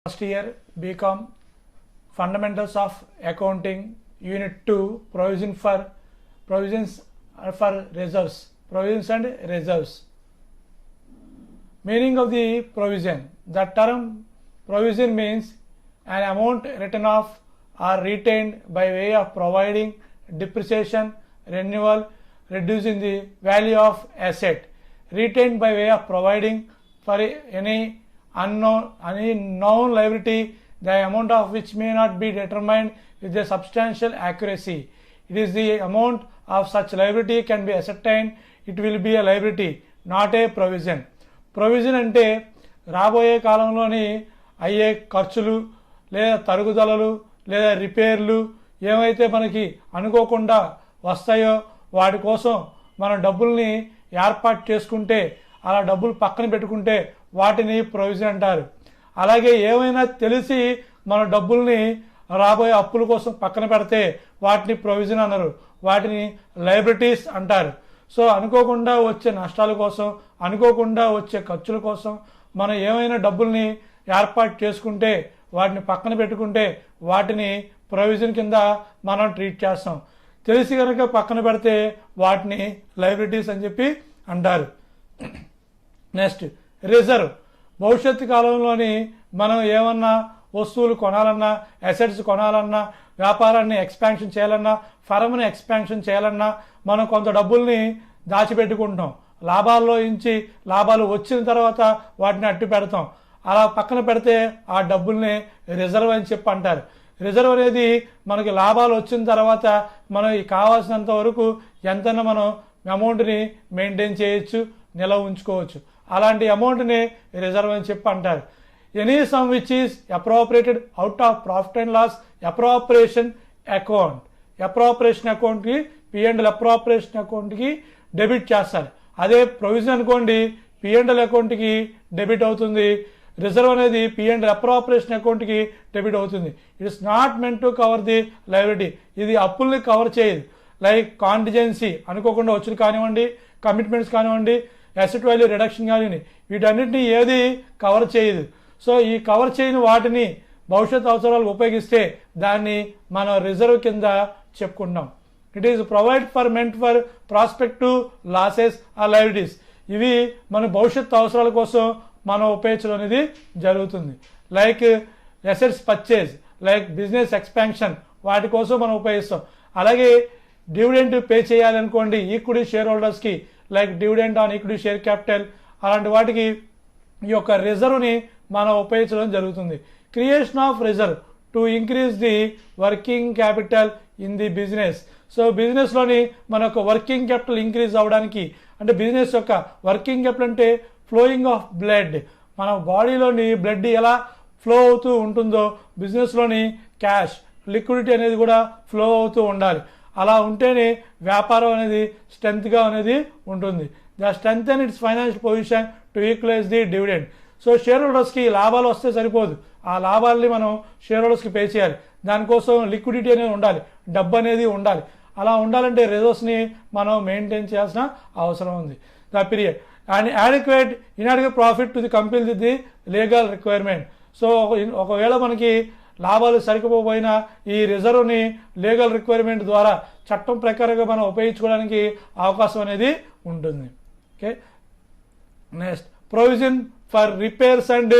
First year BCom Fundamentals of Accounting Unit 2 Provisions for Reserves. Provisions and Reserves. Meaning of the provision. The term provision means an amount written off or retained by way of providing depreciation, renewal, reducing the value of asset. Retained by way of providing for any known liability, the amount of which may not be determined with a substantial accuracy. It is the amount of such liability can be ascertained. It will be a liability, not a provision. Provision అంటే రాబోయే కాలంలోని అయ్యే ఖర్చులు లేదా తరుగుదలలు లేదా రిపేర్లు ఏమైతే మనకి అనుకోకుండా వస్తాయో వాటి కోసం మనం డబ్బుల్ని ఏర్పాటు చేసుకుంటే అలా డబ్బులు పక్కన పెట్టుకుంటే వాటిని ప్రొవిజన్ అంటారు. అలాగే ఏమైనా తెలిసి మన డబ్బుల్ని రాబోయే అప్పుల కోసం పక్కన పెడితే వాటిని ప్రొవిజన్ అన్నారు. వాటిని లయబిలిటీస్ అంటారు. సో అనుకోకుండా వచ్చే నష్టాల కోసం, అనుకోకుండా వచ్చే ఖర్చుల కోసం మనం ఏమైనా డబ్బుల్ని ఏర్పాటు చేసుకుంటే వాటిని పక్కన పెట్టుకుంటే వాటిని ప్రొవిజన్ కింద మనం ట్రీట్ చేస్తాం. తెలిసి కనుక పక్కన పెడితే వాటిని లయబిలిటీస్ అని చెప్పి అంటారు. Next reserve. భవిష్యత్తు కాలంలోని మనం ఏమన్నా వస్తువులు కొనాలన్నా, అసెట్స్ కొనాలన్నా, వ్యాపారాన్ని ఎక్స్పాన్షన్ చేయాలన్నా, ఫర్మ్ని ఎక్స్పాన్షన్ చేయాలన్నా మనం కొంత డబ్బుల్ని దాచిపెట్టుకుంటాం. లాభాల్లో నుంచి లాభాలు వచ్చిన తర్వాత వాటిని అట్టు పెడతాం. అలా పక్కన పెడితే ఆ డబ్బుల్ని రిజర్వ్ అని చెప్పి అంటారు. రిజర్వ్ అనేది మనకి లాభాలు వచ్చిన తర్వాత మనకి కావాల్సినంత వరకు ఎంతైనా మనం అమౌంట్ని మెయింటైన్ చేయొచ్చు, నిలవ ఉంచుకోవచ్చు. అలాంటి అమౌంట్ని రిజర్వ్ అని చెప్పి అంటారు. Any sum which is appropriated out of profit and loss appropriation account. Appropriation అకౌంట్కి P&L అప్రోప్రియేషన్ అకౌంట్కి డెబిట్ చేస్తారు. అదే ప్రొవిజన్ అనుకోండి P&L అకౌంట్కి డెబిట్ అవుతుంది. రిజర్వ్ అనేది P&L అప్రోప్రియేషన్ అకౌంట్కి డెబిట్ అవుతుంది. It is not meant to cover the liability. ఇది అప్పుల్ని కవర్ చేయదు. లైక్ కాంటిజెన్సీ, అనుకోకుండా వచ్చులు కానివ్వండి, కమిట్మెంట్స్ కానివ్వండి, అసెట్ వాల్యూ రిడక్షన్ కానివ్వండి, వీటన్నిటిని ఏది కవర్ చేయదు. సో ఈ కవర్ చేయని వాటిని భవిష్యత్ అవసరాలు ఉపయోగిస్తే దాన్ని మనం రిజర్వ్ కింద చెప్పుకుంటాం. It is provide for meant for prospective losses or liabilities. ఇవి మన భవిష్యత్ అవసరాల కోసం మనం ఉపయోగించడం అనేది జరుగుతుంది. Like assets purchase, like business expansion, వాటి కోసం మనం ఉపయోగిస్తాం. అలాగే డివిడెండ్ పే చేయాలనుకోండి ఈక్విటీ షేర్ హోల్డర్స్కి, like dividend on equity share capital, అలాంటి వాటికి ఈ యొక్క రిజర్వ్ని మనం ఉపయోగించడం జరుగుతుంది. Creation of reserve to increase the working capital in the business. So బిజినెస్లోని మన యొక్క వర్కింగ్ క్యాపిటల్ ఇంక్రీజ్ అవ్వడానికి, అంటే బిజినెస్ యొక్క వర్కింగ్ క్యాపిటల్ అంటే ఫ్లోయింగ్ ఆఫ్ బ్లడ్, మన బాడీలోని బ్లడ్ ఎలా ఫ్లో అవుతూ ఉంటుందో బిజినెస్లోని క్యాష్ లిక్విడిటీ అనేది కూడా ఫ్లో అవుతూ ఉండాలి. అలా ఉంటేనే వ్యాపారం అనేది స్ట్రెంత్గా అనేది ఉంటుంది. The strength and its financial position to equalise the dividend. So share హోల్డర్స్కి లాభాలు వస్తే సరిపోదు, ఆ లాభాలని మనం షేర్ హోల్డర్స్కి పే చేయాలి. దానికోసం లిక్విడిటీ అనేది ఉండాలి, డబ్బు అనేది ఉండాలి. అలా ఉండాలంటే రిజర్వ్స్ని మనం మెయింటైన్ చేయాల్సిన అవసరం ఉంది. The period and adequate inadequate profit to the company with the legal requirement. So ఒకవేళ మనకి లాభాలు సరిపోయినా ఈ రిజర్వ్ని లీగల్ రిక్వైర్మెంట్ ద్వారా చట్టం ప్రకారంగా మనం ఉపయోగించుకోవడానికి అవకాశం అనేది ఉంటుంది. Okay, next provision for repairs and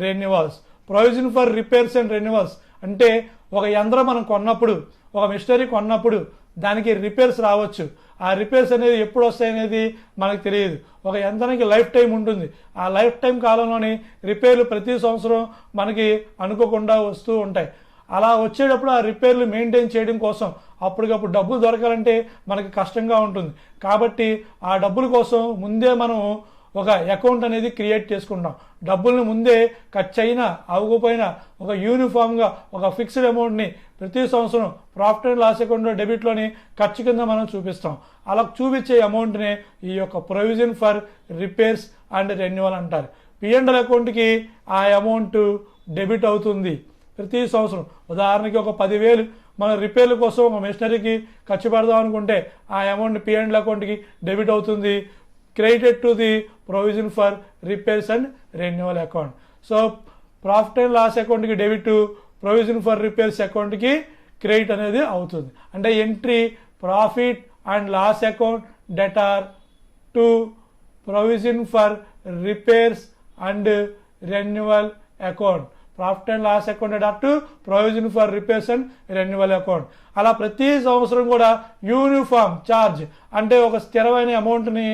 renewals. Provision for repairs and renewals అంటే ఒక యంత్రం మనం కొన్నప్పుడు, ఒక మిషనరీ కొన్నప్పుడు దానికి రిపేర్స్ రావచ్చు. ఆ రిపేర్స్ అనేది ఎప్పుడు వస్తాయనేది మనకు తెలియదు. ఒక యంత్రానికి లైఫ్ టైం ఉంటుంది. ఆ లైఫ్ టైం కాలంలోని రిపేర్లు ప్రతి సంవత్సరం మనకి అనుకోకుండా వస్తూ ఉంటాయి. అలా వచ్చేటప్పుడు ఆ రిపేర్లు మెయింటైన్ చేయడం కోసం అప్పటికప్పుడు డబ్బులు దొరకాలంటే మనకి కష్టంగా ఉంటుంది. కాబట్టి ఆ డబ్బుల కోసం ముందే మనం ఒక అకౌంట్ అనేది క్రియేట్ చేసుకుంటాం. డబ్బుల్ని ముందే ఖర్చు అయినా అవ్వకపోయినా ఒక యూనిఫామ్గా ఒక ఫిక్స్డ్ అమౌంట్ని ప్రతి సంవత్సరం ప్రాఫిట్ అండ్ లాస్ అకౌంట్లో డెబిట్లోని ఖర్చు కింద మనం చూపిస్తాం. అలా చూపించే అమౌంట్ని ఈ యొక్క provision for repairs and renewal అంటారు. P&L అకౌంట్కి ఆ అమౌంట్ డెబిట్ అవుతుంది ప్రతి సంవత్సరం. ఉదాహరణకి ఒక 10,000 మన రిపేర్ల కోసం ఒక మిషనరీకి ఖర్చు పెడదాం అనుకుంటే ఆ అమౌంట్ P&L అకౌంట్కి డెబిట్ అవుతుంది, credited to the provision for repairs and renewal account. So profit and loss అకౌంట్కి డెబిట్, ప్రొవిజన్ ఫర్ రిపేర్స్ అకౌంట్కి క్రెడిట్ అనేది అవుతుంది. అంటే entry profit and loss account debtor to provision for repairs and renewal account. Profit and loss account debtor to provision for repairs and renewal account. అలా ప్రతి సంవత్సరం కూడా uniform charge అంటే ఒక స్థిరమైన అమౌంట్ని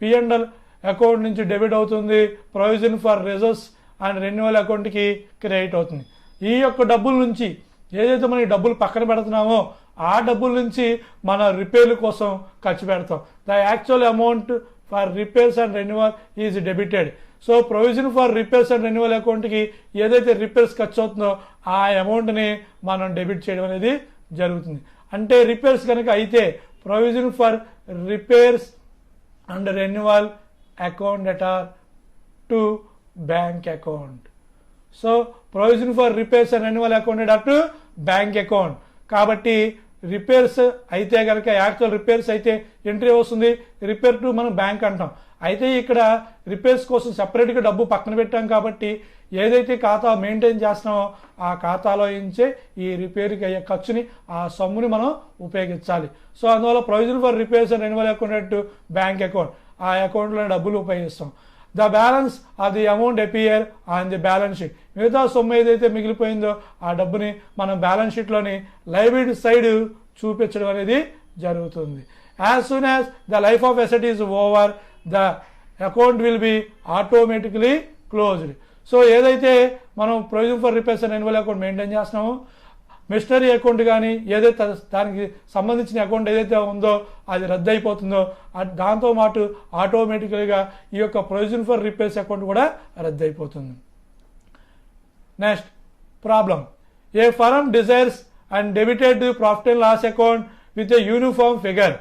P&L అకౌంట్ నుంచి డెబిట్ అవుతుంది, provision for reserves and renewal అకౌంట్కి క్రెడిట్ అవుతుంది. ఈ యొక్క డబ్బుల నుంచి ఏదైతే మనం డబ్బులు పక్కన పెడుతున్నామో ఆ డబ్బుల నుంచి మన రిపేర్ల కోసం ఖర్చు పెడతాం. The actual amount for repairs and renewal is debited. So provision for repairs and renewal అకౌంట్కి ఏదైతే రిపేర్స్ ఖర్చు అవుతుందో ఆ అమౌంట్ని మనం డెబిట్ చేయడం అనేది జరుగుతుంది. అంటే రిపేర్స్ కనుక అయితే provision for repairs and renewal account debtor to bank account. So provision for repairs and renewal account debtor to bank account. కాబట్టి రిపేర్స్ అయితే కనుక యాక్చువల్ రిపేర్స్ అయితే ఎంట్రీ వస్తుంది, రిపేర్ టు మనం బ్యాంక్ అంటాం. అయితే ఇక్కడ రిపేర్స్ కోసం సెపరేట్గా డబ్బు పక్కన పెట్టాం కాబట్టి ఏదైతే ఖాతా మెయింటైన్ చేస్తున్నామో ఆ ఖాతాలో ఇంచే ఈ రిపేర్కి అయ్యే ఖర్చుని ఆ సొమ్ముని మనం ఉపయోగించాలి. సో అందువల్ల provision for repairs and renewal account to bank account, ఆ అకౌంట్లో డబ్బులు ఉపయోగిస్తాం. The balance of the amount appear on the balance sheet. మిగతా సొమ్ము ఏదైతే మిగిలిపోయిందో ఆ డబ్బుని మనం బ్యాలెన్స్ షీట్లోని లయబిలిటీ సైడ్ చూపించడం అనేది జరుగుతుంది. As soon as the life of asset is over the account will be automatically closed. So ఏదైతే మనం provision for repairs and renewal account maintain చేస్తున్నామో మిషనరీ అకౌంట్ కానీ ఏదైతే దానికి సంబంధించిన అకౌంట్ ఏదైతే ఉందో అది రద్దు అయిపోతుందో దాంతో పాటు ఆటోమేటికల్గా ఈ యొక్క ప్రొవిజన్ ఫర్ రిపేర్స్ అకౌంట్ కూడా రద్దు అయిపోతుంది. Next problem. A firm desires and debited profit and loss account with a uniform figure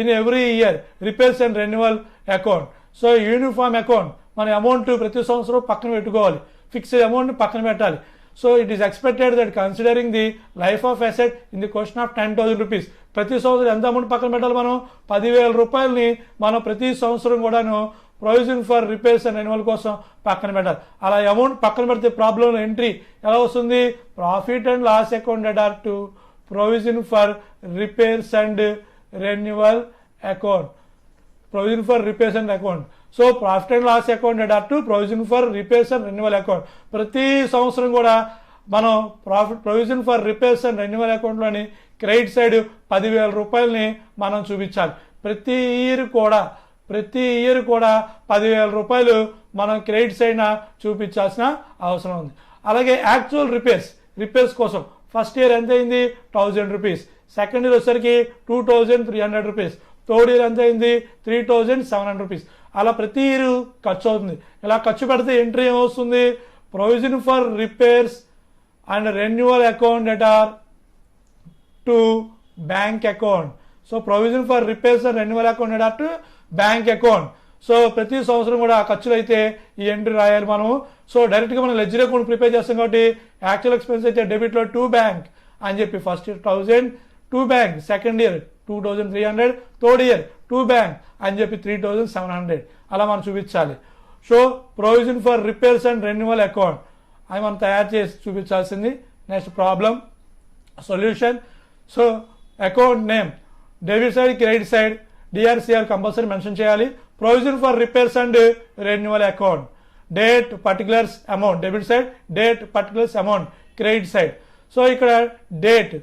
in every year repairs and renewal account. So uniform account మన అమౌంట్ ప్రతి సంవత్సరం పక్కన పెట్టుకోవాలి, ఫిక్స్డ్ అమౌంట్ పక్కన పెట్టాలి. So it is expected that considering the life of asset in the question of 10,000 rupees. ప్రతి సంవత్సరం ఎంత అమౌంట్ పక్కన పెట్టాలి? మనం 10,000 రూపాయలని మనం ప్రతి సంవత్సరం కూడాను provision for repairs and renewal కోసం పక్కన పెట్టాలి. అలా అమౌంట్ పక్కన పెడితే ప్రాబ్లం ఎంట్రీ ఎలా వస్తుంది? Profit and loss account debtor to provision for repairs and renewal account. Provision for repairs and account. So profit and loss account debtor to provision for repairs and renewal account. ప్రతి సంవత్సరం కూడా మనం provision for repairs and renewal అకౌంట్లోని credit side 10,000 రూపాయలని మనం చూపించాలి. ప్రతి year కూడా 10,000 రూపాయలు మనం క్రెడిట్ సైడ్ చూపించాల్సిన అవసరం ఉంది. అలాగే యాక్చువల్ రిపేర్స్ కోసం ఫస్ట్ ఇయర్ ఎంత అయింది? 1,000 రూపీస్. సెకండ్ ఇయర్ వచ్చేసరికి 2,300 రూపీస్. థర్డ్ ఇయర్ ఎంత అయింది? 3,700 రూపీస్. అలా ప్రతి ఇయర్ ఖర్చు అవుతుంది. ఇలా ఖర్చు పెడితే ఎంట్రీ ఏమొస్తుంది? Provision for repairs and renewal account debtor to bank account. So provision for repairs and renewal account debtor to bank account. So ప్రతి సంవత్సరం కూడా ఖర్చులు అయితే ఈ ఎంట్రీ రాయాలి మనం. సో డైరెక్ట్గా మనం లెడ్జర్ అకౌంట్ ప్రిపేర్ చేస్తాం కాబట్టి యాక్చువల్ ఎక్స్పెన్స్ అయితే డెబిట్లో టు బ్యాంక్ అని చెప్పి first year 1,000 to bank, second year 2,300, third year to bank అని చెప్పి 3,700 అలా మనం చూపించాలి. So provision for repairs and renewal account అది మనం తయారు చేసి చూపించాల్సింది. Next problem solution. So account name debit side credit side DR CR compulsory mention చేయాలి. Provision for repairs and renewal account date particulars amount debit side, date particulars amount credit side. So ఇక్కడ డేట్.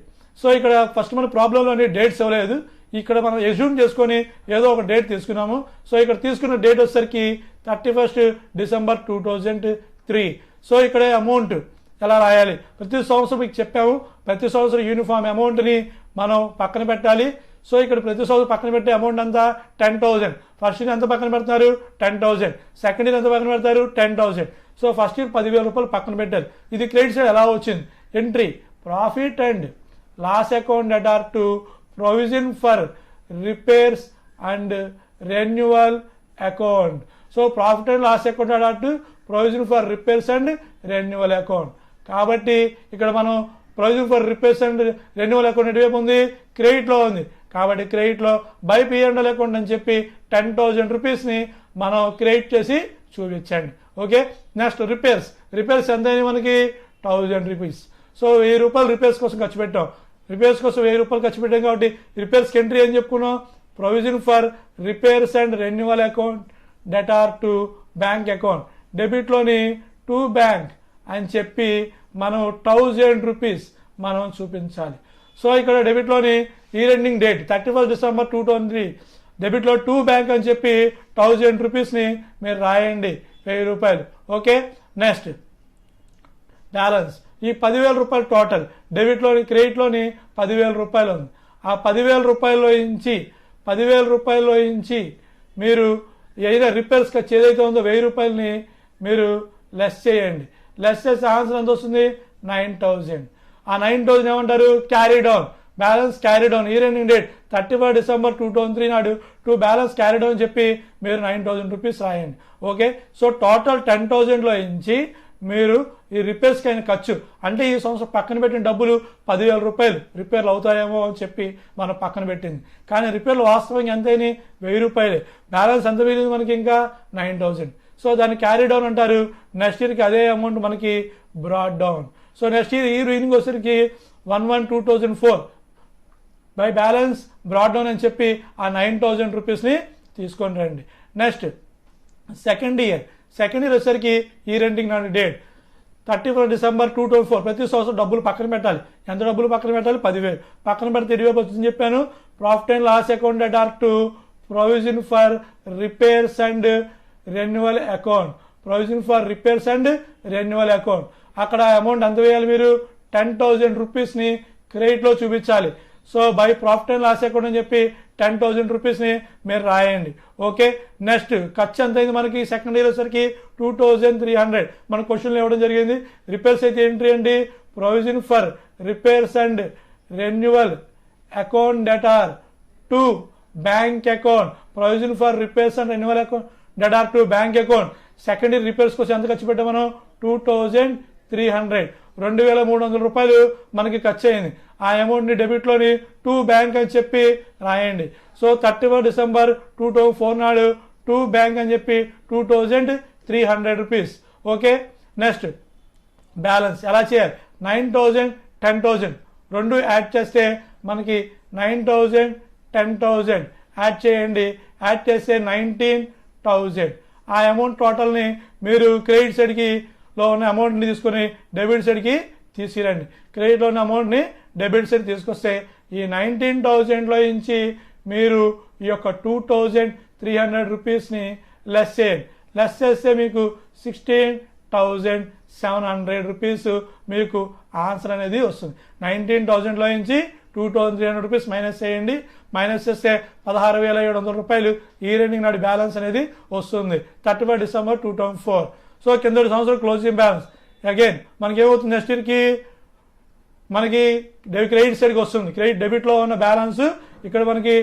So ఇక్కడ first మన ప్రాబ్లంలోని dates ఇవ్వలేదు. ఇక్కడ మనం assume చేసుకొని ఏదో ఒక డేట్ తీసుకున్నాము. సో ఇక్కడ తీసుకున్న డేట్ వచ్చేసరికి 31 డిసెంబర్ 2003. సో ఇక్కడ అమౌంట్ ఎలా రాయాలి? ప్రతి సంవత్సరం మీకు చెప్పాము, ప్రతి సంవత్సరం యూనిఫామ్ అమౌంట్ని మనం పక్కన పెట్టాలి. సో ఇక్కడ ప్రతి సంవత్సరం పక్కన పెట్టే అమౌంట్ అంతా 10,000. ఫస్ట్ ఇయర్ ఎంత పక్కన పెడతారు? 10,000. సెకండ్ ఇయర్ ఎంత పక్కన పెడతారు? 10,000. సో ఫస్ట్ ఇయర్ 10,000 రూపాయలు పక్కన పెట్టారు. ఇది క్రెడిట్ సైడ్ ఎలా వచ్చింది? Entry profit and loss account debtor to provision for repairs and renewal account. So profit and loss account debtor to provision for repairs and renewal account. కాబట్టి ఇక్కడ మనం provision for repairs and renewal account ఎటువైపు ఉంది? క్రెడిట్లో ఉంది. కాబట్టి క్రెడిట్లో by P&L account అని చెప్పి 10,000 రూపీస్ని మనం క్రెడిట్ చేసి చూపించండి. ఓకే, నెక్స్ట్ రిపేర్స్ ఎంత అయింది మనకి 1000 రూపీస్. సో 1000 రూపాయలు రిపేర్స్ కోసం ఖర్చు పెట్టాం. రిపేర్స్ కోసం 1000 రూపాయలు ఖర్చు పెట్టాం కాబట్టి రిపేర్స్కి ఎంట్రీ ఏం చెప్పుకున్నాం, provision for repairs and renewal account that are to bank account. డెబిట్లోని టు బ్యాంక్ అని చెప్పి మనం 1000 రూపీస్ మనం చూపించాలి. సో ఇక్కడ డెబిట్లోని ఇయర్ ఎండింగ్ డేట్ 31 డిసెంబర్ 2023, డెబిట్లో టు బ్యాంక్ అని చెప్పి 1000 రూపీస్ని మీరు రాయండి, 1000 రూపాయలు. ఓకే, నెక్స్ట్ బ్యాలెన్స్ ఈ 10,000 రూపాయలు టోటల్ డెబిట్లోని క్రెడిట్లోని 10,000 రూపాయలు ఉంది. ఆ 10,000 రూపాయల్లో నుంచి మీరు ఏదైనా రిపేర్స్ ఖర్చు ఏదైతే ఉందో 1000 రూపాయలని మీరు లెస్ చేయండి. లెస్ చేస్తే ఆన్సర్ ఎంత వస్తుంది, 9,000. ఆ 9,000 ఏమంటారు, carry down, balance carry down. Year ending date 31 December 2023 నాడు టు బ్యాలెన్స్ క్యారీ డౌన్ చెప్పి మీరు 9,000 రూపీస్ రాయండి. ఓకే, సో టోటల్ 10,000లో నుంచి మీరు ఈ రిపేర్స్కి అయిన ఖర్చు అంటే ఈ సంవత్సరం పక్కన పెట్టిన డబ్బులు 10,000 రూపాయలు రిపేర్లు అవుతాయేమో అని చెప్పి మనం పక్కన పెట్టింది. కానీ రిపేర్లు వాస్తవంగా ఎంత అయినాయి, 1000 రూపాయలే. బ్యాలెన్స్ ఎంత మిగిలింది మనకి, ఇంకా 9,000. సో దాన్ని క్యారీ డౌన్ అంటారు. నెక్స్ట్ ఇయర్కి అదే అమౌంట్ మనకి broad down. So next year evening వచ్చేసరికి 1/1/2004 బై బ్యాలెన్స్ బ్రాడ్ డౌన్ అని చెప్పి ఆ 9,000 రూపీస్ని తీసుకొని రండి. నెక్స్ట్ సెకండ్ ఇయర్ వచ్చేసరికి ఇయర్ ఎండింగ్ నాడు డేట్ 31 డిసెంబర్ 2024. ప్రతి సంవత్సరం డబ్బులు పక్కన పెట్టాలి. ఎంత డబ్బులు పక్కన పెట్టాలి, 10,000 పక్కన పెడితే 20,000 వచ్చిందని చెప్పాను. Profit and loss account that are to provision for repairs and renewal account. అక్కడ అమౌంట్ ఎంత వేయాలి, మీరు 10,000 రూపీస్ని క్రెడిట్లో చూపించాలి. So by profit and loss account అని చెప్పి 10,000 రూపీస్ని మీరు రాయండి. ఓకే, నెక్స్ట్ ఖర్చు ఎంత అయింది మనకి, సెకండ్ ఇయర్ వచ్చేసరికి 2,300. మన క్వశ్చన్లో ఇవ్వడం జరిగింది. రిపేర్స్ అయితే ఎంట్రీ అండి, provision for repairs and renewal account that are to bank account. Provision for repairs and renewal account that are to bank account. Second year repairs కోసం ఎంత ఖర్చు పెట్టాం మనం, 2,300. 2,300 రూపాయలు మనకి ఖర్చు అయింది. ఆ అమౌంట్ని డెబిట్లోని టు బ్యాంక్ అని చెప్పి రాయండి. సో 31 డిసెంబర్ 2004 నాడు టు బ్యాంక్ అని చెప్పి 2,300 రూపీస్. ఓకే, నెక్స్ట్ బ్యాలెన్స్ ఎలా చేయాలి, 9,000 10,000 రెండు యాడ్ చేస్తే మనకి 9,000 10,000 యాడ్ చేయండి. యాడ్ చేస్తే 19,000. ఆ అమౌంట్ టోటల్ని మీరు క్రెడిట్ సైడ్కి లో ఉన్న అమౌంట్ని తీసుకుని డెబిట్ సైడ్కి తీసుకురండి. క్రెడిట్లో ఉన్న అమౌంట్ని డెబిట్ సైడ్ తీసుకొస్తే ఈ 19,000లో నుంచి మీరు ఈ యొక్క 2,300 రూపీస్ని లెస్ చేయండి. లెస్ చేస్తే మీకు 16,700 రూపీస్ మీకు ఆన్సర్ అనేది వస్తుంది. 19,000లో నుంచి 2,300 రూపీస్ మైనస్ చేయండి. మైనస్ చేస్తే 16,700 రూపాయలు ఈ ఎండింగ్ నాడు బ్యాలెన్స్ అనేది వస్తుంది 31 డిసెంబర్ 2004. సో కిందటి సంవత్సరం క్లోజింగ్ బ్యాలెన్స్ అగైన్ మనకి ఏమవుతుంది, నెక్స్ట్ ఇయర్కి మనకి క్రెడిట్ సైడ్కి వస్తుంది. డెబిట్లో ఉన్న బ్యాలెన్స్ ఇక్కడ మనకి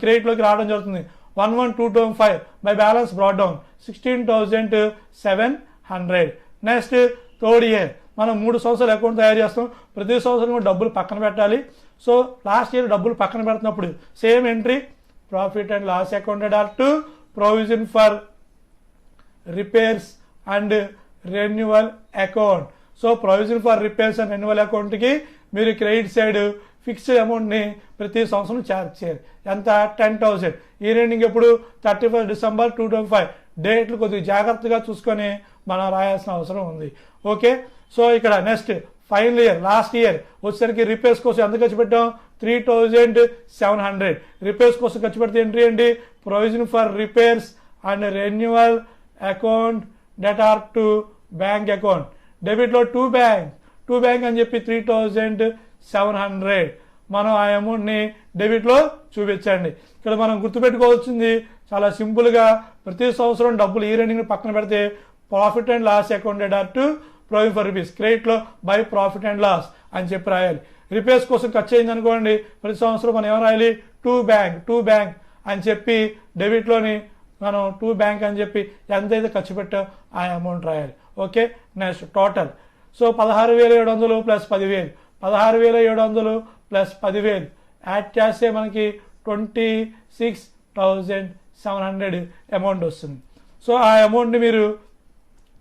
క్రెడిట్లోకి రావడం జరుగుతుంది. 1/1/2005 by balance brought down 16,700. Next third year మనం 3 సంవత్సరాల అకౌంట్ తయారు చేస్తాం. ప్రతి సంవత్సరం కూడా డబ్బులు పక్కన పెట్టాలి. సో లాస్ట్ ఇయర్ డబ్బులు పక్కన పెడుతున్నప్పుడు same entry, profit and loss account are to provision for repairs and renewal account. So provision for repairs and renewal అకౌంట్కి మీరు క్రెడిట్ సైడ్ ఫిక్స్డ్ అమౌంట్ని ప్రతి సంవత్సరం ఛార్జ్ చేయాలి. ఎంత, 10,000. ఈ ఎండింగ్ ఎప్పుడు 31 డిసెంబర్ 2005. డేట్లు కొద్దిగా జాగ్రత్తగా చూసుకొని మనం రాయాల్సిన అవసరం ఉంది. ఓకే, సో ఇక్కడ next final year last year వచ్చేసరికి రిపేర్స్ కోసం ఎంత ఖర్చు పెట్టాం, 3,700. రిపేర్స్ కోసం ఖర్చు పెడితే ఎంట్రీ అండి, provision for repairs and renewal account that are to bank account. డెబిట్లో టు బ్యాంక్ అని చెప్పి 3,700 మనం ఆ అమౌంట్ని డెబిట్లో చూపించండి. ఇక్కడ మనం గుర్తుపెట్టుకోవాల్సింది చాలా సింపుల్గా, ప్రతి సంవత్సరం డబ్బులు ఈ ఎండింగ్ పక్కన పెడితే profit and loss account that are to provision for repairs, క్రెడిట్లో బై ప్రాఫిట్ అండ్ లాస్ అని చెప్పి రాయాలి. రిపేర్స్ కోసం ఖర్చు అయింది అనుకోండి, ప్రతి సంవత్సరం మనం ఏం రాయాలి, టు బ్యాంక్ అని చెప్పి డెబిట్లోని మనం టు బ్యాంక్ అని చెప్పి ఎంతైతే ఖర్చు పెట్టాం ఆ అమౌంట్ రాయాలి. Okay, next total. So 16,700 plus 10,000, 16,700 plus 10,000 add చేస్తే మనకి 26,700 అమౌంట్ వస్తుంది. సో ఆ అమౌంట్ని మీరు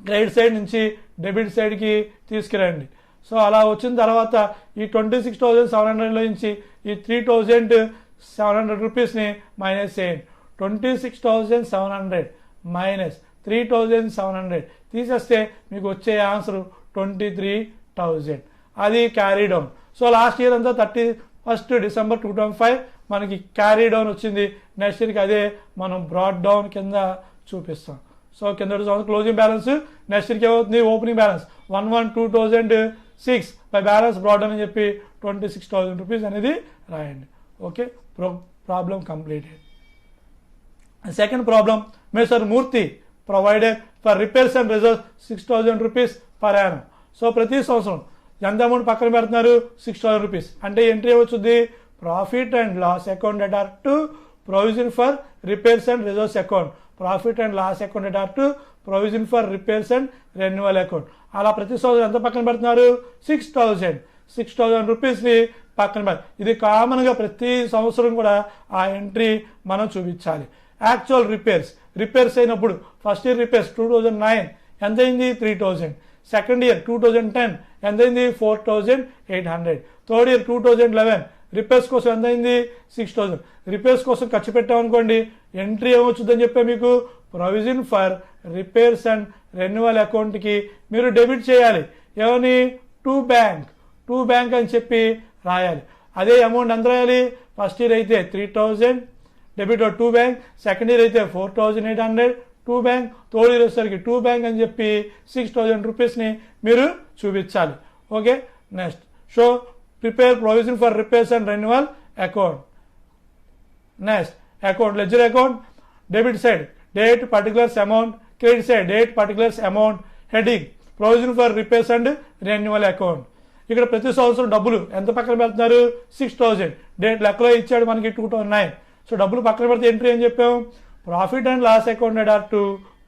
క్రెడిట్ సైడ్ నుంచి డెబిట్ సైడ్కి తీసుకురండి. సో అలా వచ్చిన తర్వాత ఈ 26,700లో నుంచి ఈ 3,700 రూపీస్ని మైనస్ చేయండి. 26,700 మైనస్ 3,700 తీసేస్తే మీకు వచ్చే ఆన్సర్ 23,000. అది carry down. So last year అంతా 31st December 2005 మనకి క్యారీ డౌన్ వచ్చింది. నెక్స్ట్ ఇయర్కి అదే మనం బ్రాడ్ డౌన్ కింద చూపిస్తాం. సో కింద క్లోజింగ్ బ్యాలెన్స్, నెక్స్ట్ ఇయర్కి ఏమవుతుంది opening balance 112,006 by balance brought down అని చెప్పి 26,000 రూపీస్ అనేది రాయండి. Okay, problem completed. Second problem, mister Murthy provided for repairs and reserves 6,000 rupees per annum. So ప్రతి సంవత్సరం ఎంత అమౌంట్ పక్కన పెడుతున్నారు? 6,000 రూపీస్. అంటే ఎంట్రీ ఏమొచ్చుద్ది? Profit and loss account that are to provision for repairs and reserves account, profit and loss account that are to provision for repairs and renewal account. అలా ప్రతి సంవత్సరం ఎంత పక్కన పెడుతున్నారు? 6,000 రూపీస్ని పక్కన పెడతారు. ఇది కామన్గా ప్రతి సంవత్సరం కూడా ఆ ఎంట్రీ మనం చూపించాలి. యాక్చువల్ రిపేర్స్ అయినప్పుడు ఫస్ట్ ఇయర్ రిపేర్స్ 2009 ఎంత అయింది? 3,000. సెకండ్ ఇయర్ 2010 ఎంత అయింది? 4,800. థర్డ్ ఇయర్ 2011 రిపేర్స్ కోసం ఎంత అయింది? 6,000. రిపేర్స్ కోసం ఖర్చు పెట్టామనుకోండి, ఎంట్రీ ఏమొచ్చుద్దని చెప్పే మీకు provision for repairs and renewal అకౌంట్కి మీరు డెబిట్ చేయాలి. ఏమని? టు బ్యాంక్ అని చెప్పి రాయాలి. అదే అమౌంట్ ఎంత రాయాలి? ఫస్ట్ ఇయర్ అయితే 3,000 debit to bank, second year అయితే 4,800 టు బ్యాంక్, థర్డ్ ఇయర్ వచ్చేసరికి టు బ్యాంక్ అని చెప్పి 6,000 రూపీస్ని మీరు చూపించాలి. Okay, next show prepare provision for repairs and renewal account. Next account ledger account, debit side date particulars amount, credit side date particulars amount, heading provision for repairs and renewal account. ఇక్కడ ప్రతి సంవత్సరం డబ్బులు ఎంత పక్కన పెడుతున్నారు? 6,000. Date లెక్కలో ఇచ్చాడు మనకి 2009. సో డబ్బులు పక్కన పెడితే ఎంట్రీ ఏం చెప్పాం? Profit and loss account are to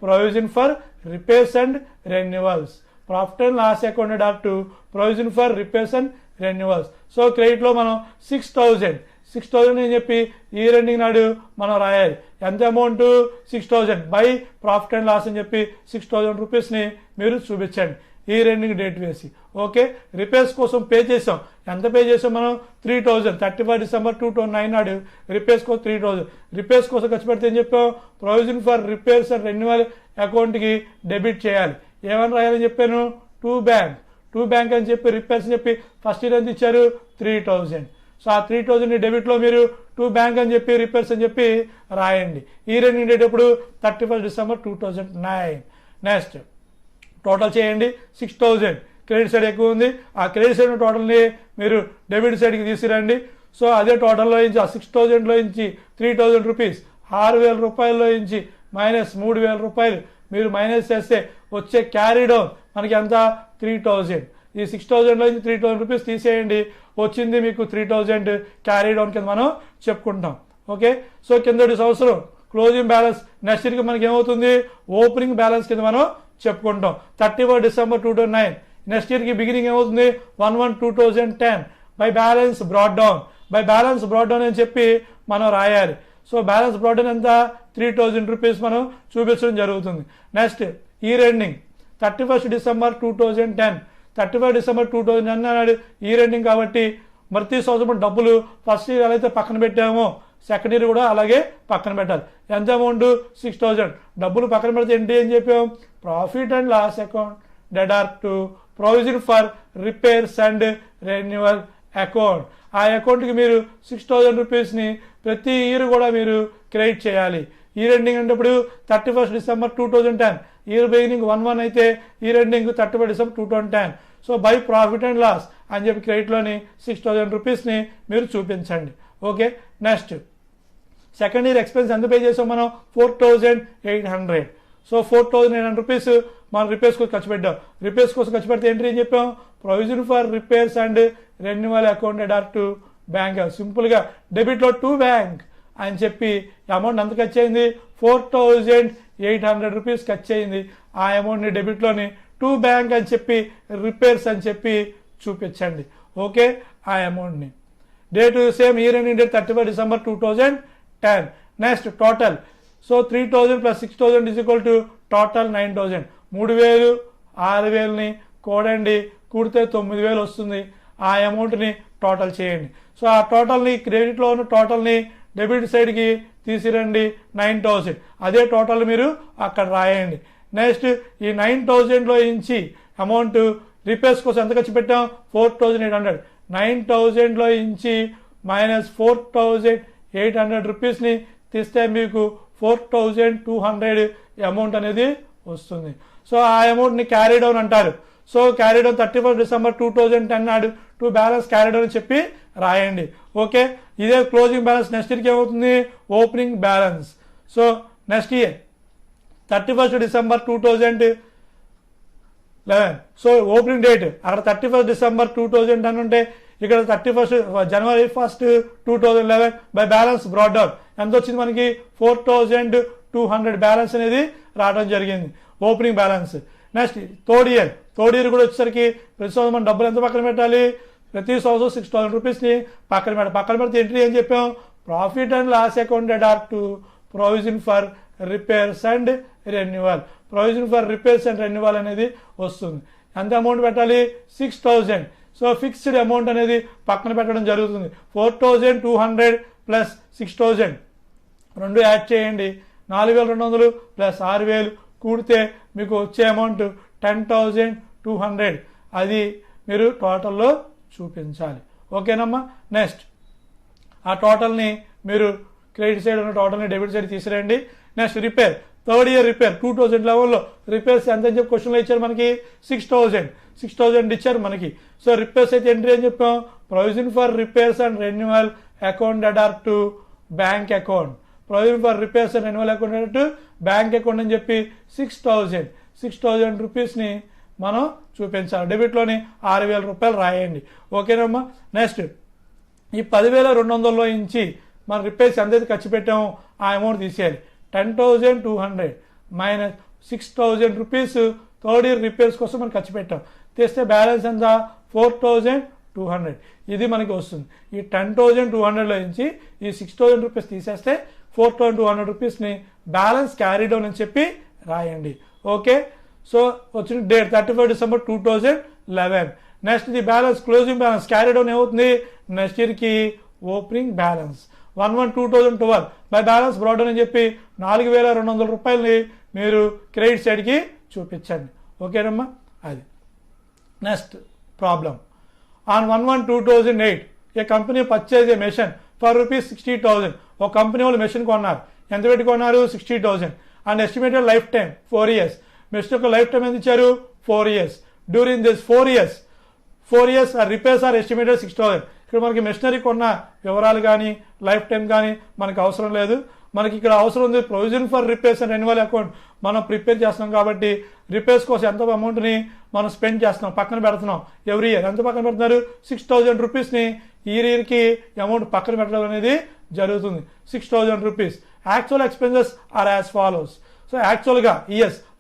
provision for repairs and renewals, profit and loss account are to provision for repairs and renewals. So క్రెడిట్లో మనం 6,000 అని చెప్పి ఈ ఎండింగ్ నాడు మనం రాయాలి. ఎంత amount? 6,000 by profit and loss అని చెప్పి 6,000 రూపీస్ని మీరు చూపించండి ఈ ఎండింగ్ డేట్ వేసి. ఓకే, రిపేర్స్ కోసం పే చేసాం. ఎంత పే చేసాం మనం? 3,000. 31 December 2009 నాడు రిపేర్స్ కోసం 3,000. రిపేర్స్ కోసం ఖర్చు పెడితే ఏం చెప్పాం? Provision for repairs and renewal అకౌంట్కి డెబిట్ చేయాలి. ఏమని రాయాలని చెప్పాను? టు బ్యాంక్ అని చెప్పి రిపేర్స్ అని చెప్పి ఫస్ట్ ఇయర్ ఎంత ఇచ్చారు? 3,000. సో ఆ 3,000 డెబిట్లో మీరు టు బ్యాంక్ అని చెప్పి రిపేర్స్ అని చెప్పి రాయండి. ఈ రెండు డేట్ ఎప్పుడు? 31 December 2009. నెక్స్ట్ టోటల్ చేయండి. 6,000 క్రెడిట్ సైడ్ ఎక్కువ ఉంది, ఆ క్రెడిట్ సైడ్ టోటల్ని మీరు డెబిట్ సైడ్కి తీసుకురండి. సో అదే టోటల్లో నుంచి ఆ 6,000లో నుంచి 3,000 రూపీస్, 6,000 రూపాయల్లో నుంచి మైనస్ 3,000 రూపాయలు మీరు మైనస్ చేస్తే వచ్చే క్యారీ డౌన్ మనకి ఎంత? 3,000. ఈ 6,000లో నుంచి 3,000 రూపీస్ తీసేయండి, వచ్చింది మీకు 3,000 క్యారీ డౌన్ కింద మనం చెప్పుకుంటాం. ఓకే, సో కిందటి సంవత్సరం క్లోజింగ్ బ్యాలెన్స్ నెక్స్ట్ ఇయర్కి మనకి ఏమవుతుంది? ఓపెనింగ్ బ్యాలెన్స్ కింద మనం చెప్పుకుంటాం. 31 December 2009. నెక్స్ట్ ఇయర్కి బిగినింగ్ ఏమవుతుంది? 1/1/2010 బై బ్యాలెన్స్ బ్రాడ్ డౌన్ అని చెప్పి మనం రాయాలి. సో బ్యాలెన్స్ బ్రాడ్ డౌన్ ఎంత? 3,000 రూపీస్ మనం చూపించడం జరుగుతుంది. Next year ending 31 December 2010. 31 December 2010 నాడు ఇయర్ ఎండింగ్ కాబట్టి ప్రతి సంవత్సరం డబ్బులు ఫస్ట్ ఇయర్ అయితే పక్కన పెట్టామో సెకండ్ ఇయర్ కూడా అలాగే పక్కన పెట్టాలి. ఎంత అమౌంట్? 6,000. డబ్బులు పక్కన పెడితే ఏంటి అని చెప్పాం? Profit and loss account that are to provision for repairs and renewal account. ఆ అకౌంట్కి మీరు 6,000 రూపీస్ని ప్రతి ఇయర్ కూడా మీరు క్రెడిట్ చేయాలి. ఇయర్ ఎండింగ్ అంటే ఇప్పుడు 31 December 2010, ఇయర్ బిగినింగ్ 1/1 అయితే year ending 31 December 2010. So by profit and loss అని చెప్పి క్రెడిట్లోని 6,000 రూపీస్ని మీరు చూపించండి. Okay, next second year expense ఎంత పే చేసాం మనం? 4,800. సో 4,800 రూపీస్ మనం రిపేర్స్ కోసం ఖర్చు పెట్టాం. రిపేర్స్ కోసం ఖర్చు పెడితే ఎంట్రీ ఏం చెప్పాం? Provision for repairs and renewal account are to bank. సింపుల్గా డెబిట్లో టు బ్యాంక్ అని చెప్పి అమౌంట్ ఎంత ఖర్చు అయింది? 4,800 రూపీస్ ఖర్చు అయింది. ఆ అమౌంట్ని డెబిట్లోని టు బ్యాంక్ అని చెప్పి రిపేర్స్ అని చెప్పి చూపించండి. ఓకే, ఆ అమౌంట్ని date same year ending date 31 December 2010. Next total so 3000 plus 6000 is equal to total 9000. 3000 6000ని కూడండి, కూడితే 9000 వస్తుంది. ఆ అమౌంట్ని టోటల్ చేయండి. సో ఆ టోటల్ని క్రెడిట్లో ఉన్న టోటల్ని డెబిట్ సైడ్కి తీసిరండి 9000. అదే టోటల్ మీరు అక్కడ రాయండి. నెక్స్ట్ ఈ 9000లో నుంచి అమౌంట్ రిపేర్స్ కోసం ఎంత ఖర్చు పెట్టాం? 4800. 9000లో నుంచి మైనస్ 4800 రూపీస్ని తీస్తే మీకు 4200 అమౌంట్ అనేది వస్తుంది. సో ఆ అమౌంట్ని క్యారీ డౌన్ అంటారు. సో క్యారీ డౌన్ 31 డిసెంబర్ 2010 నాడు టు బ్యాలెన్స్ క్యారీ డౌన్ అని చెప్పి రాయండి. ఓకే, ఇదే క్లోజింగ్ బ్యాలెన్స్ నెక్స్ట్ ఇయర్కి ఏమవుతుంది? Opening balance. So next year 31 December 2011. So opening date అక్కడ 31 డిసెంబర్ 2010 ఉంటే ఇక్కడ 31 జనవరి 1 2011 బై బ్యాలెన్స్ బ్రాట్ డౌన్ ఎంత వచ్చింది మనకి? 4200 బ్యాలెన్స్ అనేది రావడం జరిగింది, opening balance. Next third year కూడా వచ్చేసరికి ప్రతి సంవత్సరం మనం డబ్బులు ఎంత పక్కన పెట్టాలి? ప్రతి సంవత్సరం 6000 రూపీస్ని పక్కన పెడితే ఎంట్రీ ఏం చెప్పాం? Profit and loss account Ador to provision for repairs and renewal. Provision for repairs and renewal అనేది వస్తుంది. ఎంత అమౌంట్ పెట్టాలి? 6000. సో ఫిక్స్డ్ అమౌంట్ అనేది పక్కన పెట్టడం జరుగుతుంది. 4200 ప్లస్ 6000 రెండు యాడ్ చేయండి. 4200 ప్లస్ 6000 కూడితే మీకు వచ్చే అమౌంట్ 10200. అది మీరు టోటల్లో చూపించాలి. ఓకేనమ్మా. నెక్స్ట్ ఆ టోటల్ని మీరు క్రెడిట్ సైడ్ ఉన్న టోటల్ని డెబిట్ సైడ్ తీసిరండి. Next repair, third year repair 2011లో రిపేర్స్ ఎంత అని చెప్పి క్వశ్చన్లో ఇచ్చారు మనకి? 6000 ఇచ్చారు మనకి. సో రిపేర్స్ అయితే ఎంట్రీ అని చెప్పాం? Provision for repairs and renewal account Ador to bank account. Provision for repairs and renewal account Ador to bank account అని చెప్పి 6000 రూపీస్ని మనం చూపించాలి. డెబిట్లోని 6000 రూపాయలు రాయండి. ఓకేనమ్మా. నెక్స్ట్ ఈ 10200లో నుంచి మనం రిపేర్స్ ఎంతైతే ఖర్చు పెట్టామో ఆ అమౌంట్ తీసేయాలి. 10200 minus 6000 rupees third year repairs కోసం మనం ఖర్చు పెట్టాం. తీస్తే బ్యాలెన్స్ ఎంత? 4200. ఇది మనకి వస్తుంది. ఈ 10200లో నుంచి ఈ 6000 రూపీస్ తీసేస్తే 4200 రూపీస్ని బ్యాలెన్స్ క్యారీ డౌన్ అని చెప్పి రాయండి. ఓకే, సో వచ్చిన date 31 December 2011. Next the balance closing balance carry down ఏమవుతుంది? నెక్స్ట్ ఇయర్కి opening balance 1/1/2012 by balance brought down అని చెప్పి 4200 రూపాయలని మీరు క్రెడిట్ సైడ్కి చూపించండి. ఓకేనమ్మా. అది next problem. On 1/1/2008 A company purchase A machine for ₹60,000. ఒక కంపెనీ వాళ్ళు మెషిన్ కొన్నారు. ఎంత పెట్టి కొన్నారు? 60,000. And estimated lifetime 4 years. Machine యొక్క లైఫ్ టైం ఎంత ఇచ్చారు? 4 years. During this 4 years repairs are estimated 6000. ఇక్కడ మనకి మెషినరీ కొన్న వివరాలు కానీ లైఫ్ టైం కానీ మనకు అవసరం లేదు. మనకి ఇక్కడ అవసరం ఉంది provision for repairs and renewal account. మనం ప్రిపేర్ చేస్తున్నాం కాబట్టి రిపేర్స్ కోసం ఎంత అమౌంట్ని మనం స్పెండ్ చేస్తున్నాం, పక్కన పెడుతున్నాం. ఎవ్రీ ఇయర్ ఎంత పక్కన పెడుతున్నారు? 6000 రూపీస్ని ఈ ఇయర్కి అమౌంట్ పక్కన పెట్టడం అనేది జరుగుతుంది. 6000 rupees. Actual expenses are as follows. So యాక్చువల్గా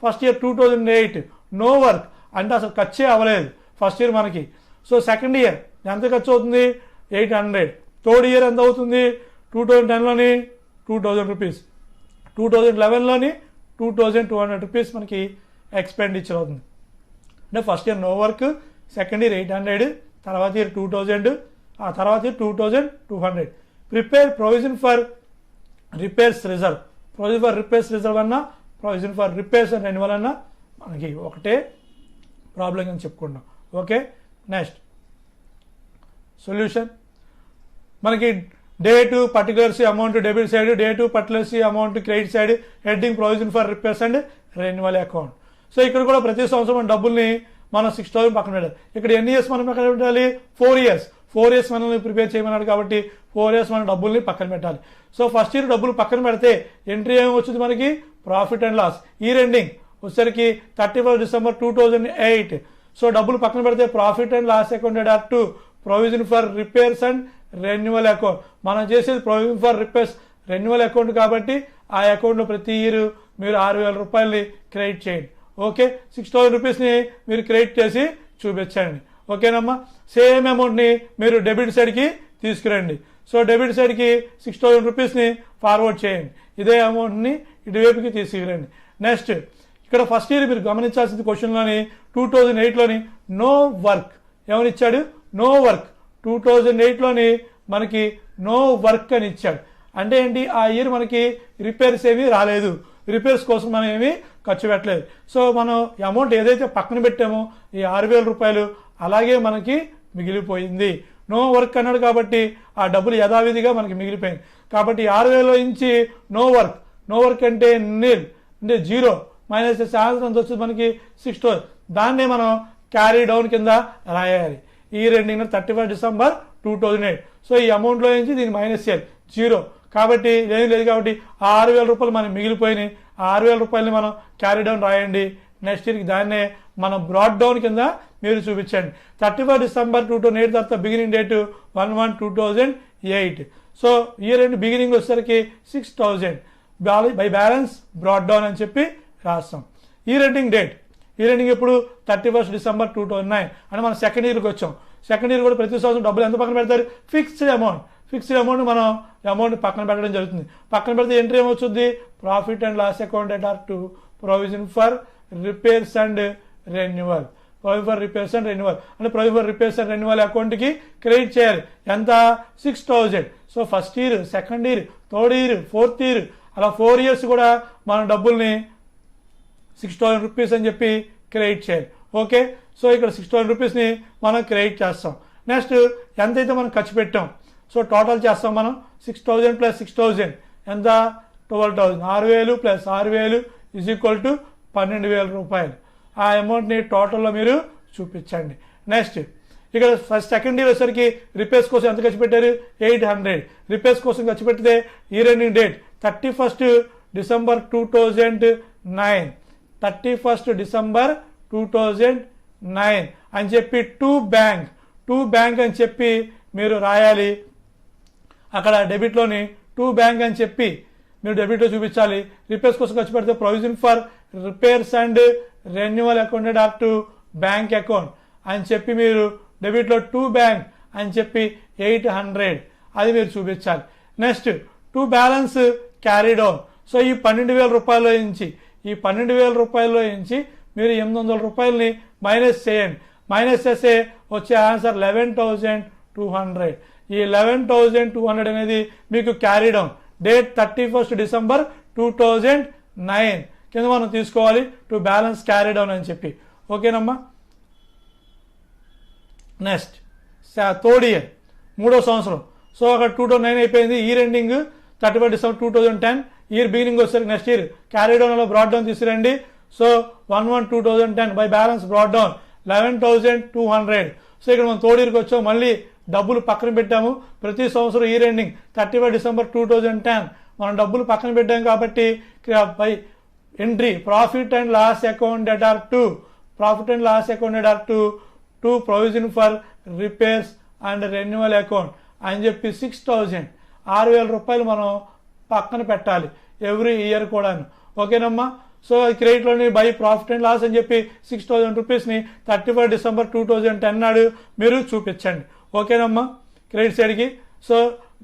ఫస్ట్ ఇయర్ 2008 నో వర్క్ అంటే అసలు ఖర్చే అవ్వలేదు ఫస్ట్ ఇయర్ మనకి. సో సెకండ్ ఇయర్ ఎంత ఖర్చు అవుతుంది? 800. థర్డ్ ఇయర్ ఎంత అవుతుంది? 2010లోని 2000 రూపీస్, 2011లోని 2200 రూపీస్ మనకి ఎక్స్పెండిచర్ అవుతుంది. అంటే first year no work, second year 800, తర్వాత ఇయర్ 2000, ఆ తర్వాత year 2200. Prepare provision for repairs reserve. Provision for repairs reserve అన్నా provision for repairs and renewal అన్నా మనకి ఒకటే ప్రాబ్లం అని చెప్పుకున్నాం. Okay, next solution. మనకి డేటు పర్టికులర్సీ అమౌంట్ డెబిట్ సైడ్, డేటు పర్టికులర్సీ amount credit side, heading provision for repairs and renewal account. So ఇక్కడ కూడా ప్రతి సంవత్సరం డబ్బుల్ని మనం 6000 పక్కన పెట్టాలి. ఇక్కడ ఎన్ని ఇయర్స్ మనం పక్కన పెట్టాలి? 4 years. 4 years మనల్ని ప్రిపేర్ చేయమన్నాడు కాబట్టి 4 years మనం డబ్బుల్ని పక్కన పెట్టాలి. సో ఫస్ట్ ఇయర్ డబ్బులు పక్కన పెడితే ఎంట్రీ ఏమి వచ్చింది మనకి? Profit and loss. Year ending వచ్చేసరికి 31 డిసెంబర్ 2008. సో డబ్బులు పక్కన పెడితే profit and loss account Ador to provision for repairs and renewal account. మనం చేసేది provision for repairs renewal account కాబట్టి ఆ అకౌంట్లో ప్రతి ఇయర్ మీరు 6000 రూపాయలని క్రెడిట్ చేయండి. ఓకే, 6000 రూపీస్ని మీరు క్రెడిట్ చేసి చూపించండి. ఓకేనమ్మా. సేమ్ అమౌంట్ని మీరు డెబిట్ సైడ్కి తీసుకురండి. సో డెబిట్ సైడ్కి 6,000 రూపీస్ని ఫార్వర్డ్ చేయండి. ఇదే అమౌంట్ని ఇటువైపుకి తీసుకురండి. నెక్స్ట్ ఇక్కడ ఫస్ట్ ఇయర్ మీరు గమనించాల్సింది క్వశ్చన్లోని 2008లోని నో వర్క్ ఏమనిచ్చాడు? No work. 2008లోని మనకి నో వర్క్ అని ఇచ్చాడు. అంటే ఏంటి? ఆ ఇయర్ మనకి రిపేర్స్ ఏమీ రాలేదు, రిపేర్స్ కోసం మనం ఏమీ ఖర్చు పెట్టలేదు. సో మనం అమౌంట్ ఏదైతే పక్కన పెట్టామో ఈ 6,000 రూపాయలు అలాగే మనకి మిగిలిపోయింది. నో వర్క్ అన్నాడు కాబట్టి ఆ డబ్బులు యథావిధిగా మనకి మిగిలిపోయింది. కాబట్టి 6,000లో నుంచి నో వర్క్. నో వర్క్ అంటే నిల్, అంటే జీరో మైనస్ ఆన్సర్ ఎంత వచ్చింది మనకి 6,000. దాన్నే మనం క్యారీ డౌన్ కింద రాయాలి. ఈ రెండింగ్ 31 డిసెంబర్ 2008. సో ఈ అమౌంట్లో నుంచి దీన్ని మైనస్ చేయాలి, జీరో. కాబట్టి ఏం లేదు కాబట్టి ఆ 6,000 రూపాయలు మనకి మిగిలిపోయినాయి. ఆ 6,000 రూపాయలని మనం క్యారీ డౌన్ రాయండి. నెక్స్ట్ ఇయర్కి దాన్నే మనం బ్రాడ్ డౌన్ కింద మీరు చూపించండి. 31 డిసెంబర్ 2008 తర్వాత beginning date 1/1/2008. So year end beginning వచ్చేసరికి 6,000 బై బ్యాలెన్స్ బ్రాడ్ డౌన్ అని చెప్పి రాస్తాం. Year ending date, year ending ఎప్పుడు 31 డిసెంబర్ 2009 అంటే మనం సెకండ్ ఇయర్కి వచ్చాం. సెకండ్ ఇయర్ కూడా ప్రతి సంవత్సరం డబ్బులు ఎంత పక్కన పెడతారు? Fixed amount. ఫిక్స్డ్ అమౌంట్ మనం అమౌంట్ పక్కన పెట్టడం జరుగుతుంది. పక్కన పెడితే ఎంట్రీ ఏమవుతుంది? Profit and loss account @2 provision for repairs and renewal. Provision for repairs and renewal అంటే provision for repairs and renewal అకౌంట్కి క్రెడిట్ చేయాలి. ఎంత? 6,000. So first year, second year, third year, fourth year అలా 4 ఇయర్స్ కూడా మనం డబ్బుల్ని 6,000 rupees అని చెప్పి క్రెడిట్ చేయాలి. ఓకే, సో ఇక్కడ 6,000 రూపీస్ని మనం క్రెడిట్ చేస్తాం. నెక్స్ట్ ఎంతైతే మనం ఖర్చు పెట్టాం సో టోటల్ చేస్తాం మనం. 6,000 ప్లస్ 6,000 ఎంత? 12,000. 6,000 ప్లస్ 6,000 ఈజ్ ఈక్వల్ టు 12,000 రూపాయలు. ఆ అమౌంట్ని టోటల్లో మీరు చూపించండి. నెక్స్ట్ ఇక్కడ ఫస్ట్ సెకండ్ ఇయర్ వచ్చేసరికి రిపేర్స్ కోసం ఎంత ఖర్చు పెట్టారు? 800. రిపేర్స్ కోసం ఖర్చు పెట్టితే year ending date 31 December 2009. 31 December 2009 అని చెప్పి టు బ్యాంక్ అని చెప్పి మీరు రాయాలి. అక్కడ డెబిట్లోని టు బ్యాంక్ అని చెప్పి మీరు డెబిట్లో చూపించాలి. రిపేర్స్ కోసం ఖర్చు పెడితే provision for repairs and renewal account @2 bank account అని చెప్పి మీరు డెబిట్లో టు బ్యాంక్ అని చెప్పి 800 అది మీరు చూపించాలి. Next to balance carry down. So ఈ 12,000 రూపాయల నుంచి మీరు 800 రూపాయలని మైనస్ చేయండి. మైనస్ చేస్తే వచ్చే ఆన్సర్ 11,200. ఈ 11,200 అనేది మీకు క్యారీ డౌన్ డేట్ 31 డిసెంబర్ 2009 కింద మనం తీసుకోవాలి. టు బ్యాలెన్స్ క్యారీ డౌన్ అని చెప్పి. ఓకేనమ్మా. నెక్స్ట్ థర్డ్ ఇయర్, 3వ సంవత్సరం. సో అక్కడ 2009 అయిపోయింది. Year ending 31 December 2010. Year beginning వచ్చేసరికి నెక్స్ట్ ఇయర్ క్యారీ డౌన్లో బ్రాడ్ డౌన్ తీసుకురండి. So 1/1/2010 by balance brought down 11,200. So ఇక్కడ మనం థర్డ్ ఇయర్కి వచ్చాం. మళ్ళీ డబ్బులు పక్కన పెట్టాము. ప్రతి సంవత్సరం ఇయర్ ఎండింగ్ 31 డిసెంబర్ 2010 మనం డబ్బులు పక్కన పెట్టాము కాబట్టి by entry profit and loss account @2 to provision for repairs and renewal account అని చెప్పి 6,000 రూపాయలు మనం పక్కన పెట్టాలి ఎవ్రీ ఇయర్ కూడాను. ఓకేనమ్మా. సో క్రెడిట్లోని బై ప్రాఫిట్ అండ్ లాస్ అని చెప్పి 6,000 రూపీస్ని 31 డిసెంబర్ 2010 నాడు మీరు చూపించండి. ఓకేనమ్మా. క్రెడిట్ సైడ్కి సో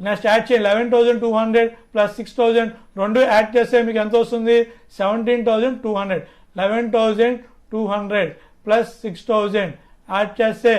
నెక్స్ట్ యాడ్ చేయండి. 11,200 ప్లస్ 6,000 రెండు యాడ్ చేస్తే మీకు ఎంత వస్తుంది? 17,200. 11,200 ప్లస్ 6,000 యాడ్ చేస్తే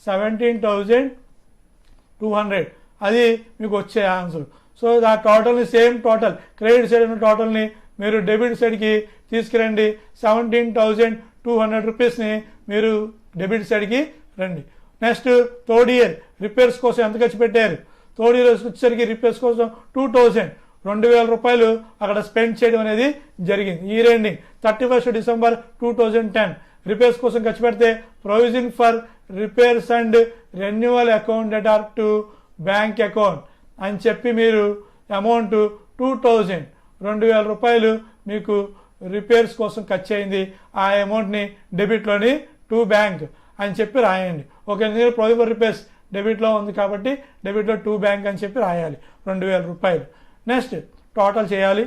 17,200 అది మీకు వచ్చే ఆన్సర్. సో ఆ టోటల్ని సేమ్ టోటల్ క్రెడిట్ సైడ్ ఉన్న టోటల్ని మీరు డెబిట్ సైడ్కి తీసుకురండి. 17,200 రూపీస్ని మీరు డెబిట్ సైడ్కి రండి. నెక్స్ట్ థర్డ్ ఇయర్ రిపేర్స్ కోసం ఎంత ఖర్చు పెట్టారు? థర్డ్ ఇయర్ వచ్చేసరికి రిపేర్స్ కోసం 2,000 రూపాయలు అక్కడ స్పెండ్ చేయడం అనేది జరిగింది. ఇయర్ ఎండింగ్ 31 డిసెంబర్ 2010 రిపేర్స్ కోసం ఖర్చు పెడితే provision for repairs and renewal account @2 bank account అని చెప్పి మీరు అమౌంట్ 2,000 రూపాయలు మీకు రిపేర్స్ కోసం ఖర్చు అయింది. ఆ అమౌంట్ని డెబిట్లోని టు బ్యాంక్ అని చెప్పి రాయండి. ఓకే, ఎందుకంటే ప్రొవిజన్ ఫర్ రిపేర్స్ డెబిట్లో ఉంది కాబట్టి డెబిట్లో టు బ్యాంక్ అని చెప్పి రాయాలి 2,000 రూపాయలు. నెక్స్ట్ టోటల్ చేయాలి.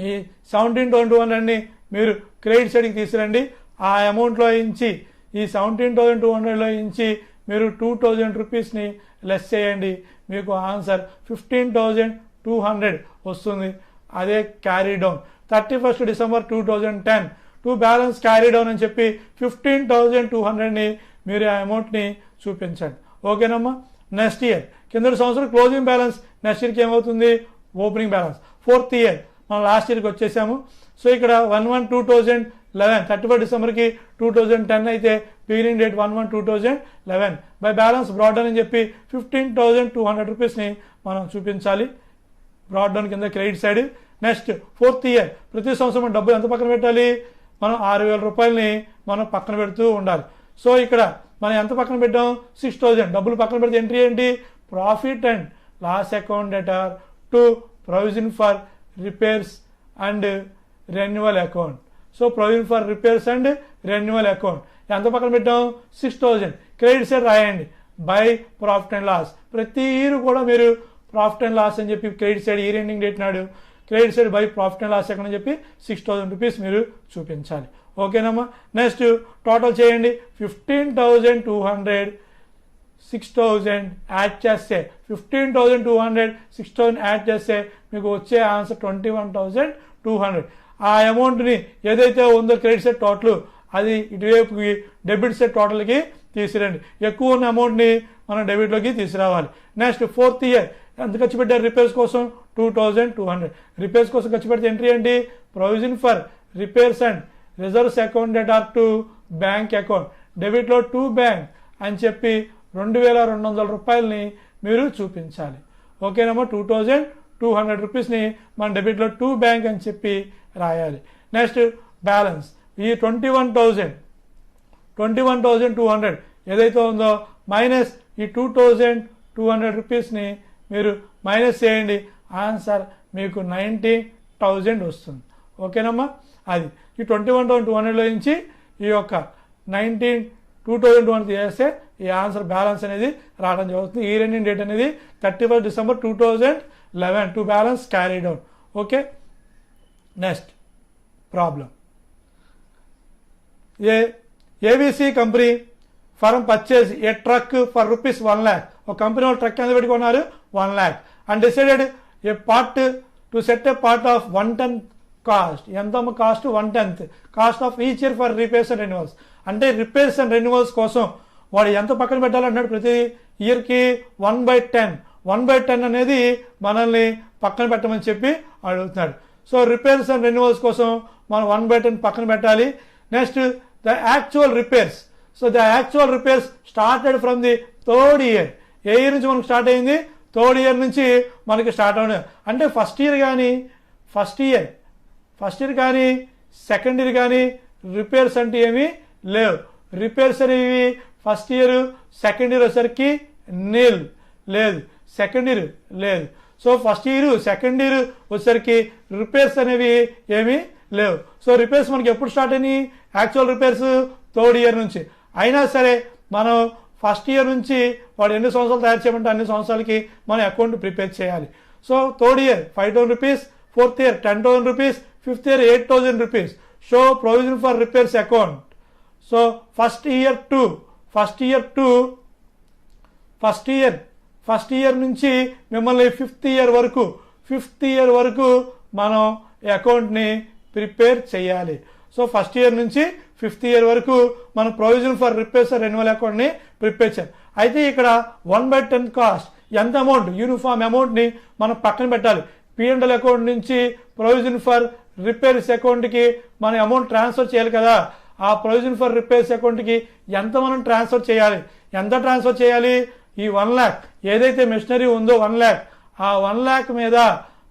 ఈ 17,200ని మీరు క్రెడిట్ సైడ్కి తీసుకురండి. ఆ అమౌంట్లో నుంచి ఈ 17,200లో నుంచి మీరు 2000 రూపీస్ని లెస్ చేయండి, మీకు ఆన్సర్ 15,200 వస్తుంది. అదే carry down 31st December 2010 to balance carry down అని చెప్పి 15,200ని మీరు ఆ అమౌంట్ని చూపించండి. ఓకేనమ్మా. నెక్స్ట్ ఇయర్ కింద సంవత్సరం క్లోజింగ్ బ్యాలెన్స్, నెక్స్ట్ ఇయర్కి ఏమవుతుంది ఓపెనింగ్ బ్యాలెన్స్. 4th ఇయర్ మనం లాస్ట్ ఇయర్కి వచ్చేసాము. సో ఇక్కడ 1/1/2011 31 డిసెంబర్కి 2010 అయితే beginning date 1/1/2011 by balance brought down అని చెప్పి 15,200 రూపీస్ని మనం చూపించాలి బ్రాడ్ డౌన్ కింద credit side. Next 4th year ప్రతి సంవత్సరం మనం డబ్బులు ఎంత పక్కన పెట్టాలి, మనం 6,000 రూపాయలని మనం పక్కన పెడుతూ ఉండాలి. సో ఇక్కడ మనం ఎంత పక్కన పెట్టాం 6,000 డబ్బులు పక్కన పెడితే ఎంట్రీ ఏంటి profit and loss account debtor to provision for repairs and renewal account. So provision for repairs and renewal account ఎంత పక్కన పెట్టాం 6,000 క్రెడిట్ సైడ్ రాయండి బై ప్రాఫిట్ అండ్ లాస్. ప్రతి ఇయర్ కూడా మీరు ప్రాఫిట్ అండ్ లాస్ అని చెప్పి credit side year ending date నాడు credit side by profit and loss account అని చెప్పి 6,000 రూపీస్ మీరు చూపించాలి. ఓకేనమ్మా. నెక్స్ట్ టోటల్ చేయండి 15,200 6,000 యాడ్ చేస్తే 15,200 6,000 యాడ్ చేస్తే మీకు వచ్చే ఆన్సర్ 21,200. ఆ అమౌంట్ని ఏదైతే ఉందో క్రెడిట్ సైడ్ టోటల్ అది ఇటువైపుకి డెబిట్ సైడ్ టోటల్కి తీసిరండి. ఎక్కువ ఉన్న అమౌంట్ని మనం డెబిట్లోకి తీసుకురావాలి. నెక్స్ట్ 4th ఇయర్ ఎంత ఖర్చు పెట్టారు రిపేర్స్ కోసం 2,200. రిపేర్స్ కోసం ఖర్చు పెడితే ఎంట్రీ ఏంటి provision for repairs and reserves account debtor to bank account డెబిట్లో టు బ్యాంక్ అని చెప్పి 2,200 రూపాయలని మీరు చూపించాలి. ఓకేనమ్మా. 2,200 రూపీస్ని మన డెబిట్లో టు బ్యాంక్ అని చెప్పి రాయాలి. నెక్స్ట్ బ్యాలెన్స్ ఈ 21,200 ఏదైతే ఉందో మైనస్ ఈ 2,200 రూపీస్ని మీరు మైనస్ చేయండి, ఆన్సర్ మీకు 19,000 వస్తుంది. ఓకేనమ్మా. అది ఈ 21,200లో నుంచి ఈ యొక్క 2,200 చేస్తే ఈ ఆన్సర్ బ్యాలెన్స్ అనేది రావడం జరుగుతుంది. ఈ ఎండింగ్ డేట్ అనేది 31st December 2011 to balance carry down. Okay. Next problem ABC company firm purchase a truck for rupees 1 lakh. ఒక కంపెనీ వాళ్ళు ట్రక్ ఎంత పెట్టుకున్నారు 1 lakh and decided a part to set a part of 1/10 cost. ఎంత cost 1/10 cost of each year for repairs and renewals. అంటే repairs and renewals కోసం వాడు ఎంత పక్కన పెట్టాలన్నాడు ప్రతి ఇయర్కి 1/10. 1/10 అనేది మనల్ని పక్కన పెట్టమని చెప్పి అడుగుతున్నాడు. సో రిపేర్స్ అండ్ రెన్యువల్స్ కోసం మనం 1/10 పక్కన పెట్టాలి. Next the actual repairs. So the actual repairs started from the 3rd year. A year నుంచి మనకు స్టార్ట్ అయింది 3rd ఇయర్ నుంచి మనకి స్టార్ట్ అవుతుంది. అంటే ఫస్ట్ ఇయర్ కానీ సెకండ్ ఇయర్ కానీ రిపేర్స్ అంటే ఏమీ లేవు. రిపేర్స్ అనేవి ఫస్ట్ ఇయర్ సెకండ్ ఇయర్ వచ్చేసరికి నీల్ లేదు, సెకండ్ ఇయర్ లేదు. So first year second year వచ్చేసరికి రిపేర్స్ అనేవి ఏమీ లేవు. సో రిపేర్స్ మనకి ఎప్పుడు స్టార్ట్ అయినాయి యాక్చువల్ రిపేర్స్ 3rd ఇయర్ నుంచి. అయినా సరే మనం ఫస్ట్ ఇయర్ నుంచి వాడు ఎన్ని సంవత్సరాలు తయారు చేయమంటే అన్ని సంవత్సరాలకి మనం అకౌంట్ ప్రిపేర్ చేయాలి. So 3rd year 5,000 rupees, 4th year 10,000 rupees, 5th year 8,000 rupees. Show provision for repairs account. So first year నుంచి మిమ్మల్ని 5th ఇయర్ వరకు మనం అకౌంట్ని ప్రిపేర్ చేయాలి. సో ఫస్ట్ ఇయర్ నుంచి 5th ఇయర్ వరకు మనం ప్రొవిజన్ ఫర్ రిపేర్స్ రెన్యువల్ అకౌంట్ని ప్రిపేర్ చేయాలి. అయితే ఇక్కడ 1/10 కాస్ట్ ఎంత అమౌంట్ యూనిఫామ్ అమౌంట్ని మనం పక్కన పెట్టాలి. P&L అకౌంట్ నుంచి ప్రొవిజన్ ఫర్ రిపేర్స్ అకౌంట్కి మన అమౌంట్ ట్రాన్స్ఫర్ చేయాలి కదా. ఆ ప్రొవిజన్ ఫర్ రిపేర్స్ అకౌంట్కి ఎంత మనం ట్రాన్స్ఫర్ చేయాలి, ఎంత ట్రాన్స్ఫర్ చేయాలి ఈ 1 lakh ఏదైతే మెషినరీ ఉందో 1 lakh ఆ 1 lakh మీద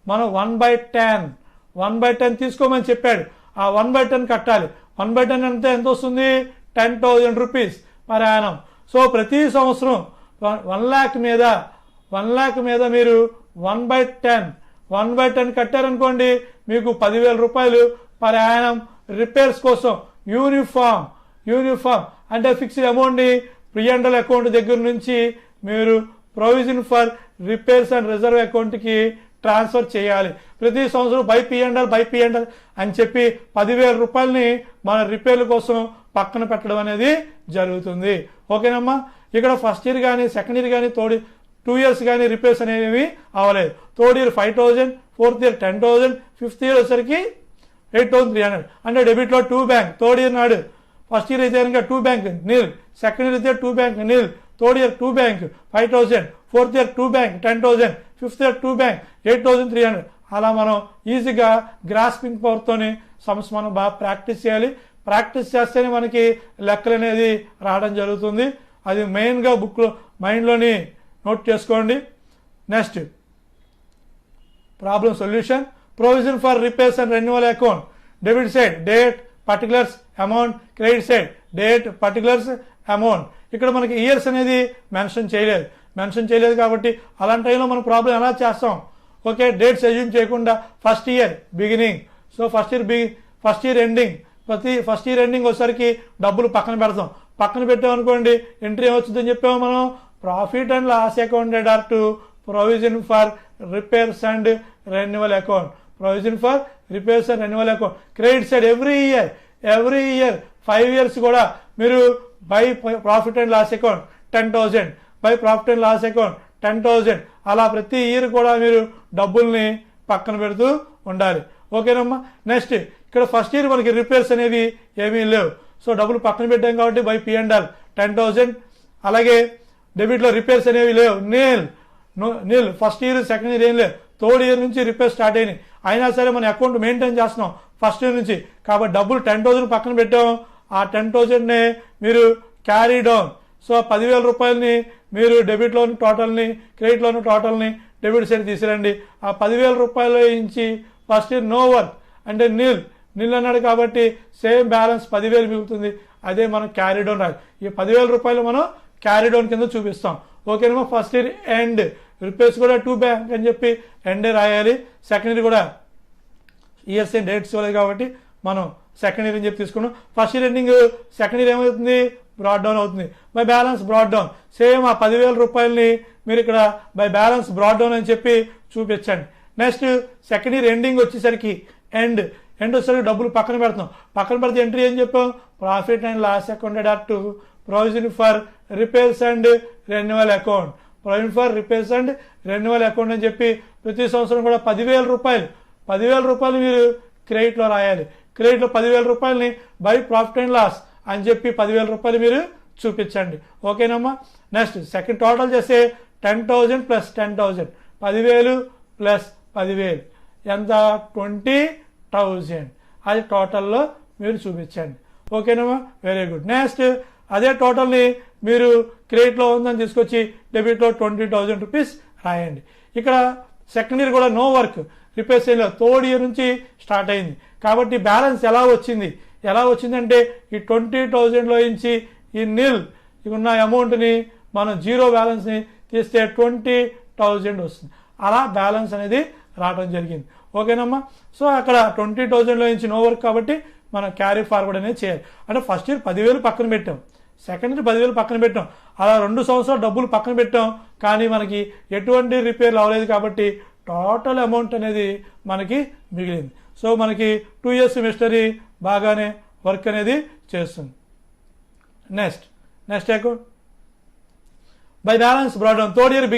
మనం 1/10 తీసుకోమని చెప్పాడు. ఆ 1/10 కట్టాలి. 1/10 అంటే ఎంత వస్తుంది 10,000 రూపీస్ పర్ యానం. సో ప్రతి సంవత్సరం 1 lakh మీద మీరు 1/10 కట్టారనుకోండి మీకు 10,000 రూపాయలు పర్ యానం రిపేర్స్ కోసం యూనిఫామ్ అంటే ఫిక్స్డ్ అమౌంట్ని P&L అకౌంట్ దగ్గర నుంచి మీరు provision for repairs and reserve అకౌంట్కి ట్రాన్స్ఫర్ చేయాలి. ప్రతి సంవత్సరం బై P&L అని చెప్పి 10,000 రూపాయలని మన రిపేర్ల కోసం పక్కన పెట్టడం అనేది జరుగుతుంది. ఓకేనమ్మా. ఇక్కడ ఫస్ట్ ఇయర్ కానీ సెకండ్ ఇయర్ కానీ 2 ఇయర్స్ కానీ రిపేర్స్ అనేవి అవ్వలేదు. Third year 5,000, fourth year 10,000, fifth year వచ్చేసరికి 8,300. అంటే డెబిట్లో 2 బ్యాంక్. థర్డ్ ఇయర్ నాడు ఫస్ట్ ఇయర్ అయితే కనుక 2 బ్యాంక్ నిల్, సెకండ్ ఇయర్ అయితే 2 bank nil, third year 2 bank 5,000, fourth ఇయర్ 2 బ్యాంక్ 10,000, ఫిఫ్త్ ఇయర్ 2 బ్యాంక్ 8,300. అలా మనం ఈజీగా గ్రాస్పింగ్ పవర్తోని సమ్స్ మనం బాగా ప్రాక్టీస్ చేయాలి. ప్రాక్టీస్ చేస్తేనే మనకి లెక్కలు అనేది రావడం జరుగుతుంది. అది మెయిన్గా బుక్లో మైండ్లోని నోట్ చేసుకోండి. Next problem solution. Provision for repairs and renewal account. Debit side date, particulars, amount. Credit side date, particulars, amount. ఇక్కడ మనకి ఇయర్స్ అనేది మెన్షన్ చేయలేదు కాబట్టి అలాంటి టైంలో మనం ప్రాబ్లం ఎలా చేస్తాం? ఓకే, డేట్స్ అజ్యూమ్ చేయకుండా first year beginning, so first year ending, first year ending వచ్చేసరికి డబ్బులు పక్కన పెడతాం. పక్కన పెట్టామనుకోండి ఎంట్రీ ఏమొచ్చిందని చెప్పాము మనం, profit and loss account are to provision for repairs and renewal account. Provision for repairs and renewal account. Credit side every year 5 years కూడా మీరు by profit and loss account 10,000, by profit and loss account 10,000, అలా ప్రతి year కూడా మీరు డబ్బుల్ని పక్కన పెడుతూ ఉండాలి. ఓకేనమ్మా. నెక్స్ట్ ఇక్కడ ఫస్ట్ ఇయర్ మనకి రిపేర్స్ అనేవి ఏమీ లేవు, సో డబ్బులు పక్కన పెట్టాం కాబట్టి బై P&L 10,000. అలాగే డెబిట్లో రిపేర్స్ అనేవి లేవు, nil. First year second year ఏం లేవు, థర్డ్ ఇయర్ నుంచి రిపేర్ స్టార్ట్ అయినాయి. అయినా సరే మన అకౌంట్ మెయింటైన్ చేస్తున్నాం ఫస్ట్ ఇయర్ నుంచి కాబట్టి డబ్బులు 10,000 పక్కన పెట్టాం. ఆ 10,000నే మీరు క్యారీ డౌన్, సో 10,000 రూపాయలని మీరు డెబిట్లోని టోటల్ని, క్రెడిట్లోని టోటల్ని డెబిట్ సైడ్ తీసిరండి. ఆ 10,000 రూపాయల నుంచి ఫస్ట్ ఇయర్ నో వర్క్ అంటే నీల్ అన్నాడు కాబట్టి సేమ్ బ్యాలెన్స్ 10,000 మిగులుతుంది. అదే మనం క్యారీ డౌన్ రాదు. ఈ 10,000 రూపాయలు మనం క్యారీ డౌన్ కింద చూపిస్తాం. ఓకేనమ్మా. ఫస్ట్ ఇయర్ ఎండ్, రిపేర్స్ కూడా 2 బ్యాంక్ అని చెప్పి ఎండే రాయాలి. సెకండ్ ఇయర్ కూడా ఇయర్స్ అండ్ డేట్స్ ఇవ్వలేదు కాబట్టి మనం సెకండ్ ఇయర్ అని చెప్పి తీసుకున్నాం. First year ending second year ఏమవుతుంది, బ్రాడ్ డౌన్ అవుతుంది. By balance brought down, same ఆ 10,000 రూపాయలని మీరు ఇక్కడ బై బ్యాలెన్స్ బ్రాడ్ డౌన్ అని చెప్పి చూపించండి. నెక్స్ట్ సెకండ్ ఇయర్ ఎండింగ్ వచ్చేసరికి ఎండ్ వచ్చేసరికి డబ్బులు పక్కన పెడతాం. పక్కన పెడితే ఎంట్రీ ఏం చెప్పాం, profit and loss account are to provision for repairs and renewal account. Provision for repairs and renewal account అని చెప్పి ప్రతి సంవత్సరం కూడా 10,000 రూపాయలు మీరు క్రెడిట్లో రాయాలి. క్రెడిట్లో 10,000 రూపాయలని బై ప్రాఫిట్ అండ్ లాస్ అని చెప్పి 10,000 రూపాయలు మీరు చూపించండి. ఓకేనమ్మా. నెక్స్ట్ సెకండ్ టోటల్ చేస్తే 10,000 ప్లస్ 10,000, 10,000 ప్లస్ 10,000 ఎంత, 20,000. అది టోటల్లో మీరు చూపించండి. ఓకేనమ్మా, వెరీ గుడ్. నెక్స్ట్ అదే టోటల్ని మీరు క్రెడిట్లో ఉందని తీసుకొచ్చి డెబిట్లో 20,000 రూపీస్ రాయండి. ఇక్కడ సెకండ్ ఇయర్ కూడా నో వర్క్, రిపేర్స్ ఏం లేదు, థర్డ్ ఇయర్ నుంచి స్టార్ట్ అయింది కాబట్టి బ్యాలెన్స్ ఎలా వచ్చిందంటే ఈ 20,000లో నుంచి ఈ ఉన్న అమౌంట్ని మనం జీరో బ్యాలెన్స్ని తీస్తే 20,000 వస్తుంది. అలా బ్యాలెన్స్ అనేది రావడం జరిగింది. ఓకేనమ్మా. సో అక్కడ 20,000లో నుంచి నో వర్క్ కాబట్టి మనం క్యారీ ఫార్వర్డ్ అనేది చేయాలి. అంటే ఫస్ట్ ఇయర్ 10,000 పక్కన పెట్టాం, సెకండ్ ఇయర్ 10,000 పక్కన పెట్టాం, అలా 2 సంవత్సరాలు డబ్బులు పక్కన పెట్టాం. కానీ మనకి ఎటువంటి రిపేర్లు అవ్వలేదు కాబట్టి టోటల్ అమౌంట్ అనేది మనకి మిగిలింది. సో మనకి 2 years సెమిస్టరీ బాగానే వర్క్ అనేది చేస్తుంది. Next account by balance brought down. Third year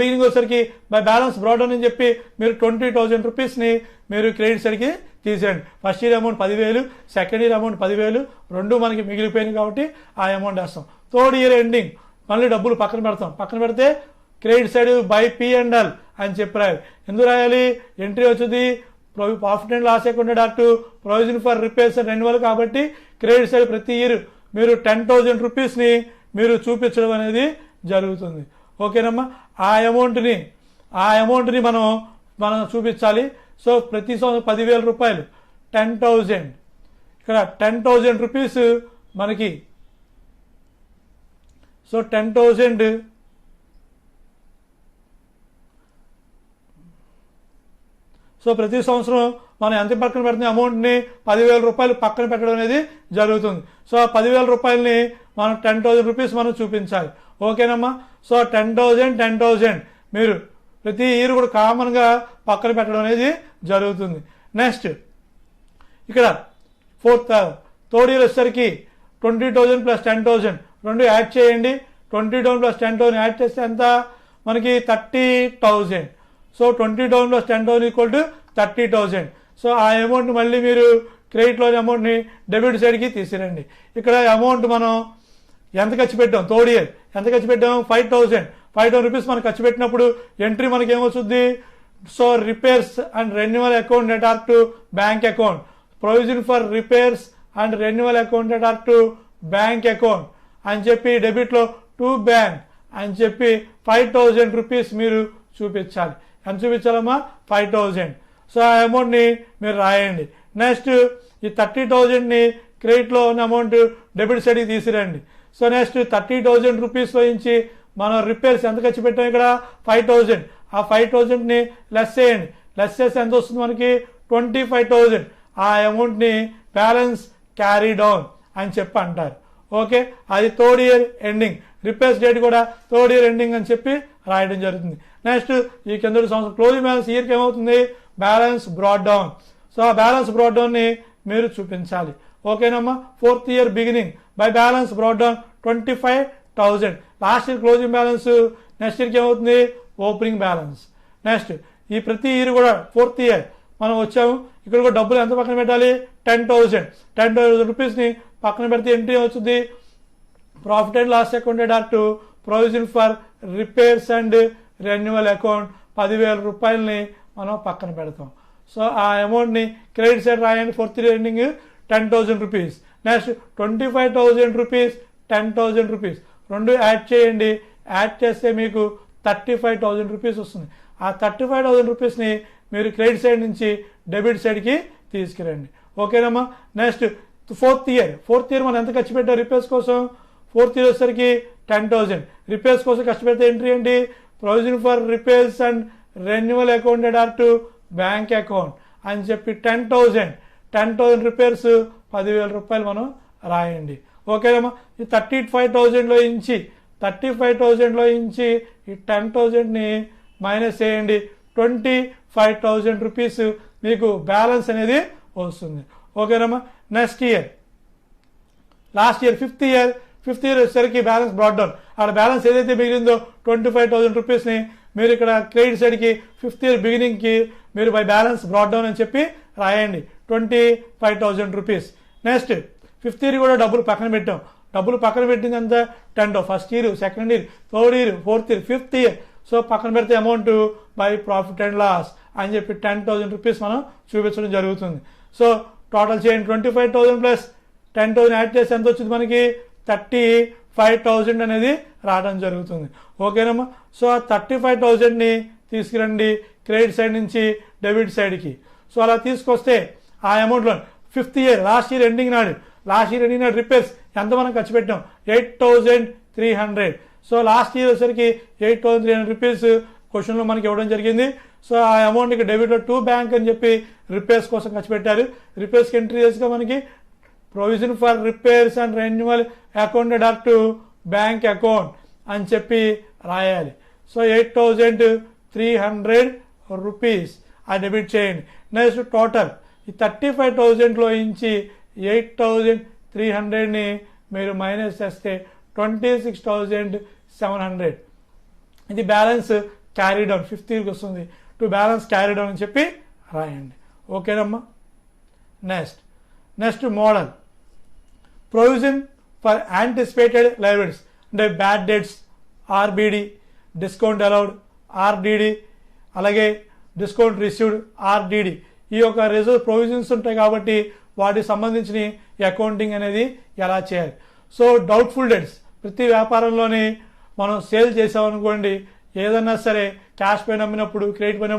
beginning వచ్చేసరికి బై బ్యాలెన్స్ బ్రాడ్ డౌన్ అని చెప్పి మీరు 20,000 రూపీస్ని మీరు క్రెడిట్ సైడ్కి తీసేయండి. First year amount 10,000, second year amount 10,000, రెండు మనకి మిగిలిపోయింది కాబట్టి ఆ అమౌంట్ వేస్తాం. థర్డ్ ఇయర్ ఎండింగ్ మళ్ళీ డబ్బులు పక్కన పెడతాం. పక్కన పెడితే క్రెడిట్ సైడ్ బై P&L అని చెప్పి రాయాలి. ఎందుకు రాయాలి, ఎంట్రీ వచ్చింది profit and loss account are to provision for repairs and renewal కాబట్టి క్రెడిట్ సైడ్ ప్రతి ఇయర్ మీరు 10,000 రూపీస్ని మీరు చూపించడం అనేది జరుగుతుంది. ఓకేనమ్మా. ఆ అమౌంట్ని మనం చూపించాలి. సో ప్రతి సంవత్సరం 10,000 రూపాయలు 10,000, ఇక్కడ 10,000 రూపీస్ మనకి, సో 10,000 సో ప్రతి సంవత్సరం మనం ఎంత పక్కన పెడుతున్న అమౌంట్ని 10,000 రూపాయలు పక్కన పెట్టడం అనేది జరుగుతుంది. సో 10,000 రూపాయలని మనం 10,000 రూపీస్ మనం చూపించాలి. ఓకేనమ్మా. సో 10,000 మీరు ప్రతి ఇయర్ కూడా కామన్గా పక్కన పెట్టడం అనేది జరుగుతుంది. నెక్స్ట్ ఇక్కడ థర్డ్ ఇయర్ వచ్చేసరికి 20,000 ప్లస్ 10,000 రెండు యాడ్ చేయండి. 20,000 ప్లస్ 10,000 యాడ్ చేస్తే ఎంత మనకి 30,000. So 20,000 plus 10,000 equal to 30,000. So ఆ అమౌంట్ మళ్ళీ మీరు క్రెడిట్లోని అమౌంట్ని డెబిట్ సైడ్కి తీసిరండి. ఇక్కడ అమౌంట్ మనం ఎంత ఖర్చు పెట్టాం, థర్డ్ ఇయర్ ఎంత ఖర్చు పెట్టాం, 5,000 రూపీస్ మనం ఖర్చు పెట్టినప్పుడు ఎంట్రీ మనకి ఏమొస్తుంది, so repairs and renewal account debtor to bank account, provision for repairs and renewal account debtor to bank account అని చెప్పి డెబిట్లో టు బ్యాంక్ అని చెప్పి 5,000 రూపీస్ మీరు చూపించాలి. ఎంత చూపించాలమ్మా, 5,000. సో ఆ అమౌంట్ని మీరు రాయండి. నెక్స్ట్ ఈ 30,000ని క్రెడిట్లో ఉన్న అమౌంట్ డెబిట్ సైడ్కి తీసిరండి. సో నెక్స్ట్ 30,000 రూపీస్లో నుంచి మనం రిపేర్స్ ఎంత ఖర్చు పెట్టాం, ఇక్కడ 5,000. ఆ 5,000ని లెస్ చేయండి. లెస్ చేస్తే ఎంత వస్తుంది మనకి, 25,000. ఆ అమౌంట్ని బ్యాలెన్స్ క్యారీ డౌన్ అని చెప్పి అంటారు. ఓకే, అది third year ending. Repairs date కూడా థర్డ్ ఇయర్ ఎండింగ్ అని చెప్పి రాయడం జరుగుతుంది. నెక్స్ట్ ఈ కింద సంవత్సరం క్లోజింగ్ బ్యాలెన్స్ ఇయర్కి ఏమవుతుంది, బ్యాలెన్స్ బ్రాడ్ డౌన్. సో ఆ బ్యాలెన్స్ బ్రాడ్ డౌన్ని మీరు చూపించాలి. ఓకేనమ్మా. Fourth year beginning by balance brought down 25,000. Last year closing balance, next ఇయర్కి ఏమవుతుంది, ఓపెనింగ్ బ్యాలెన్స్. నెక్స్ట్ ఈ ప్రతి ఇయర్ కూడా ఫోర్త్ ఇయర్ మనం వచ్చాము, ఇక్కడ కూడా డబ్బులు ఎంత పక్కన పెట్టాలి, 10,000 రూపీస్ని పక్కన పెడితే ఎంట్రీ అవుతుంది, profit and loss account debtor to provision for repairs and renewal account 10,000 రూపాయలని మనం పక్కన పెడతాం. సో ఆ అమౌంట్ని క్రెడిట్ సైడ్ రాయండి. Fourth year ending 10,000 rupees. Next 25,000 rupees, 10,000 rupees రెండు యాడ్ చేయండి. యాడ్ చేస్తే మీకు 35,000 రూపీస్ వస్తుంది. ఆ 35,000 రూపీస్ని మీరు క్రెడిట్ సైడ్ నుంచి డెబిట్ సైడ్కి తీసుకురండి. ఓకేనమ్మా. నెక్స్ట్ ఫోర్త్ ఇయర్ మనం ఎంత ఖర్చు పెట్టాం రిపేర్స్ కోసం, ఫోర్త్ ఇయర్ వచ్చేసరికి 10,000. రిపేర్స్ కోసం ఖర్చు పెడితే ఎంట్రీ ఏంటి, provision for repairs and renewal account debtor to bank account అని చెప్పి 10,000 రిపేర్స్ 10,000 రూపాయలు మనం రాయండి. ఓకేనమ్మా. ఈ 35,000లో నుంచి ఈ 10,000ని మైనస్ చేయండి. 25,000 రూపీస్ మీకు బ్యాలెన్స్ అనేది వస్తుంది. ఓకేనమ్మా. Next year last year fifth year వచ్చేసరికి బ్యాలెన్స్ బ్రాడ్ డౌన్. అక్కడ బ్యాలెన్స్ ఏదైతే మిగిలిందో 25,000 రూపీస్ని మీరు ఇక్కడ క్రెడిట్ సైడ్కి ఫిఫ్త్ ఇయర్ బిగినింగ్కి మీరు బై బ్యాలెన్స్ బ్రాడ్ డౌన్ అని చెప్పి రాయండి, 25,000 రూపీస్. నెక్స్ట్ ఫిఫ్త్ ఇయర్ కూడా డబ్బులు పక్కన పెట్టాం. డబ్బులు పక్కన పెట్టింది అంత 10 first year, second year, third year, fourth year, fifth year. So పక్కన పెడితే amount by profit and loss అని చెప్పి 10,000 రూపీస్ మనం చూపించడం జరుగుతుంది. సో టోటల్ చేయండి, 25,000 ప్లస్ 10,000 యాడ్ చేసి ఎంత వచ్చింది మనకి, 35,000 అనేది రావడం జరుగుతుంది. ఓకేనమ్మా. సో ఆ 35,000ని తీసుకురండి క్రెడిట్ సైడ్ నుంచి డెబిట్ సైడ్కి. సో అలా తీసుకొస్తే ఆ అమౌంట్లో fifth year last year ending నాడు రిపేర్స్ ఎంత మనం ఖర్చు పెట్టాం, 8,300. సో లాస్ట్ ఇయర్ వచ్చరికి 8,300 రూపీస్ క్వశ్చన్లో మనకి ఇవ్వడం జరిగింది. సో ఆ అమౌంట్ ఇక డెబిట్లో టు బ్యాంక్ అని చెప్పి రిపేర్స్ కోసం ఖర్చు పెట్టారు. రిపేర్స్కి ఎంట్రీ చేసుగా మనకి provision for repairs and renewal account debtor to bank account అని చెప్పి రాయాలి. సో 8,300 రూపీస్ ఆ డెబిట్ చేయండి. నెక్స్ట్ టోటల్ ఈ 35,000లో నుంచి 8,300ని మీరు మైనస్ చేస్తే 26,700. ఇది బ్యాలెన్స్ క్యారీ డౌన్ ఫిఫ్త్ ఇయర్కి వస్తుంది. టు బ్యాలెన్స్ క్యారీ డౌన్ అని చెప్పి రాయండి. ఓకేనమ్మా. Next model provision for anticipated liabilities అంటే bad debts, RBD, discount allowed, RDD, అలాగే డిస్కౌంట్ రిసీవ్డ్, ఆర్డిడి. ఈ యొక్క రిజర్వ్ ప్రొవిజన్స్ ఉంటాయి కాబట్టి వాటికి సంబంధించిన అకౌంటింగ్ అనేది ఎలా చేయాలి. సో డౌట్ఫుల్ డెట్స్ ప్రతి వ్యాపారంలోని మనం సేల్ చేసామనుకోండి, ఏదన్నా సరే క్యాష్ పైన అమ్మినప్పుడు, క్రెడిట్ పైన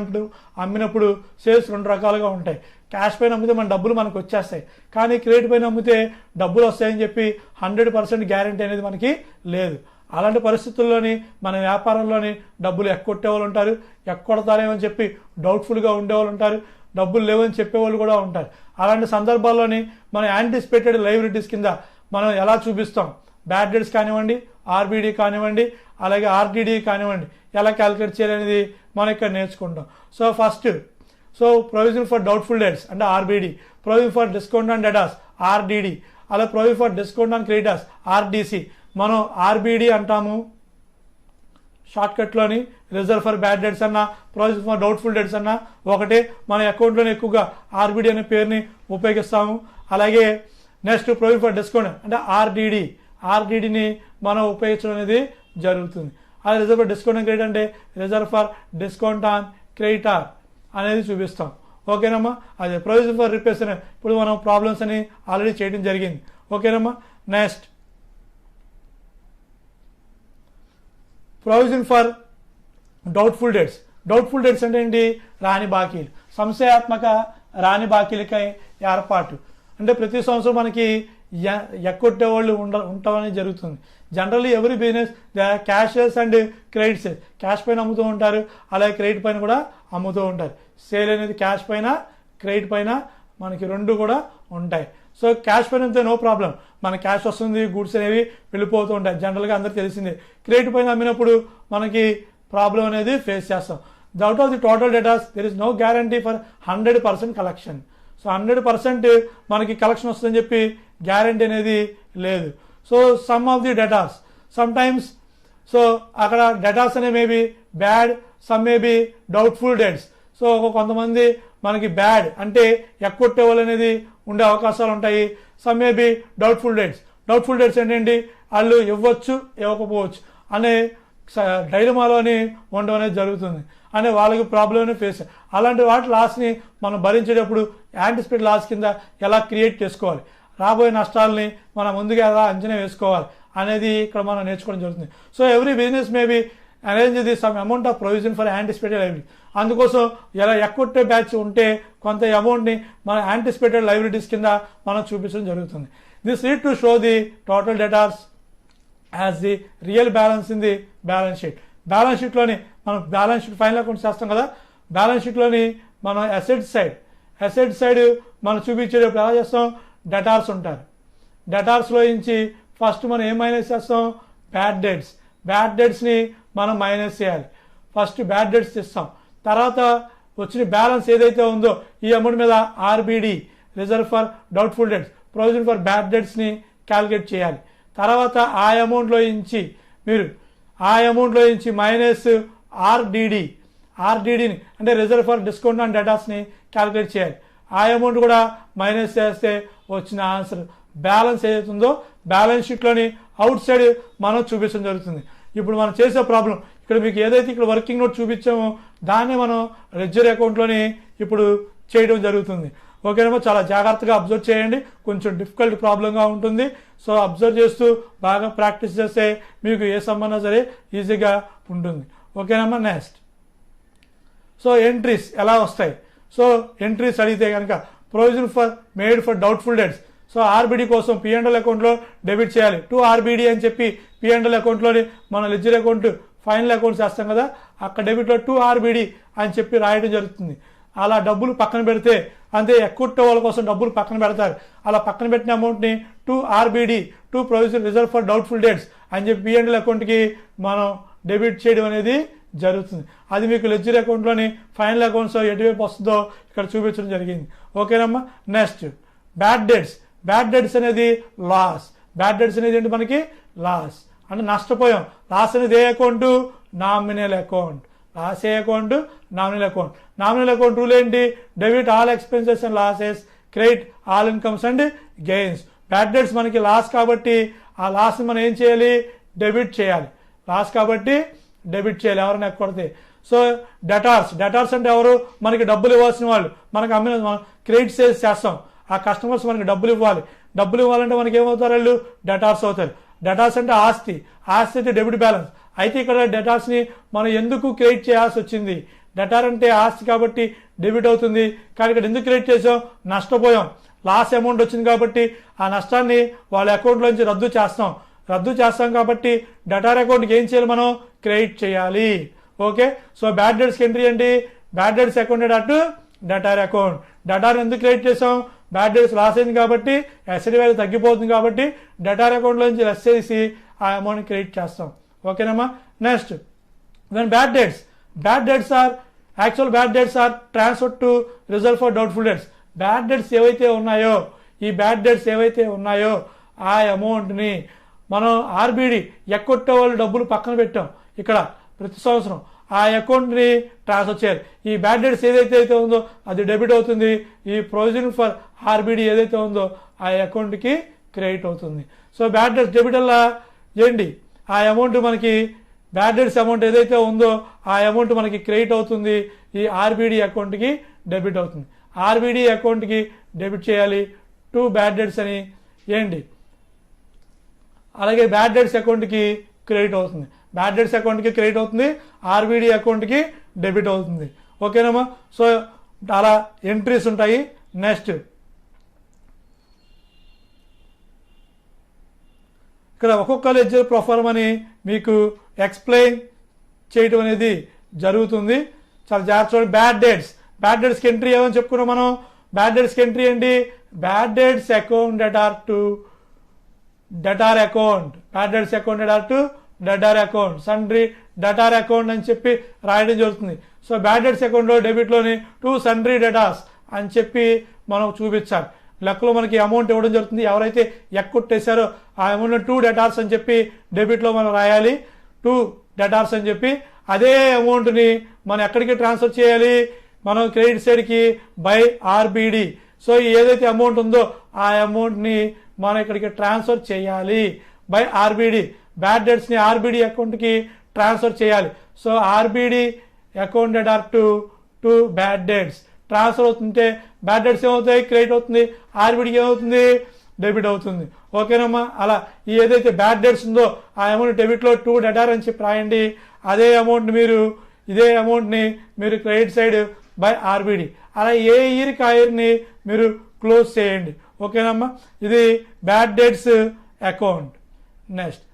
అమ్మినప్పుడు సేల్స్ రెండు రకాలుగా ఉంటాయి. క్యాష్ పైన అమ్మితే మన డబ్బులు మనకు వచ్చేస్తాయి, కానీ క్రెడిట్ పైన అమ్మితే డబ్బులు వస్తాయని చెప్పి 100% గ్యారంటీ అనేది మనకి లేదు. అలాంటి పరిస్థితుల్లోని మన వ్యాపారంలోని డబ్బులు ఎక్కొట్టేవాళ్ళు ఉంటారు, ఎక్కొడతారేమని చెప్పి డౌట్ఫుల్గా ఉండేవాళ్ళు ఉంటారు, డబ్బులు లేవని చెప్పేవాళ్ళు కూడా ఉంటారు. అలాంటి సందర్భాల్లోని మన యాంటిసిపేటెడ్ లయబిలిటీస్ కింద మనం ఎలా చూపిస్తాం, బ్యాడ్ డెట్స్ కానివ్వండి, ఆర్బిడి కానివ్వండి, అలాగే ఆర్డిడి కానివ్వండి, ఎలా క్యాలిక్యులేట్ చేయాలనేది మనం ఇక్కడ నేర్చుకుంటాం. So first provision for doubtful debts అంటే RBD, provision for discount and debtors RDD, అలా provision for discount on creditors RDC మనం ఆర్బిడి అంటాము షార్ట్ కట్లోని. రిజర్వ్ ఫర్ బ్యాడ్ డెట్స్ అన్న ప్రొవిజన్ ఫర్ డౌట్ఫుల్ డెట్స్ అన్న ఒకటే, మన అకౌంట్లోనే ఎక్కువగా ఆర్బిడి అనే పేరుని ఉపయోగిస్తాము. అలాగే నెక్స్ట్ ప్రొవిజన్ ఫర్ డిస్కౌంట్ అంటే ఆర్డిడిని మనం ఉపయోగించడం అనేది జరుగుతుంది. అదే reserve for discount on credit అంటే reserve for discount on creditor అనేది చూపిస్తాం. ఓకేనమ్మా. అదే ప్రొవిజన్ ఫర్ రిపేర్స్ అనే ఇప్పుడు మనం ప్రాబ్లమ్స్ అని ఆల్రెడీ చేయడం జరిగింది. ఓకేనమ్మా. Next provision for doubtful debts. Doubtful debts అంటే ఏంటి? రాని బాకీలు, సంశయాత్మక రాని బాకీలకై ఏర్పాటు. అంటే ప్రతి సంవత్సరం మనకి ఎక్కొట్టే వాళ్ళు ఉండటం అనేది జరుగుతుంది. జనరల్లీ ఎవరి business క్యాషెస్ and credit sales, cash పైన అమ్ముతూ ఉంటారు, అలాగే క్రెడిట్ పైన కూడా అమ్ముతూ ఉంటారు. సేల్ అనేది క్యాష్ పైన క్రెడిట్ పైన మనకి రెండు కూడా ఉంటాయి. సో క్యాష్ పైన అంతే నో ప్రాబ్లం, మన క్యాష్ వస్తుంది, గూడ్స్ అనేవి వెళ్ళిపోతూ ఉంటాయి, జనరల్గా అందరికి తెలిసిందే. క్రెడిట్ పైన అమ్మినప్పుడు మనకి ప్రాబ్లం అనేది ఫేస్ చేస్తాం. Out of the total debtors there is no guarantee for 100% collection. So 100% మనకి కలెక్షన్ వస్తుందని చెప్పి గ్యారంటీ అనేది లేదు. So some of the debtors sometimes, so అక్కడ డేటాస్ అనే maybe bad, some maybe doubtful debts. So కొంతమంది మనకి బ్యాడ్ అంటే ఎక్కొట్టే వాళ్ళు అనేది ఉండే అవకాశాలు ఉంటాయి. Some maybe doubtful dates. Doubtful dates ఏంటండి? వాళ్ళు ఇవ్వచ్చు ఇవ్వకపోవచ్చు అనే డైలమాలోని ఉండడం అనేది జరుగుతుంది, అనే వాళ్ళకి ప్రాబ్లమ్ ఫేస్. అలాంటి వాటి లాస్ని మనం భరించేటప్పుడు యాంటిసిపేట్ లాస్ కింద ఎలా క్రియేట్ చేసుకోవాలి, రాబోయే నష్టాలని మనం ముందుగా ఎలా అంచనా వేసుకోవాలి అనేది ఇక్కడ మనం నేర్చుకోవడం జరుగుతుంది. So every business maybe arrange the some amount of provision for anticipated liability. అందుకోసం ఎలా ఎక్కొట్టే బ్యాచ్ ఉంటే కొంత అమౌంట్ని మన యాంటిసిపేటెడ్ లైబిలిటీస్ కింద మనం చూపించడం జరుగుతుంది. This lead to show the total datas as the real balance in the balance sheet. Balance షీట్లోని మనం బ్యాలెన్స్ షీట్ ఫైనల్ అకౌంట్ చేస్తాం కదా, బ్యాలెన్స్ షీట్లోని మనం అసెట్ సైడ్ మనం చూపించేటప్పుడు ఎలా చేస్తాం? డేటార్స్ ఉంటారు. డేటార్స్లో నుంచి ఫస్ట్ మనం ఏం మైనస్ చేస్తాం? బ్యాడ్ డేట్స్ని మనం మైనస్ చేయాలి. ఫస్ట్ బ్యాడ్ డేట్స్ ఇస్తాం, తర్వాత వచ్చిన బ్యాలెన్స్ ఏదైతే ఉందో ఈ అమౌంట్ మీద RBD reserve for doubtful debts provision for bad డేట్స్ని క్యాలిక్యులేట్ చేయాలి. తర్వాత ఆ అమౌంట్లో నుంచి మైనస్ ఆర్డిడిని అంటే రిజర్వ్ ఫర్ డిస్కౌంట్ ఆన్ డేటాస్ని క్యాలిక్యులేట్ చేయాలి. ఆ అమౌంట్ కూడా మైనస్ చేస్తే వచ్చిన ఆన్సర్ బ్యాలెన్స్ ఏదైతే ఉందో బ్యాలెన్స్ షీట్లోని అవుట్ సైడ్ మనం చూపించడం జరుగుతుంది. ఇప్పుడు మనం చేసే ప్రాబ్లం ఇక్కడ మీకు ఏదైతే ఇక్కడ వర్కింగ్ నోట్ చూపించామో దాన్ని మనం లెడ్జర్ అకౌంట్లోని ఇప్పుడు చేయడం జరుగుతుంది. ఓకేనేమో. చాలా జాగ్రత్తగా అబ్జర్వ్ చేయండి, కొంచెం డిఫికల్ట్ ప్రాబ్లంగా ఉంటుంది. సో అబ్జర్వ్ చేస్తూ బాగా ప్రాక్టీస్ చేస్తే మీకు ఏ సంబంధం సరే ఈజీగా ఉంటుంది. ఓకేనమ్మా. నెక్స్ట్ సో ఎంట్రీస్ ఎలా వస్తాయి? సో ఎంట్రీస్ అడిగితే కనుక provision for made for doubtful debts. So RBD కోసం P&L అకౌంట్లో డెబిట్ చేయాలి. టు ఆర్బిడి అని చెప్పి P&L అకౌంట్లోని మన లెడ్జర్ అకౌంట్ ఫైనల్ అకౌంట్ చేస్తాం కదా, అక్కడ డెబిట్లో టు ఆర్బిడి అని చెప్పి రాయడం జరుగుతుంది. అలా డబ్బులు పక్కన పెడితే అంతే, ఎక్కొట్టే వాళ్ళ కోసం డబ్బులు పక్కన పెడతారు. అలా పక్కన పెట్టిన అమౌంట్ని to RBD to provision reserve for doubtful debts అని చెప్పి P&L అకౌంట్కి మనం డెబిట్ చేయడం అనేది జరుగుతుంది. అది మీకు లెడ్జర్ అకౌంట్లోని ఫైనల్ అకౌంట్స్ ఎటువైపు వస్తుందో ఇక్కడ చూపించడం జరిగింది. ఓకేనమ్మా. నెక్స్ట్ బ్యాడ్ డేట్స్ అనేది లాస్. బ్యాడ్ డేట్స్ అనేది ఏంటి? మనకి లాస్ అంటే నష్టపోయాం. లాస్ అనేది ఏ అకౌంట్? Nominal account. లాస్ ఏ account? Nominal account. Nominal account rule ఏంటి? Debit all expenses and losses, credit all incomes and gains. Bad debts మనకి లాస్ కాబట్టి ఆ లాస్ని మనం ఏం చేయాలి? డెబిట్ చేయాలి. లాస్ కాబట్టి డెబిట్ చేయాలి ఎవరైనా ఎక్కొడితే. సో డెటార్స్ అంటే ఎవరు? మనకి డబ్బులు ఇవ్వాల్సిన వాళ్ళు. మనకి అమ్మిన క్రెడిట్ సేల్స్ చేస్తాం, ఆ కస్టమర్స్ మనకి డబ్బులు ఇవ్వాలంటే మనకి ఏమవుతారు? వాళ్ళు డెటార్స్ అవుతారు. డెటార్స్ అంటే ఆస్తి అయితే డెబిట్ బ్యాలెన్స్. అయితే ఇక్కడ డెటార్స్ని మనం ఎందుకు క్రెడిట్ చేయాల్సి వచ్చింది? డెటార్ అంటే ఆస్తి కాబట్టి డెబిట్ అవుతుంది, కానీ ఇక్కడ ఎందుకు క్రెడిట్ చేసాం? నష్టపోయాం, లాస్ అమౌంట్ వచ్చింది కాబట్టి ఆ నష్టాన్ని వాళ్ళ అకౌంట్లోంచి రద్దు చేస్తాం కాబట్టి డెటార్ అకౌంట్కి ఏం చేయాలి? మనం క్రెడిట్ చేయాలి. ఓకే. సో బ్యాడ్ డేట్స్కి ఎంట్రీ ఏంటి? Bad debts accounted at debtor account. Debtor ఎందుకు క్రెడిట్ చేసాం? బ్యాడ్ డేట్స్ లాస్ అయింది కాబట్టి, అసెట్ వాల్యూ తగ్గిపోతుంది కాబట్టి డెటార్ అకౌంట్లోంచి లెస్ చేసి ఆ అమౌంట్ క్రెడిట్ చేస్తాం. ఓకేనమ్మా. Next when bad debts are transferred to reserve for doubtful debts. Bad debts ఏవైతే ఉన్నాయో ఈ బ్యాడ్ డెట్స్ ఏవైతే ఉన్నాయో ఆ అమౌంట్ని మనం ఆర్బిడి ఎక్కొట్టే వాళ్ళు డబ్బులు పక్కన పెట్టాం ఇక్కడ ప్రతి సంవత్సరం ఆ అకౌంట్ని ట్రాన్స్ఫర్ చేయాలి. ఈ బ్యాడ్ డెట్స్ ఏదైతే ఉందో అది డెబిట్ అవుతుంది. ఈ ప్రొవిజన్ ఫర్ ఆర్బిడి ఏదైతే ఉందో ఆ అకౌంట్కి క్రెడిట్ అవుతుంది. సో బ్యాడ్ డెట్స్ డెబిట్ అలా చేయండి. ఆ అమౌంట్ మనకి బ్యాడ్ డెట్స్ అమౌంట్ ఏదైతే ఉందో ఆ అమౌంట్ మనకి క్రెడిట్ అవుతుంది. ఈ ఆర్బిడి అకౌంట్కి డెబిట్ అవుతుంది. ఆర్బిడి అకౌంట్కి డెబిట్ చేయాలి టు బ్యాడ్ డెట్స్ అని ఏంటి, అలాగే బ్యాడ్ డెట్స్ అకౌంట్కి క్రెడిట్ అవుతుంది. బ్యాడ్ డెట్స్ అకౌంట్కి క్రెడిట్ అవుతుంది, ఆర్బిడి అకౌంట్కి డెబిట్ అవుతుంది. ఓకేనమ్మా. సో అలా ఎంట్రీస్ ఉంటాయి. నెక్స్ట్ ఇక్కడ ఒక్కొక్క లెడ్జర్ ప్రొఫార్మ్ అని మీకు ఎక్స్ప్లెయిన్ చేయటం అనేది జరుగుతుంది. చాలా జాగ్రత్త చూడండి. బ్యాడ్ డెట్స్కి ఎంట్రీ ఏమని చెప్పుకున్నాం మనం. బ్యాడ్ డెట్స్కి ఎంట్రీ ఏంటి, bad debts account debtor to debtor account, bad debts account debtor to debtor account, sundry debtor account అని చెప్పి రాయడం జరుగుతుంది. సో బ్యాడ్ డెట్స్ అకౌంట్లో డెబిట్లోని టు సండ్రీ డెటార్స్ అని చెప్పి మనం చూపించాలి. లెక్కలో మనకి అమౌంట్ ఇవ్వడం జరుగుతుంది. ఎవరైతే ఎక్కొట్టేశారో ఆ అమౌంట్ టు డెటార్స్ అని చెప్పి డెబిట్లో మనం రాయాలి, టు డెటార్స్ అని చెప్పి. అదే అమౌంట్ని మనం ఎక్కడికి ట్రాన్స్ఫర్ చేయాలి, మనం క్రెడిట్ సైడ్కి బై ఆర్బిడి. సో ఏదైతే అమౌంట్ ఉందో ఆ అమౌంట్ని మనం ఇక్కడికి ట్రాన్స్ఫర్ చేయాలి బై ఆర్బిడి. బ్యాడ్ డెట్స్ని ఆర్బిడి అకౌంట్కి ట్రాన్స్ఫర్ చేయాలి. So RBD account debtor to bad debts transfer అవుతుంటే బ్యాడ్ డెట్స్ ఏమవుతాయి, క్రెడిట్ అవుతుంది. ఆర్బిడికి ఏమవుతుంది, డెబిట్ అవుతుంది. ఓకేనమ్మా. అలా ఈ ఏదైతే బ్యాడ్ డెట్స్ ఉందో ఆ అమౌంట్ డెబిట్లో టు డెటార్ అని చెప్పి రాయండి. అదే అమౌంట్ని మీరు క్రెడిట్ సైడ్ బై ఆర్బిడి. అలా ఏ ఇయర్కి ఆ ఇయర్ని మీరు క్లోజ్ చేయండి. ఓకేనమ్మా. ఇది bad debts account. Next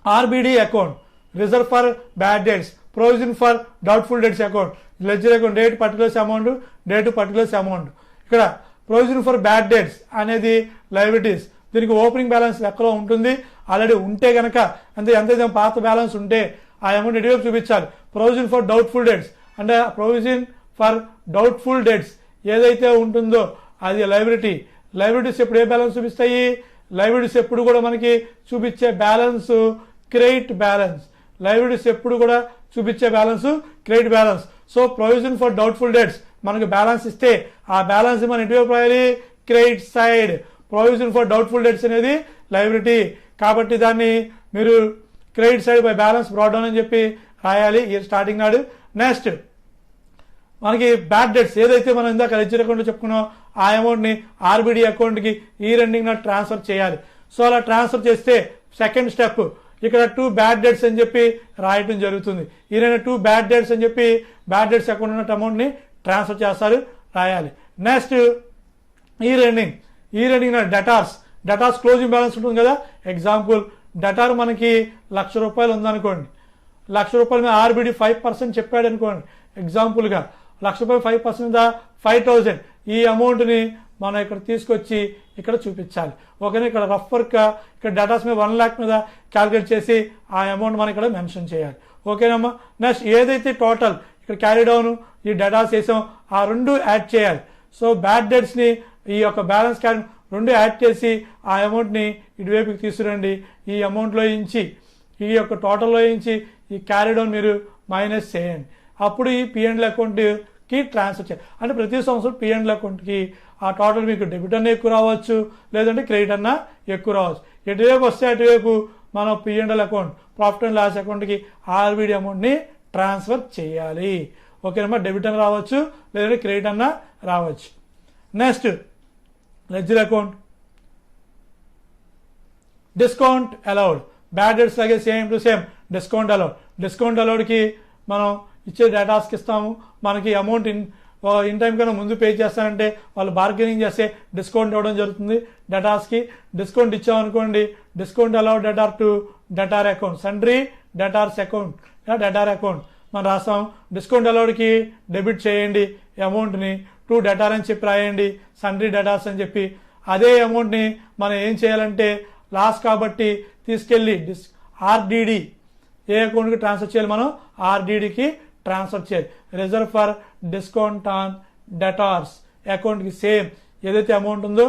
RBD account, reserve for bad debts, provision for doubtful debts account, ledger account, date particulars amount, date particulars amount. ఇక్కడ ప్రొవిజన్ ఫర్ బ్యాడ్ డెట్స్ అనేది liabilities. దీనికి ఓపెనింగ్ బ్యాలెన్స్ లెక్కలో ఉంటుంది. Already ఉంటే కనుక ఎంతైతే పాత balance ఉంటే ఆ అమౌంట్ ఎటువైపు చూపించాలి. ప్రొవిజన్ ఫర్ డౌట్ఫుల్ డెట్స్ అంటే ప్రొవిజన్ ఫర్ డౌట్ఫుల్ డెట్స్ ఏదైతే ఉంటుందో అది లయబిలిటీ. లయబిలిటీస్ ఎప్పుడు ఏ బ్యాలెన్స్ చూపిస్తాయి, లయబిలిటీస్ ఎప్పుడు కూడా మనకి చూపించే బ్యాలెన్స్ క్రెడిట్ బ్యాలెన్స్. లయబిలిటీస్ ఎప్పుడు కూడా చూపించే balance credit balance. So provision for doubtful debts మనకు బ్యాలెన్స్ ఇస్తే ఆ బ్యాలెన్స్ మనం ఎటువైపు రాయాలి, credit side. Provision for doubtful debts అనేది లయబిలిటీ కాబట్టి దాన్ని మీరు credit side by balance brought down అని చెప్పి రాయాలి ఇయర్ స్టార్టింగ్ నాడు. నెక్స్ట్ మనకి బ్యాడ్ డెట్స్ ఏదైతే మనం ఇందాక లెడ్జర్ అకౌంట్లో చెప్పుకున్నాం ఆ అమౌంట్ని ఆర్బిడి అకౌంట్కి ఈ రెండింగ్ నాడు ట్రాన్స్ఫర్ చేయాలి. సో అలా ట్రాన్స్ఫర్ చేస్తే సెకండ్ స్టెప్ ఇక్కడ టు బ్యాడ్ డెట్స్ అని చెప్పి రాయటం జరుగుతుంది. ఈ టు బ్యాడ్ డెట్స్ అని చెప్పి బ్యాడ్ డెట్స్ అకౌంట్ ఉన్న అమౌంట్ని ట్రాన్స్ఫర్ చేస్తారు, రాయాలి. నెక్స్ట్ ఈ రెండింగ్ డెటార్స్ క్లోజింగ్ బ్యాలెన్స్ ఉంటుంది కదా. ఎగ్జాంపుల్ డెటార్ మనకి ₹1,00,000 ఉందనుకోండి. ₹1,00,000 మీద ఆర్బిడి 5% చెప్పాడు అనుకోండి. ఎగ్జాంపుల్గా ₹1,00,000 5% 5,000 ఈ అమౌంట్ని మనం ఇక్కడ తీసుకొచ్చి ఇక్కడ చూపించాలి. ఓకేనా. ఇక్కడ రఫ్ వర్క్ ఇక్కడ డేటాస్ మీద 1 lakh మీద క్యాలిక్యులేట్ చేసి ఆ అమౌంట్ మనం ఇక్కడ మెన్షన్ చేయాలి. ఓకేనమ్మా. నెక్స్ట్ ఏదైతే టోటల్ ఇక్కడ క్యారీ డౌన్ ఈ డేటాస్ వేసాం ఆ రెండు యాడ్ చేయాలి. సో బ్యాడ్ డెట్స్ని ఈ యొక్క బ్యాలెన్స్ క్యారీ రెండు యాడ్ చేసి ఆ అమౌంట్ని ఇటువైపుకి తీసుకురండి. ఈ అమౌంట్లో నుంచి ఈ యొక్క టోటల్లో నుంచి ఈ క్యారీ డౌన్ మీరు మైనస్ చేయండి. అప్పుడు ఈ P&L అకౌంట్కి ట్రాన్స్ఫర్ చేయాలి. అంటే ప్రతి సంవత్సరం P&L అకౌంట్కి ఆ టోటల్ మీకు డెబిట్ అన్న ఎక్కువ రావచ్చు, లేదంటే క్రెడిట్ అన్న ఎక్కువ రావచ్చు. ఎటువైపు వస్తే అటువైపు మనం P&L account profit and loss అకౌంట్కి ఆర్బిడి అమౌంట్ని ట్రాన్స్ఫర్ చేయాలి. ఓకేనమ్మా. డెబిట్ అన్న రావచ్చు, లేదంటే క్రెడిట్ అన్న రావచ్చు. Next ledger account, discount allowed. Bad debts లాగే సేమ్ టు సేమ్ డిస్కౌంట్ అలౌడ్కి మనం ఇచ్చే డేటాస్కి ఇస్తాము. మనకి అమౌంట్ ఇన్ టైం కన్నా ముందు పే చేస్తానంటే వాళ్ళు బార్గెనింగ్ చేస్తే డిస్కౌంట్ ఇవ్వడం జరుగుతుంది. డేటాస్కి డిస్కౌంట్ ఇచ్చామనుకోండి, discount allowed debtor to debtor account, sundry debtors account debtor account మనం రాస్తాం. డిస్కౌంట్ అలౌడ్కి డెబిట్ చేయండి అమౌంట్ని టు డెటార్ అని చెప్పి రాయండి, సండ్రీ డెటార్స్ అని చెప్పి. అదే అమౌంట్ని మనం ఏం చేయాలంటే లాస్ కాబట్టి తీసుకెళ్ళి ఆర్డిడి ఏ అకౌంట్కి ట్రాన్స్ఫర్ చేయాలి, మనం ఆర్డిడికి ట్రాన్స్ఫర్ చేయాలి. Reserve for discount on debtors అకౌంట్కి సేమ్ ఏదైతే అమౌంట్ ఉందో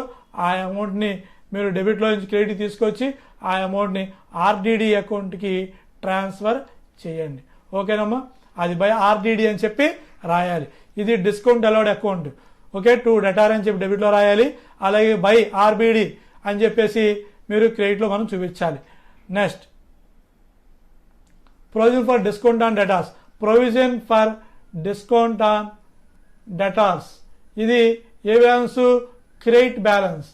ఆ అమౌంట్ని మీరు డెబిట్లో నుంచి క్రెడిట్ తీసుకొచ్చి ఆ అమౌంట్ని ఆర్డిడి అకౌంట్కి ట్రాన్స్ఫర్ చేయండి. ఓకేనమ్మా, అది బై ఆర్డిడి అని చెప్పి రాయాలి. ఇది discount allowed account. Okay, to debtor అని చెప్పి డెబిట్లో రాయాలి. అలాగే బై ఆర్బిడి అని చెప్పేసి మీరు క్రెడిట్లో మనం చూపించాలి. Next, provision for discount on debtors. Provision for discount on debtors ఇది ఏ బ్యాలెన్స్? Credit balance.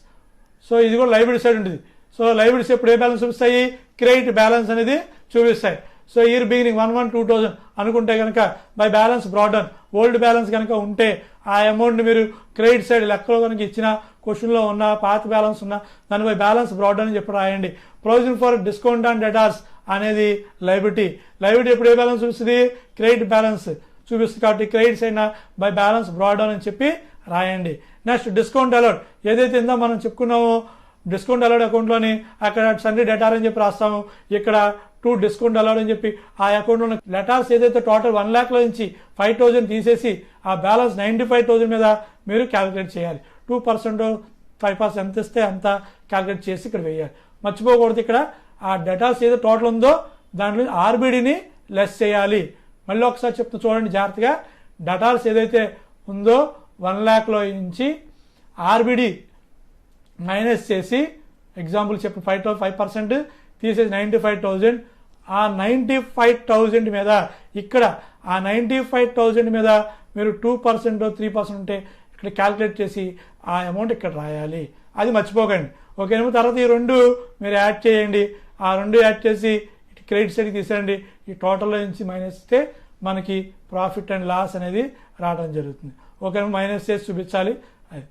సో ఇది కూడా లైబిలిటీ సైడ్ ఉంటుంది. సో లైబిలిటీస్ ఎప్పుడు ఏ బ్యాలెన్స్ చూపిస్తాయి? క్రెడిట్ బ్యాలెన్స్ అనేది చూపిస్తాయి. సో ఇయర్ బిగినింగ్ 1/1/2000 అనుకుంటే కనుక by balance brought down. Old balance కనుక ఉంటే ఆ అమౌంట్ని మీరు క్రెడిట్ సైడ్ లెక్కలో కనుక ఇచ్చిన క్వశ్చన్లో ఉన్న పాత బ్యాలెన్స్ ఉన్న దాని బై బ్యాలెన్స్ బ్రాట్ డౌన్ అని చెప్పి రాయండి. Provision for discount on debtors అనేది లైబిలిటీ. లైబిలిటీ ఎప్పుడు ఏ బ్యాలెన్స్ చూపిస్తుంది? క్రెడిట్ బ్యాలెన్స్ చూపిస్తుంది. కాబట్టి credit side by balance brought down అని చెప్పి రాయండి. Next, discount allowed. ఏదైతే ఇందో మనం చెప్పుకున్నామో డిస్కౌంట్ అలౌడ్ అకౌంట్లోని అక్కడ సన్రీ డెటార్ అని చెప్పి రాస్తాము. ఇక్కడ టు డిస్కౌంట్ అలౌడ్ అని చెప్పి ఆ అకౌంట్లో ఉన్న లెటార్స్ ఏదైతే టోటల్ 1 lakh లో నుంచి 5,000 తీసేసి ఆ బ్యాలెన్స్ 95,000 మీద మీరు క్యాలిక్యులేట్ చేయాలి. 2% 5% ఎంత ఇస్తే అంత క్యాలిక్యులేట్ చేసి ఇక్కడ వేయాలి. మర్చిపోకూడదు, ఇక్కడ ఆ డెటార్స్ ఏదో టోటల్ ఉందో దాంట్లో ఆర్బిడిని లెస్ చేయాలి. మళ్ళీ ఒకసారి చెప్తూ చూడండి జాగ్రత్తగా. డెటార్స్ ఏదైతే ఉందో 1 lakh లో నుంచి ఆర్బిడి మైనస్ చేసి, ఎగ్జాంపుల్ చెప్పి 5% తీసేసి 95,000. ఆ 95,000 మీద ఇక్కడ ఆ 95,000 మీద మీరు 2% 3% ఉంటే ఇక్కడ క్యాలిక్యులేట్ చేసి ఆ అమౌంట్ ఇక్కడ రాయాలి. అది మర్చిపోకండి. ఓకేనేమో. తర్వాత ఈ రెండు మీరు యాడ్ చేయండి. ఆ రెండు యాడ్ చేసి క్రెడిట్ సైడ్కి తీసేయండి. ఈ టోటల్లో నుంచి మైనస్ ఇస్తే మనకి ప్రాఫిట్ అండ్ లాస్ అనేది రావడం జరుగుతుంది. ఓకేనమ్మా, మైనస్ చేసి చూపించాలి అది.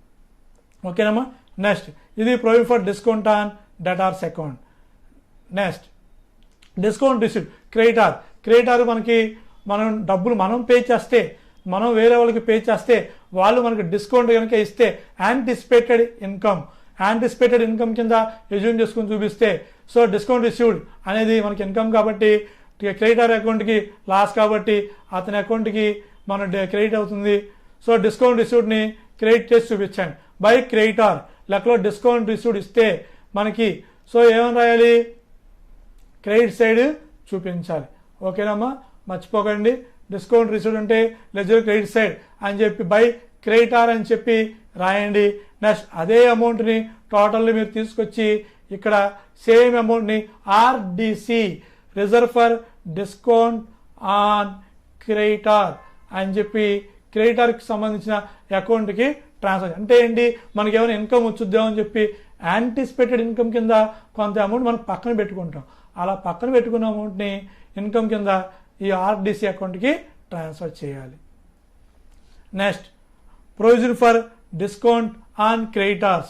ఓకేనమ్మా. నెక్స్ట్, ఇది provision for discount on debtors account. Next, discount received. Creditor. Creditor మనకి మనం డబ్బులు మనం పే చేస్తే, మనం వేరే వాళ్ళకి పే చేస్తే వాళ్ళు మనకి డిస్కౌంట్ కనుక ఇస్తే యాంటిసిపేటెడ్ ఇన్కమ్ కింద ఎజ్యూమ్ చేసుకుని చూపిస్తే, సో డిస్కౌంట్ రిసీవ్డ్ అనేది మనకి ఇన్కమ్ కాబట్టి క్రెడిటార్ అకౌంట్కి లాస్ కాబట్టి అతని అకౌంట్కి మన క్రెడిట్ అవుతుంది. సో డిస్కౌంట్ రిసీవ్డ్ని క్రెడిట్ చేసి చూపించండి. బై క్రెడిటార్ లెక్కలో డిస్కౌంట్ రిసీవ్డ్ ఇస్తే మనకి సో ఏమని రాయాలి? క్రెడిట్ సైడ్ చూపించాలి. ఓకేనమ్మా, మర్చిపోకండి. డిస్కౌంట్ రిసీవ్డ్ అంటే లెడ్జర్ క్రెడిట్ సైడ్ అని చెప్పి బై క్రెడిటార్ అని చెప్పి రాయండి. నెక్స్ట్, అదే అమౌంట్ని టోటల్ని మీరు తీసుకొచ్చి ఇక్కడ సేమ్ అమౌంట్ని RDC reserve for discount on creditor అని చెప్పి క్రెడిటార్కి సంబంధించిన అకౌంట్కి ట్రాన్స్ఫర్. అంటే ఏంటి? మనకి ఏమైనా ఇన్కమ్ వచ్చుద్దామని చెప్పి యాంటిసిపేటెడ్ ఇన్కమ్ కింద కొంత అమౌంట్ మనం పక్కన పెట్టుకుంటాం. అలా పక్కన పెట్టుకున్న అమౌంట్ని ఇన్కమ్ కింద ఈ ఆర్డిసి అకౌంట్కి ట్రాన్స్ఫర్ చేయాలి. Next, provision for discount on creditors.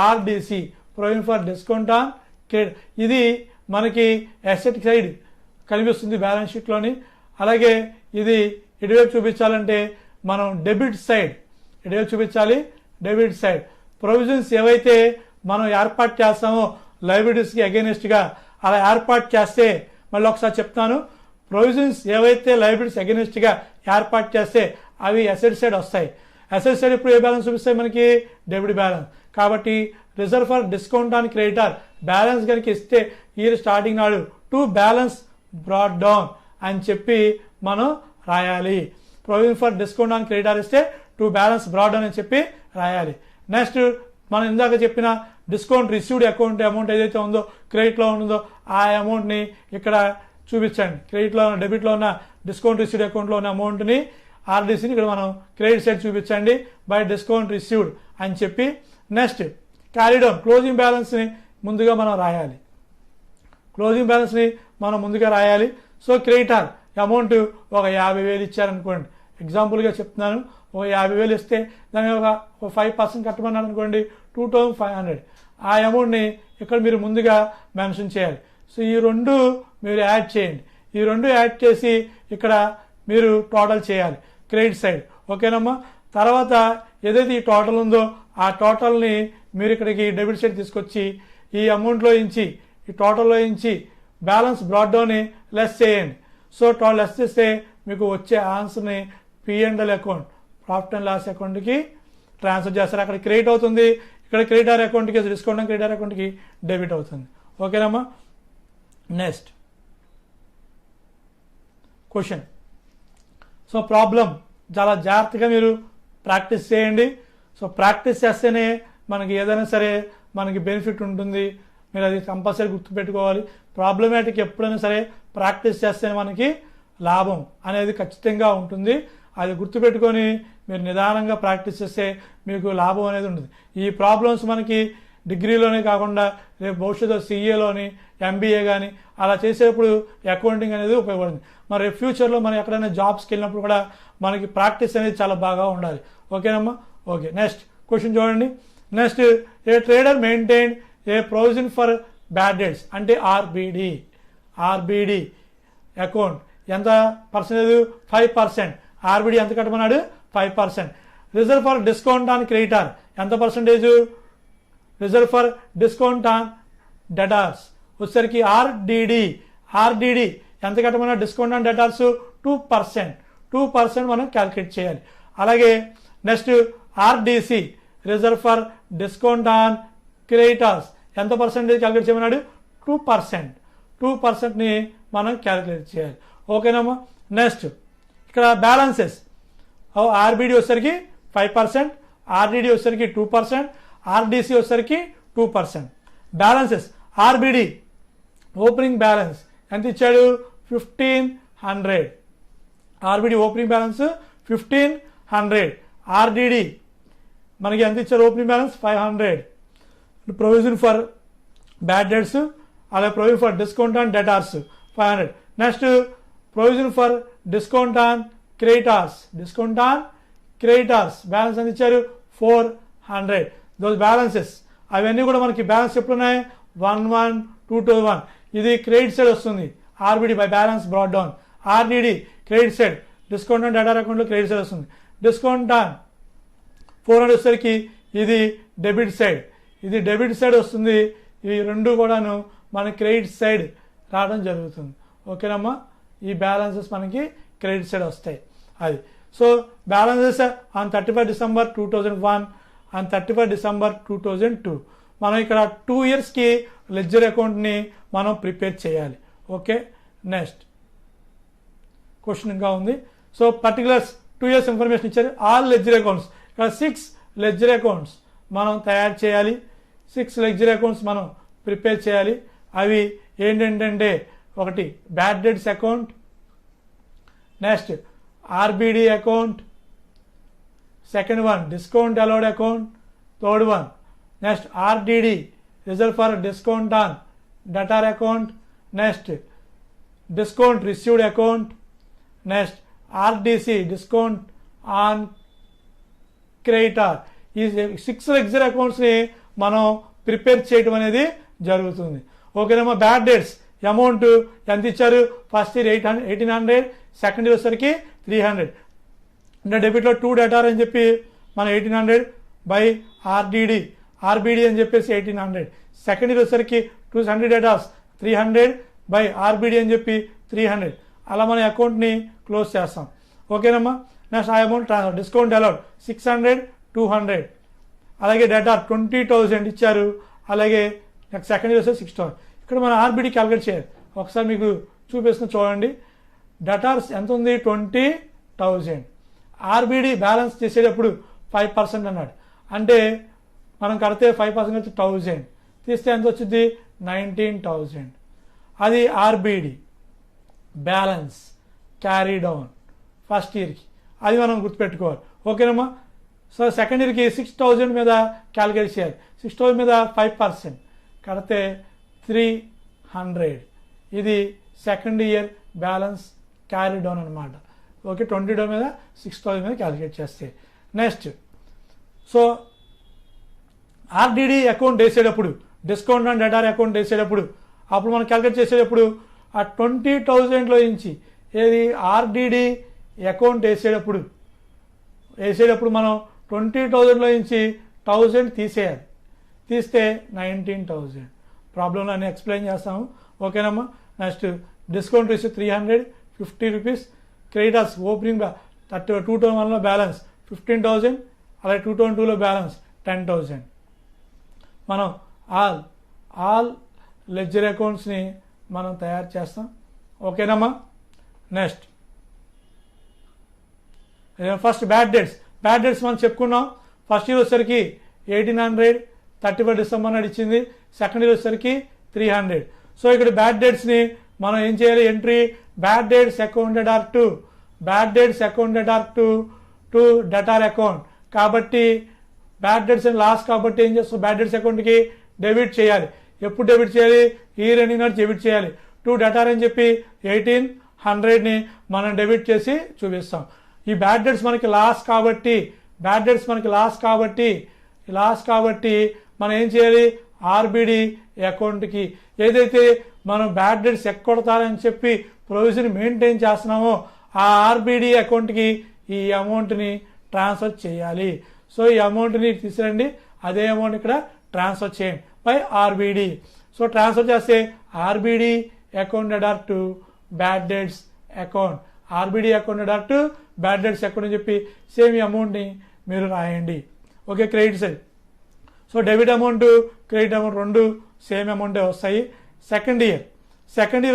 RDC provision for discount on credit. ఇది మనకి అసెట్ సైడ్ కనిపిస్తుంది బ్యాలెన్స్ షీట్లోని. అలాగే ఇది ఇటువైపు చూపించాలంటే మనం డెబిట్ సైడ్ ఇటువైపు చూపించాలి. డెబిట్ సైడ్ ప్రొవిజన్స్ ఏవైతే మనం ఏర్పాటు చేస్తామో లయబిలిటీస్కి అగైనెస్ట్గా అలా ఏర్పాటు చేస్తే, మళ్ళీ ఒకసారి చెప్తాను, ప్రొవిజన్స్ ఏవైతే లయబిలిటీస్ అగైనెస్ట్గా ఏర్పాటు చేస్తే అవి అసెట్ సైడ్ వస్తాయి. అసెట్ సైడ్ ఇప్పుడు ఏ బ్యాలెన్స్ చూపిస్తాయి? మనకి డెబిట్ బ్యాలెన్స్. కాబట్టి reserve for discount on creditor balance కనుక ఇస్తే ఇయర్ స్టార్టింగ్ నాడు టు బ్యాలెన్స్ బ్రాట్ డౌన్ అని చెప్పి మనం రాయాలి. Provision for discount on creditor ఇస్తే టు బ్యాలెన్స్ బ్రాట్ డౌన్ అని చెప్పి రాయాలి. నెక్స్ట్, మనం ఇందాక చెప్పిన డిస్కౌంట్ రిసీవ్డ్ అమౌంట్ ఏదైతే ఉందో క్రెడిట్లో ఉందో ఆ అమౌంట్ని ఇక్కడ చూపించండి. క్రెడిట్లో ఉన్న డెబిట్లో ఉన్న డిస్కౌంట్ రిసీవ్డ్ అకౌంట్లో ఉన్న అమౌంట్ని ఆర్డిసిని ఇక్కడ మనం క్రెడిట్ సైడ్ చూపించండి బై డిస్కౌంట్ రిసీవ్డ్ అని చెప్పి. నెక్స్ట్, క్యారీడౌన్ క్లోజింగ్ బ్యాలెన్స్ని ముందుగా మనం రాయాలి. క్లోజింగ్ బ్యాలెన్స్ని మనం ముందుగా రాయాలి. సో క్రెడిటార్ అమౌంట్ ఒక 50,000 ఇచ్చారనుకోండి, ఎగ్జాంపుల్గా చెప్తున్నాను. ఒక 50,000 ఇస్తే దాని ఒక 5% కట్టమన్నాడు అనుకోండి, 2,500. ఆ అమౌంట్ని ఇక్కడ మీరు ముందుగా మెన్షన్ చేయాలి. సో ఈ రెండు మీరు యాడ్ చేయండి. ఈ రెండు యాడ్ చేసి ఇక్కడ మీరు టోటల్ చేయాలి క్రెడిట్ సైడ్. ఓకేనమ్మా. తర్వాత ఏదైతే ఈ టోటల్ ఉందో ఆ టోటల్ని మీరు ఇక్కడికి డెబిట్ సైడ్ తీసుకొచ్చి ఈ అమౌంట్లో నుంచి ఈ టోటల్లో నుంచి బ్యాలెన్స్ బ్రాట్ డౌన్ని లెస్ చేయండి. సో టోటల్ లెస్ చేస్తే మీకు వచ్చే ఆన్సర్ని P&L account profit and loss అకౌంట్కి ట్రాన్స్ఫర్ చేస్తారు. అక్కడ క్రెడిట్ అవుతుంది, ఇక్కడ క్రెడిటార్ అకౌంట్కి డిస్కౌంట్ ఆన్ క్రెడిటార్ అకౌంట్కి డెబిట్ అవుతుంది. ఓకేనమ్మా. Next question. సో ప్రాబ్లం చాలా జాగ్రత్తగా మీరు ప్రాక్టీస్ చేయండి. సో ప్రాక్టీస్ చేస్తేనే మనకి ఏదైనా సరే మనకి బెనిఫిట్ ఉంటుంది. మీరు అది కంపల్సరీ గుర్తుపెట్టుకోవాలి. ప్రాబ్లమాటిక్ ఎప్పుడైనా సరే ప్రాక్టీస్ చేస్తేనే మనకి లాభం అనేది ఖచ్చితంగా ఉంటుంది. అది గుర్తుపెట్టుకొని మీరు నిదానంగా ప్రాక్టీస్ చేస్తే మీకు లాభం అనేది ఉంటుంది. ఈ ప్రాబ్లమ్స్ మనకి డిగ్రీలోనే కాకుండా రేపు భవిష్యత్తులో సిఏలోని ఎంబీఏ కానీ అలా చేసేటప్పుడు అకౌంటింగ్ అనేది ఉపయోగపడుతుంది. మరి ఫ్యూచర్లో మనం ఎక్కడైనా జాబ్స్కి వెళ్ళినప్పుడు కూడా మనకి ప్రాక్టీస్ అనేది చాలా బాగా ఉండాలి. ఓకేనమ్మా. ఓకే. నెక్స్ట్ క్వశ్చన్ చూడండి. Next, a trader maintain a provision for bad debts అంటే ఆర్బిడి అకౌంట్ ఎంత పర్సెంటేజ్ 5%. ఆర్బిడి ఎంత కట్టమన్నాడు 5%. Reserve for discount on creditor ఎంత percentage? Reserve for discount on debtors వచ్చేసరికి ఆర్డిడి ఎంత కట్టమన్నా డిస్కౌంట్ ఆన్ డెటార్స్ 2% మనం క్యాల్కులేట్ చేయాలి. అలాగే next RDC reserve for discount on creditors ఎంత పర్సెంటేజ్ క్యాల్కులేట్ చేయమన్నాడు? 2%ని మనం క్యాల్కులేట్ చేయాలి. ఓకేనమ్మా. నెక్స్ట్ ఇక్కడ బ్యాలెన్సెస్. ఆర్బిడి వచ్చేసరికి 5%, ఆర్డిడి వచ్చేసరికి 2%, ఆర్డిసి వచ్చేసరికి 2%. బ్యాలెన్సెస్ ఆర్బిడి ఓపెనింగ్ బ్యాలెన్స్ ఎంత ఇచ్చాడు? 1500. RBD opening balance 1500. ఆర్డిడి మనకి ఎంత ఇచ్చారు? Opening balance 500. Provision for bad debts అలాగే provision for discount on debtors 500. Next provision for discount on creditors balance ఎంత ఇచ్చారు? 400. దోస్ బ్యాలెన్సెస్ అవన్నీ కూడా మనకి బ్యాలెన్స్ ఎప్పుడు ఉన్నాయి? 1-1, 2-1. ఇది క్రెడిట్ సైడ్ వస్తుంది. RBD by balance brought down. RDD credit side discount on debtor అకౌంట్లో క్రెడిట్ సైడ్ వస్తుంది. డిస్కౌంట్ ఆన్ 400 వచ్చేసరికి ఇది డెబిట్ సైడ్ వస్తుంది. ఈ రెండు కూడాను మన క్రెడిట్ సైడ్ రావడం జరుగుతుంది. ఓకేనమ్మా. ఈ బ్యాలెన్సెస్ మనకి క్రెడిట్ సైడ్ వస్తాయి. అది so balances on 31 December 2001 and 31 December 2002. మనం ఇక్కడ 2 yearsకి లెడ్జర్ అకౌంట్ని మనం ప్రిపేర్ చేయాలి. ఓకే. నెక్స్ట్ క్వశ్చన్ ఇంకా ఉంది. సో పర్టికులర్స్ 2 years ఇన్ఫర్మేషన్ ఇచ్చారు. ఆల్ లెడ్జర్ అకౌంట్స్ ఇక్కడ 6 లెడ్జర్ అకౌంట్స్ మనం తయారు చేయాలి. 6 లెడ్జర్ అకౌంట్స్ మనం ప్రిపేర్ చేయాలి. అవి ఏంటంటే ఒకటి bad debts account, next RBD account, second one discount allowed account, third one next RDD reserve for discount on debtor account, next discount received account, next RDC discount on creditor. ఈ 6 ledger అకౌంట్స్ని మనం prepare చేయడం అనేది జరుగుతుంది. ఓకేనమ్మా. Bad debts amount ఎంత ఇచ్చారు? First year 1800, second year వచ్చేసరికి 300. అంటే డెబిట్లో 2 డెటార్ అని చెప్పి మనం 1800 బై ఆర్బిడి అని చెప్పేసి 1800. సెకండ్ ఇయర్ వచ్చేసరికి 200 డెటార్స్ 300 బై ఆర్బిడి అని చెప్పి 300. అలా మన అకౌంట్ని క్లోజ్ చేస్తాం. ఓకేనమ్మా. నెక్స్ట్ ఆ అమౌంట్ ట్రాన్స్ఫర్. Discount allowed 600, 200. అలాగే డెటార్ 20,000 ఇచ్చారు. అలాగే నెక్స్ట్ సెకండ్ ఇయర్ వస్తే 6,000. ఇక్కడ మనం ఆర్బిడి క్యాల్కులేట్ చేయాలి. ఒకసారి మీకు చూపిస్తున్న చూడండి. డెటార్స్ ఎంత ఉంది? 20,000. ఆర్బిడి బ్యాలెన్స్ చేసేటప్పుడు 5% అన్నాడు. అంటే మనం కడితే 5% వచ్చి 1000 తీస్తే ఎంత వచ్చింది? 19,000. అది RBD balance carry down first ఇయర్కి. అది మనం గుర్తుపెట్టుకోవాలి. ఓకేనమ్మా. సో సెకండ్ ఇయర్కి 6,000 మీద క్యాల్కులేట్ చేయాలి. 6,000 మీద 5% కడితే 300. ఇది second year balance carry down అనమాట. ఓకే. 20 మీద 6,000 మీద క్యాల్కులేట్ చేస్తే నెక్స్ట్ సో ఆర్డిడి అకౌంట్ వేసేటప్పుడు డిస్కౌంట్ అండ్ డెటార్ అకౌంట్ వేసేటప్పుడు అప్పుడు మనం క్యాల్కులేట్ చేసేటప్పుడు ఆ 20,000లో నుంచి ఏది ఆర్డిడి అకౌంట్ వేసేటప్పుడు మనం 20,000లో నుంచి 1000 తీసేయాలి. తీస్తే 19,000. ప్రాబ్లంలో అన్నీ ఎక్స్ప్లెయిన్ చేస్తాము. ఓకేనమ్మా. Next discount receive 350 rupees. Creditors opening 2001లో బ్యాలెన్స్ 15,000. అలాగే 2002లో బ్యాలెన్స్ 10,000. మనం ఆల్ లెడ్జర్ అకౌంట్స్ని మనం తయారు చేస్తాం. ఓకేనమ్మా. నెక్స్ట్ ఫస్ట్ బ్యాడ్ డేట్స్ మనం చెప్పుకున్నాం. ఫస్ట్ ఇయర్ వచ్చేసరికి 1800 31 డిసెంబర్ నాడు ఇచ్చింది. సెకండ్ ఇయర్ వచ్చేసరికి 300. సో ఇక్కడ బ్యాడ్ డేట్స్ని మనం ఏం చేయాలి? Entry bad debts accounted are to debtor account. కాబట్టి బ్యాడ్ డేట్స్ అండ్ లాస్ కాబట్టి ఏం చేస్తాం? బ్యాడ్ డేట్స్ అకౌంట్కి డెబిట్ చేయాలి. ఎప్పుడు డెబిట్ చేయాలి? ఇయర్ ఎండింగ్ నాడు డెబిట్ చేయాలి. టు డెటార్ అని చెప్పి 1800ని మనం డెబిట్ చేసి చూపిస్తాం. ఈ బ్యాడ్ డేట్స్ మనకి లాస్ కాబట్టి మనం ఏం చేయాలి? ఆర్బిడి అకౌంట్కి ఏదైతే మనం బ్యాడ్ డేట్స్ ఎక్కొడతారని చెప్పి ప్రొవిజన్ మెయింటైన్ చేస్తున్నామో ఆ ఆర్బిడి అకౌంట్కి ఈ అమౌంట్ని ట్రాన్స్ఫర్ చేయాలి. సో ఈ అమౌంట్ని తీసుకురండి, అదే అమౌంట్ ఇక్కడ ట్రాన్స్ఫర్ చేయండి బై ఆర్బిడి. సో ట్రాన్స్ఫర్ చేస్తే RBD accounted are to bad debts account, RBD accounted are to bad debts account అని చెప్పి సేమ్ ఈ అమౌంట్ని మీరు రాయండి. Okay. Credit side. So debit amount credit amount రెండు సేమ్ అమౌంటే వస్తాయి. సెకండ్ ఇయర్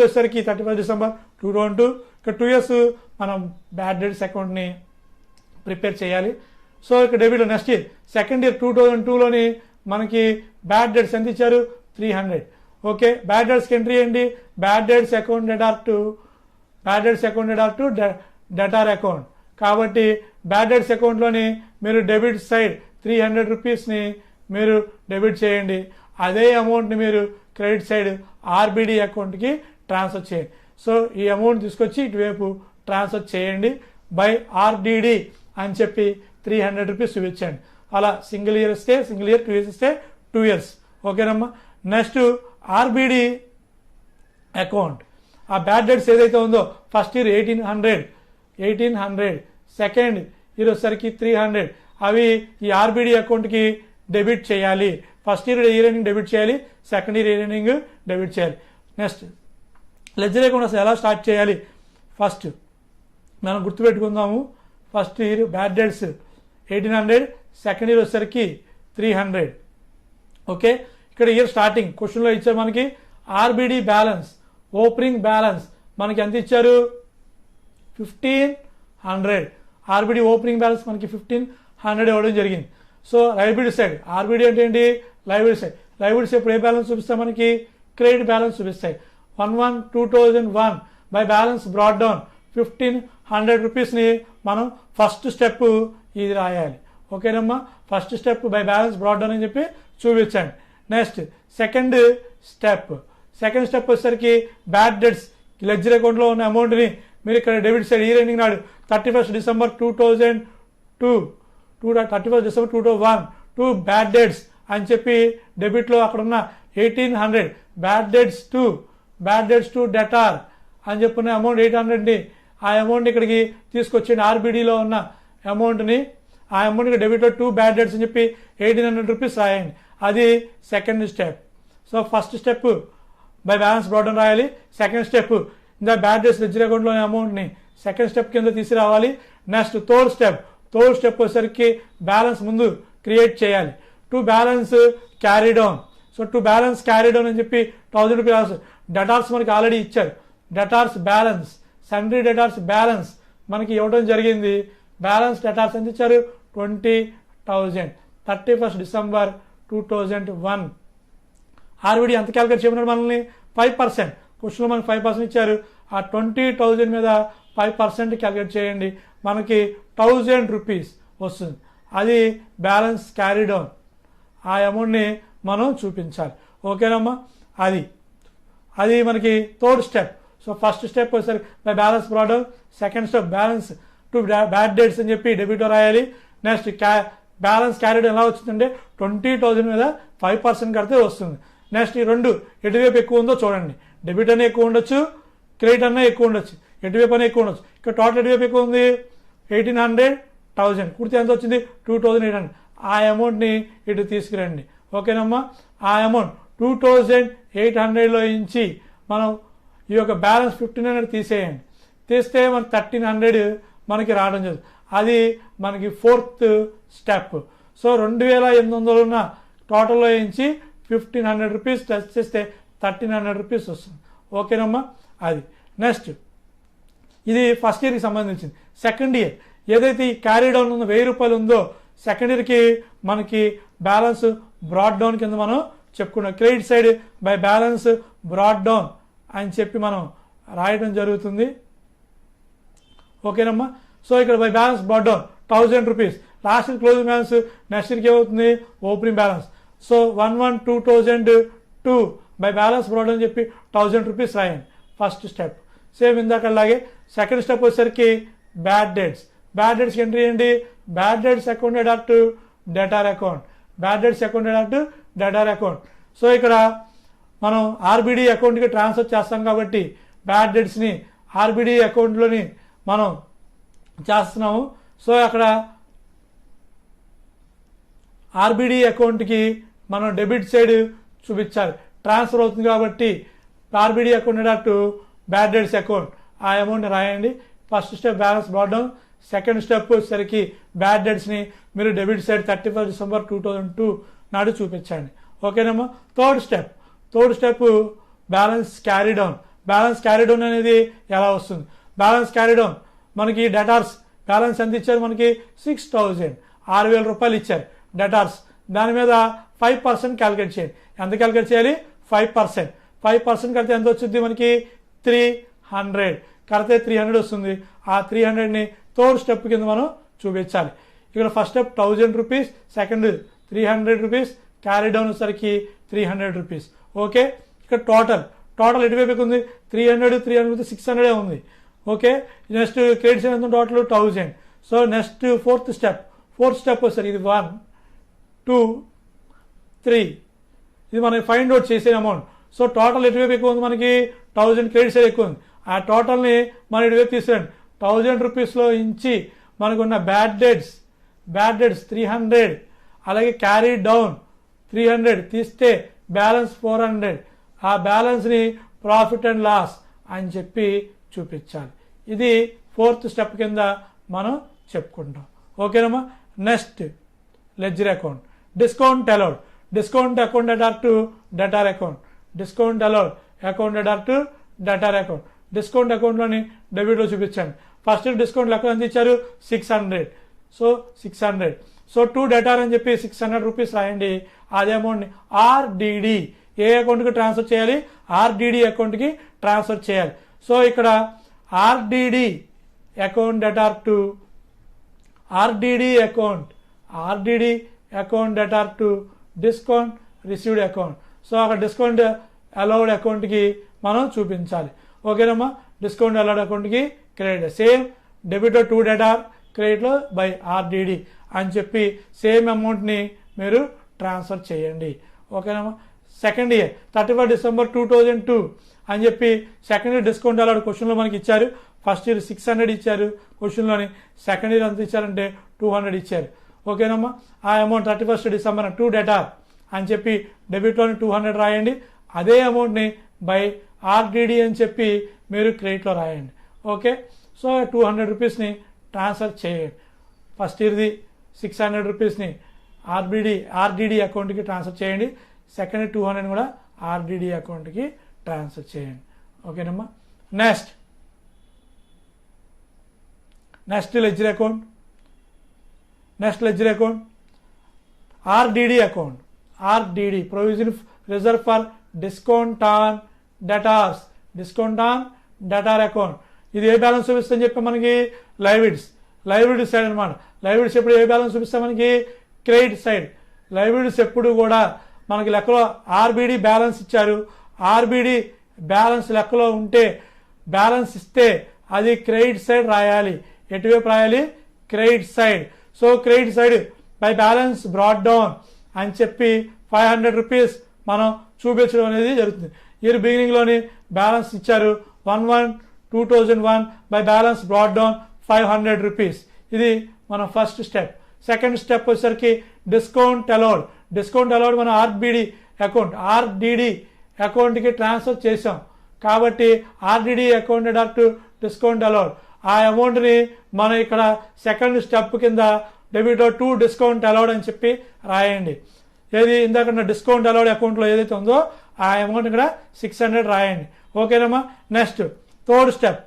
వచ్చేసరికి 31 డిసెంబర్ 2022. ఇక్కడ 2 years మనం బ్యాడ్ డేట్స్ అకౌంట్ని ప్రిపేర్ చేయాలి. సో ఇక్కడ debit next year second year 2002లోని మనకి బ్యాడ్ డేట్స్ ఎంత ఇచ్చారు? 300. ఓకే. బ్యాడ్ డేట్స్కి ఎంట్రీ ఏంటి? Bad debts accounted are to debtor account. కాబట్టి బ్యాడ్ డేట్స్ అకౌంట్లోని మీరు డెబిట్ సైడ్ 300 రూపీస్ని మీరు డెబిట్ చేయండి. అదే అమౌంట్ని మీరు క్రెడిట్ సైడ్ ఆర్బిడి అకౌంట్కి ట్రాన్స్ఫర్ చేయండి. సో ఈ అమౌంట్ తీసుకొచ్చి ఇటువైపు ట్రాన్స్ఫర్ చేయండి బై ఆర్డిడి అని చెప్పి 300 రూపీస్ చూపించండి. అలా సింగిల్ ఇయర్ ఇస్తే సింగిల్ ఇయర్, 2 years ఇస్తే 2 years. ఓకేనమ్మా. Next RBD account. ఆ బ్యాడ్ డేట్స్ ఏదైతే ఉందో ఫస్ట్ ఇయర్ 1800, సెకండ్ ఇయర్ వచ్చేసరికి 300 అవి ఈ ఆర్బిడి అకౌంట్కి డెబిట్ చేయాలి. ఫస్ట్ ఇయర్ ఎండింగ్ డెబిట్ చేయాలి, సెకండ్ ఇయర్ ఎండింగ్ డెబిట్ చేయాలి. నెక్స్ట్ లెడ్జర్ అకౌంట్ అసలు ఎలా స్టార్ట్ చేయాలి? ఫస్ట్ మనం గుర్తుపెట్టుకుందాము. First year bad debts 1800, second year వచ్చేసరికి 300. ఓకే. ఇక్కడ ఇయర్ స్టార్టింగ్ క్వశ్చన్లో ఇచ్చారు మనకి ఆర్బిడి బ్యాలెన్స్, ఓపెనింగ్ బ్యాలెన్స్ మనకి ఎంత ఇచ్చారు? 1500. ఆర్బిడి ఓపెనింగ్ బ్యాలెన్స్ మనకి 1500 ఇవ్వడం జరిగింది. సో లైబిలిటీ సైడ్ ఆర్బిడి అంటే ఏంటి? లైబిలిటీ సైడ్ ఇప్పుడు ఏ బ్యాలెన్స్ చూపిస్తాయి? మనకి క్రెడిట్ బ్యాలెన్స్ చూపిస్తాయి. 1/1/2001 బై బ్యాలెన్స్ బ్రాట్ డౌన్ 1500 రూపీస్ని మనం ఫస్ట్ స్టెప్ ఇది రాయాలి. ఓకేనమ్మా. First step by balance brought down అని చెప్పి చూపించండి. నెక్స్ట్ సెకండ్ స్టెప్ వచ్చేసరికి బ్యాడ్ డేట్స్ లెడ్జర్ అకౌంట్లో ఉన్న అమౌంట్ని మీరు ఇక్కడ డెబిట్ సైడ్ ఇయర్ ఎండింగ్ నాడు 31 డిసెంబర్ 2001 టు బ్యాడ్ డేట్స్ అని చెప్పి డెబిట్లో అక్కడ ఉన్న 1800 బ్యాడ్ డేట్స్ టు డెటార్ అని చెప్పిన అమౌంట్ 800ని ఆ అమౌంట్ ఇక్కడికి తీసుకొచ్చింది. ఆర్బిడిలో ఉన్న అమౌంట్ని ఆ అమౌంట్కి డెబిట్లో 2 బ్యాడ్ డేట్స్ అని చెప్పి 1800 రూపీస్ రాయండి. అది second step. So first step by balance brought down రాయాలి. సెకండ్ స్టెప్ ఇందా బ్యాడ్ డేట్స్ లెడ్జర్ అకౌంట్లోని అమౌంట్ని సెకండ్ స్టెప్ కింద తీసుకురావాలి. నెక్స్ట్ థర్డ్ స్టెప్ వచ్చేసరికి బ్యాలెన్స్ ముందు క్రియేట్ చేయాలి. To balance carry down. So to balance carry down అని చెప్పి 1000 రూపీస్ డెటార్స్ మనకి ఆల్రెడీ ఇచ్చారు. డెటార్స్ బ్యాలెన్స్, సన్రీ డెటార్స్ బ్యాలెన్స్ మనకి ఇవ్వడం జరిగింది. బ్యాలెన్స్ డెటార్స్ ఎంత ఇచ్చారు? 20,000 31 డిసెంబర్ 2001. ఆర్బిడి ఎంత క్యాలిక్యులేట్ చేయమన్నారు మనల్ని? 5%. క్వశ్చన్లో మనకి 5% ఇచ్చారు. ఆ 20,000 మీద 5% క్యాలిక్యులేట్ చేయండి. మనకి 1000 రూపీస్ వస్తుంది. అది బ్యాలెన్స్ క్యారీ డౌన్. ఆ అమౌంట్ని మనం చూపించాలి. ఓకేనమ్మా. అది మనకి third step. So first step వచ్చేసరికి by balance brought down, second step balance to bad debts అని చెప్పి డెబిట్ రాయాలి. నెక్స్ట్ బ్యాలెన్స్ క్యారీ డౌన్ ఎలా వచ్చిందంటే 20,000 మీద 5% కడితే వస్తుంది. నెక్స్ట్ ఈ రెండు ఎటువైపు ఎక్కువ ఉందో చూడండి. డెబిట్ అనే ఎక్కువ ఉండొచ్చు, క్రెడిట్ అనే ఎక్కువ ఉండొచ్చు, ఎటువైపు అనే ఎక్కువ ఉండొచ్చు. ఇక్కడ టోటల్ ఎటువైపు ఎక్కువ ఉంది? 1800, 1000 కుడితే ఎంత వచ్చింది? 2800. ఆ అమౌంట్ని ఇటు తీసుకురండి. ఓకేనమ్మా. ఆ అమౌంట్ 2800లో నుంచి మనం ఈ యొక్క బ్యాలెన్స్ 1500 తీసేయండి. తీస్తే మనకి 1300 మనకి రావడం జరుగుతుంది. అది మనకి ఫోర్త్ స్టెప్. సో 2800 ఉన్న టోటల్లో నుంచి 1500 రూపీస్ టచ్ చేస్తే 1300 రూపీస్ వస్తుంది. ఓకేనమ్మా, అది నెక్స్ట్. ఇది ఫస్ట్ ఇయర్కి సంబంధించింది. సెకండ్ ఇయర్ ఏదైతే ఈ క్యారీ డౌన్ ఉందో 1000 రూపాయలు ఉందో సెకండ్ ఇయర్కి మనకి బ్యాలెన్స్ బ్రాడ్ డౌన్ కింద మనం చెప్పుకున్నాం. Credit side by balance brought down అని చెప్పి మనం రాయడం జరుగుతుంది. ఓకేనమ్మా, సో ఇక్కడ by balance brought down 1000 rupees. Last year closing balance next ఇయర్కి ఏమవుతుంది, opening balance. So 112,2002 by balance brought అని చెప్పి 1000 రూపీస్ రాయండి ఫస్ట్ స్టెప్. సేమ్ ఇందాకలాగే సెకండ్ స్టెప్ వచ్చేసరికి బ్యాడ్ డేట్స్. బ్యాడ్ డేట్స్కి ఎంట్రీ చేయండి. Bad debts account adapt debtor account. Bad debts account adapt debtor account. So ఇక్కడ మనం ఆర్బిడి అకౌంట్కి ట్రాన్స్ఫర్ చేస్తాం కాబట్టి బ్యాడ్ డేట్స్ని ఆర్బిడి అకౌంట్లోని మనం చేస్తున్నాము. సో అక్కడ ఆర్బిడి అకౌంట్కి మనం డెబిట్ సైడ్ చూపించాలి. ట్రాన్స్ఫర్ అవుతుంది కాబట్టి RBD account adapt bad debts account ఆ అమౌంట్ రాయండి. First step balance brought down. Second step వచ్చేసరికి బ్యాడ్ డేట్స్ని మీరు డెబిట్ సైడ్ 31 డిసెంబర్ 2002 నాడు చూపించండి. ఓకేనమ్మా. Third step balance carry down. Balance carry down అనేది ఎలా వస్తుంది? బ్యాలెన్స్ క్యారీ డౌన్ మనకి డెటార్స్ బ్యాలెన్స్ ఎంత ఇచ్చారు, మనకి 6000 6000 రూపాయలు ఇచ్చారు డెటార్స్. దాని మీద 5% క్యాలిక్యులేట్ చేయండి. ఎంత క్యాలిక్యులేట్ చేయాలి? 5%. 5% కడితే ఎంత వచ్చింది మనకి? 300. కడితే 300 వస్తుంది. ఆ 300ని థర్డ్ స్టెప్ కింద మనం చూపించాలి. ఇక్కడ first step 1000 rupees, second 300 rupees, carry down వచ్చేసరికి 300 రూపీస్. ఓకే, ఇక్కడ టోటల్ ఎటువైపు ఉంది? 300 600 ఉంది. ఓకే, నెక్స్ట్ క్రెడిట్స్ ఎంత total 1000. So next fourth step వస్తుంది. ఇది 1 2 3 ఇది మనం ఫైండ్ అవుట్ చేసే అమౌంట్. సో టోటల్ ఎటువైపు ఎక్కువ ఉంది? మనకి 1000 క్రెడిట్ సైడ్ ఎక్కువ ఉంది. ఆ టోటల్ని మనం ఇటువైపు తీసుకురండి. 1000 రూపీస్లో ఇంచి మనకున్న బ్యాడ్ డేట్స్ 300, అలాగే క్యారీ డౌన్ 300 తీస్తే బ్యాలెన్స్ 400. ఆ బ్యాలెన్స్ని ప్రాఫిట్ అండ్ లాస్ అని చెప్పి చూపించాలి. ఇది ఫోర్త్ స్టెప్ కింద మనం చెప్పుకుంటాం. ఓకేనమ్మా. Next ledger account. Discount allowed. Discount account adapt debtor account. Discount allowed account adapt debtor account. Discount అకౌంట్లోని డెబిట్లో చూపించండి. ఫస్ట్ డిస్కౌంట్ లెక్క ఎంత ఇచ్చారు? 600. సో 600. సో 2 డెటార్ అని చెప్పి 600 రూపీస్ రాయండి. అదే అమౌంట్ని ఆర్డిడి ఏ అకౌంట్కి ట్రాన్స్ఫర్ చేయాలి? ఆర్డిడి అకౌంట్కి ట్రాన్స్ఫర్ చేయాలి. సో ఇక్కడ RDD account debtor to RDD account debtor to discount received account. So అక్కడ డిస్కౌంట్ అలౌడ్ అకౌంట్కి మనం చూపించాలి. ఓకేనమ్మా. డిస్కౌంట్ అలౌడ్ అకౌంట్కి క్రెడిట్. సేమ్ డెబిట్లో 2 డెటార్, క్రెడిట్లో బై ఆర్డిడి అని చెప్పి సేమ్ అమౌంట్ని మీరు ట్రాన్స్ఫర్ చేయండి. ఓకేనమ్మా. సెకండ్ ఇయర్ 31 డిసెంబర్ 2002 అని చెప్పి సెకండ్ ఇయర్ డిస్కౌంట్ అలౌడ్ క్వశ్చన్లో మనకి ఇచ్చారు. ఫస్ట్ ఇయర్ 600 ఇచ్చారు క్వశ్చన్లోని. సెకండ్ ఇయర్ ఎంత ఇచ్చారంటే 200 ఇచ్చారు. ఓకేనమ్మా. ఆ అమౌంట్ 31 డిసెంబర్ 2 డెటార్ అని చెప్పి డెబిట్లోని 200 రాయండి. అదే అమౌంట్ని బై ఆర్డిడి అని చెప్పి మీరు క్రెడిట్లో రాయండి. ఓకే, సో 200 రూపీస్ని ట్రాన్స్ఫర్ చేయండి. ఫస్ట్ ఇయర్ది 600 రూపీస్ని ఆర్డిడి అకౌంట్కి ట్రాన్స్ఫర్ చేయండి. సెకండ్ 200 కూడా ఆర్డిడి అకౌంట్కి ట్రాన్స్ఫర్ చేయండి. ఓకేనమ్మా. Next ledger account. RDD account. RDD provision reserve for discount on debtors. Debtor account. ఇది ఏ బ్యాలెన్స్ చూపిస్తుందని చెప్పి మనకి లైబిలిటీస్ సైడ్ అనమాట. లైబిలిటీస్ ఎప్పుడు ఏ బ్యాలెన్స్ చూపిస్తే మనకి క్రెడిట్ సైడ్. లైబిలిటీస్ ఎప్పుడు కూడా మనకి లెక్కలో ఆర్బిడి బ్యాలెన్స్ ఇచ్చారు. ఆర్బిడి బ్యాలెన్స్ లెక్కలో ఉంటే బ్యాలెన్స్ ఇస్తే అది క్రెడిట్ సైడ్ రాయాలి. ఎటువైపు రాయాలి? Credit side. So credit side by balance brought down అని చెప్పి 500 రూపీస్ మనం చూపించడం అనేది జరుగుతుంది. ఇయర్ బిగినింగ్లోని బ్యాలెన్స్ ఇచ్చారు 1/1/2001 by balance brought down 500 rupees. ఇది మన ఫస్ట్ స్టెప్. సెకండ్ స్టెప్ వచ్చేసరికి డిస్కౌంట్ అలౌడ్ మన ఆర్డిడి అకౌంట్కి ట్రాన్స్ఫర్ చేసాం కాబట్టి ఆర్డిడి అకౌంట్ అడాప్ట్ డిస్కౌంట్ అలౌడ్. ఆ అమౌంట్ని మనం ఇక్కడ సెకండ్ స్టెప్ కింద డెబిట్లో 2 డిస్కౌంట్ అలౌడ్ అని చెప్పి రాయండి. ఏది ఇందాక డిస్కౌంట్ అలౌడ్ అకౌంట్లో ఏదైతే ఉందో ఆ అమౌంట్ ఇక్కడ 600 రాయండి. ఓకేనమ్మా. Next third step,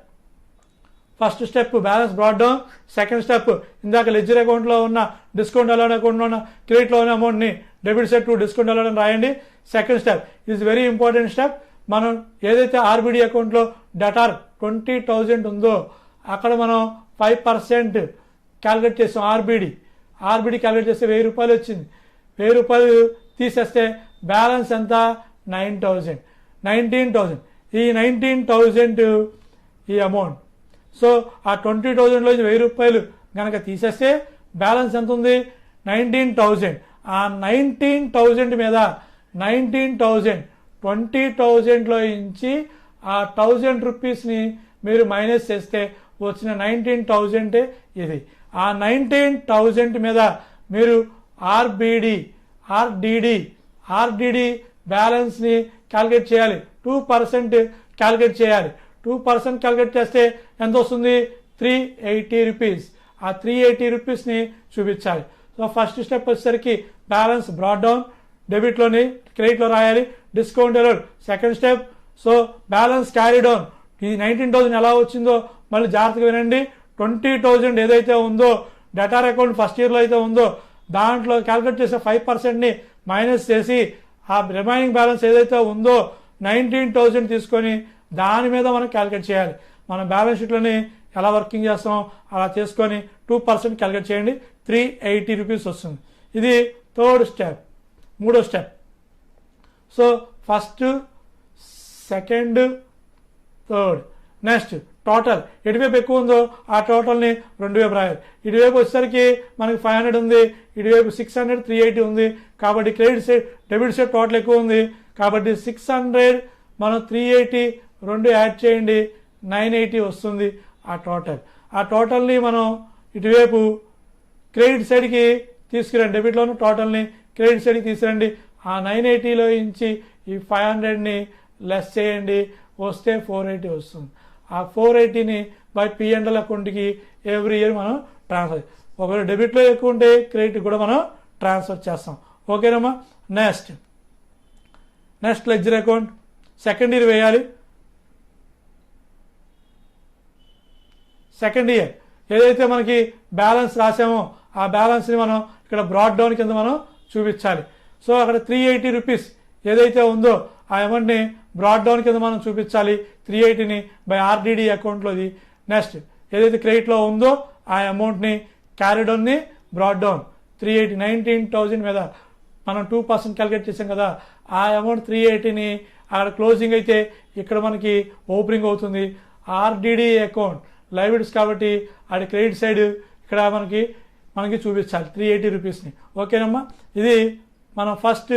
first step balance brought down. Second step ఇందాక లెడ్జర్ అకౌంట్లో ఉన్న డిస్కౌంట్ అలౌడ్ అకౌంట్లో ఉన్న క్రెడిట్లో ఉన్న అమౌంట్ని debit side to discount allowed అని రాయండి. Second step is very important step. మనం ఏదైతే ఆర్బిడి అకౌంట్లో డెటార్ 20,000 ఉందో అక్కడ మనం 5% క్యాలిక్యులేట్ చేస్తాం. ఆర్బిడి క్యాలిక్యులేట్ చేస్తే 1000 రూపాయలు వచ్చింది. 1000 రూపాయలు తీసేస్తే బ్యాలెన్స్ ఎంత? 19,000. ఈ 19,000 ఈ అమౌంట్. సో ఆ 20,000లో 1000 రూపాయలు కనుక తీసేస్తే బ్యాలెన్స్ ఎంత ఉంది? 19,000. ఆ 19,000 మీద 20,000లో నుంచి ఆ 1,000 రూపీస్ని మీరు మైనస్ చేస్తే వచ్చిన 19,000 ఇది. ఆ 19,000 మీద మీరు ఆర్డిడి బ్యాలెన్స్ని క్యాలిక్యులేట్ చేయాలి. 2% క్యాలిక్యులేట్ చేయాలి. 2% క్యాలిక్యులేట్ చేస్తే ఎంత వస్తుంది? 380 రూపీస్. ఆ 380 రూపీస్ని చూపించాలి. సో ఫస్ట్ స్టెప్ వచ్చేసరికి బ్యాలెన్స్ బ్రాట్ డౌన్, డెబిట్లోని క్రెడిట్లో రాయాలి. Discount allowed second step. So balance carry down. ఈ 19,000 ఎలా వచ్చిందో మళ్ళీ జాగ్రత్తగా వినండి. 20,000 ఏదైతే ఉందో డెటార్ అకౌంట్ ఫస్ట్ ఇయర్లో అయితే ఉందో దాంట్లో క్యాలిక్యులేట్ చేసే 5%ని మైనస్ చేసి ఆ రిమైనింగ్ బ్యాలెన్స్ ఏదైతే ఉందో 19,000 తీసుకొని దాని మీద మనం క్యాలిక్యులేట్ చేయాలి. మనం బ్యాలెన్స్ షీట్లోని ఎలా వర్కింగ్ చేస్తాం అలా చేసుకొని 2% క్యాలిక్యులేట్ చేయండి. 380 రూపీస్ వస్తుంది. ఇది థర్డ్ స్టెప్, మూడో step. So first, second, third. Next total ఎటువైపు ఎక్కువ ఉందో ఆ టోటల్ని 2 రాయాలి. ఇటువైపు వచ్చేసరికి మనకి 500 ఉంది, ఇటువైపు 600, 380 ఉంది. కాబట్టి credit side debit side total ఎక్కువ ఉంది. కాబట్టి 600 మనం 380 2 యాడ్ చేయండి, 980 వస్తుంది ఆ టోటల్. ఆ టోటల్ని మనం ఇటువైపు క్రెడిట్ సైడ్కి తీసుకురండి. డెబిట్లోని టోటల్ని క్రెడిట్ సైడ్కి తీసుకురండి. ఆ 980లో నుంచి ఈ 500ని లెస్ చేయండి, వస్తే 480 వస్తుంది. ఆ 480ని బై P&L అకౌంట్కి ఎవ్రీ ఇయర్ మనం ట్రాన్స్ఫర్. ఒకవేళ డెబిట్లో ఎక్కువ ఉంటే క్రెడిట్ కూడా మనం ట్రాన్స్ఫర్ చేస్తాం. ఓకేనమ్మా. Next ledger account second year వేయాలి. సెకండ్ ఇయర్ ఏదైతే మనకి బ్యాలెన్స్ రాసామో ఆ బ్యాలెన్స్ని మనం ఇక్కడ బ్రాట్ డౌన్ కింద మనం చూపించాలి. సో అక్కడ 380 రూపీస్ ఏదైతే ఉందో ఆ అమౌంట్ని బ్రాట్ డౌన్ కింద మనం చూపించాలి. 380ని బై ఆర్డిడి అకౌంట్లోది. నెక్స్ట్ ఏదైతే క్రెడిట్లో ఉందో ఆ అమౌంట్ని క్యారీ డౌన్ని బ్రాట్ డౌన్ 380 19,000 మీద మనం 2% క్యాలిక్యులేట్ చేసాం కదా, ఆ అమౌంట్ 380ని అక్కడ క్లోజింగ్ అయితే ఇక్కడ మనకి ఓపెనింగ్ అవుతుంది. ఆర్డిడి అకౌంట్ లైబిలిటీస్ కాబట్టి అది క్రెడిట్ సైడ్ ఇక్కడ మనకి చూపించాలి 380 రూపీస్ని. ఓకేనమ్మా. ఇది మనం ఫస్ట్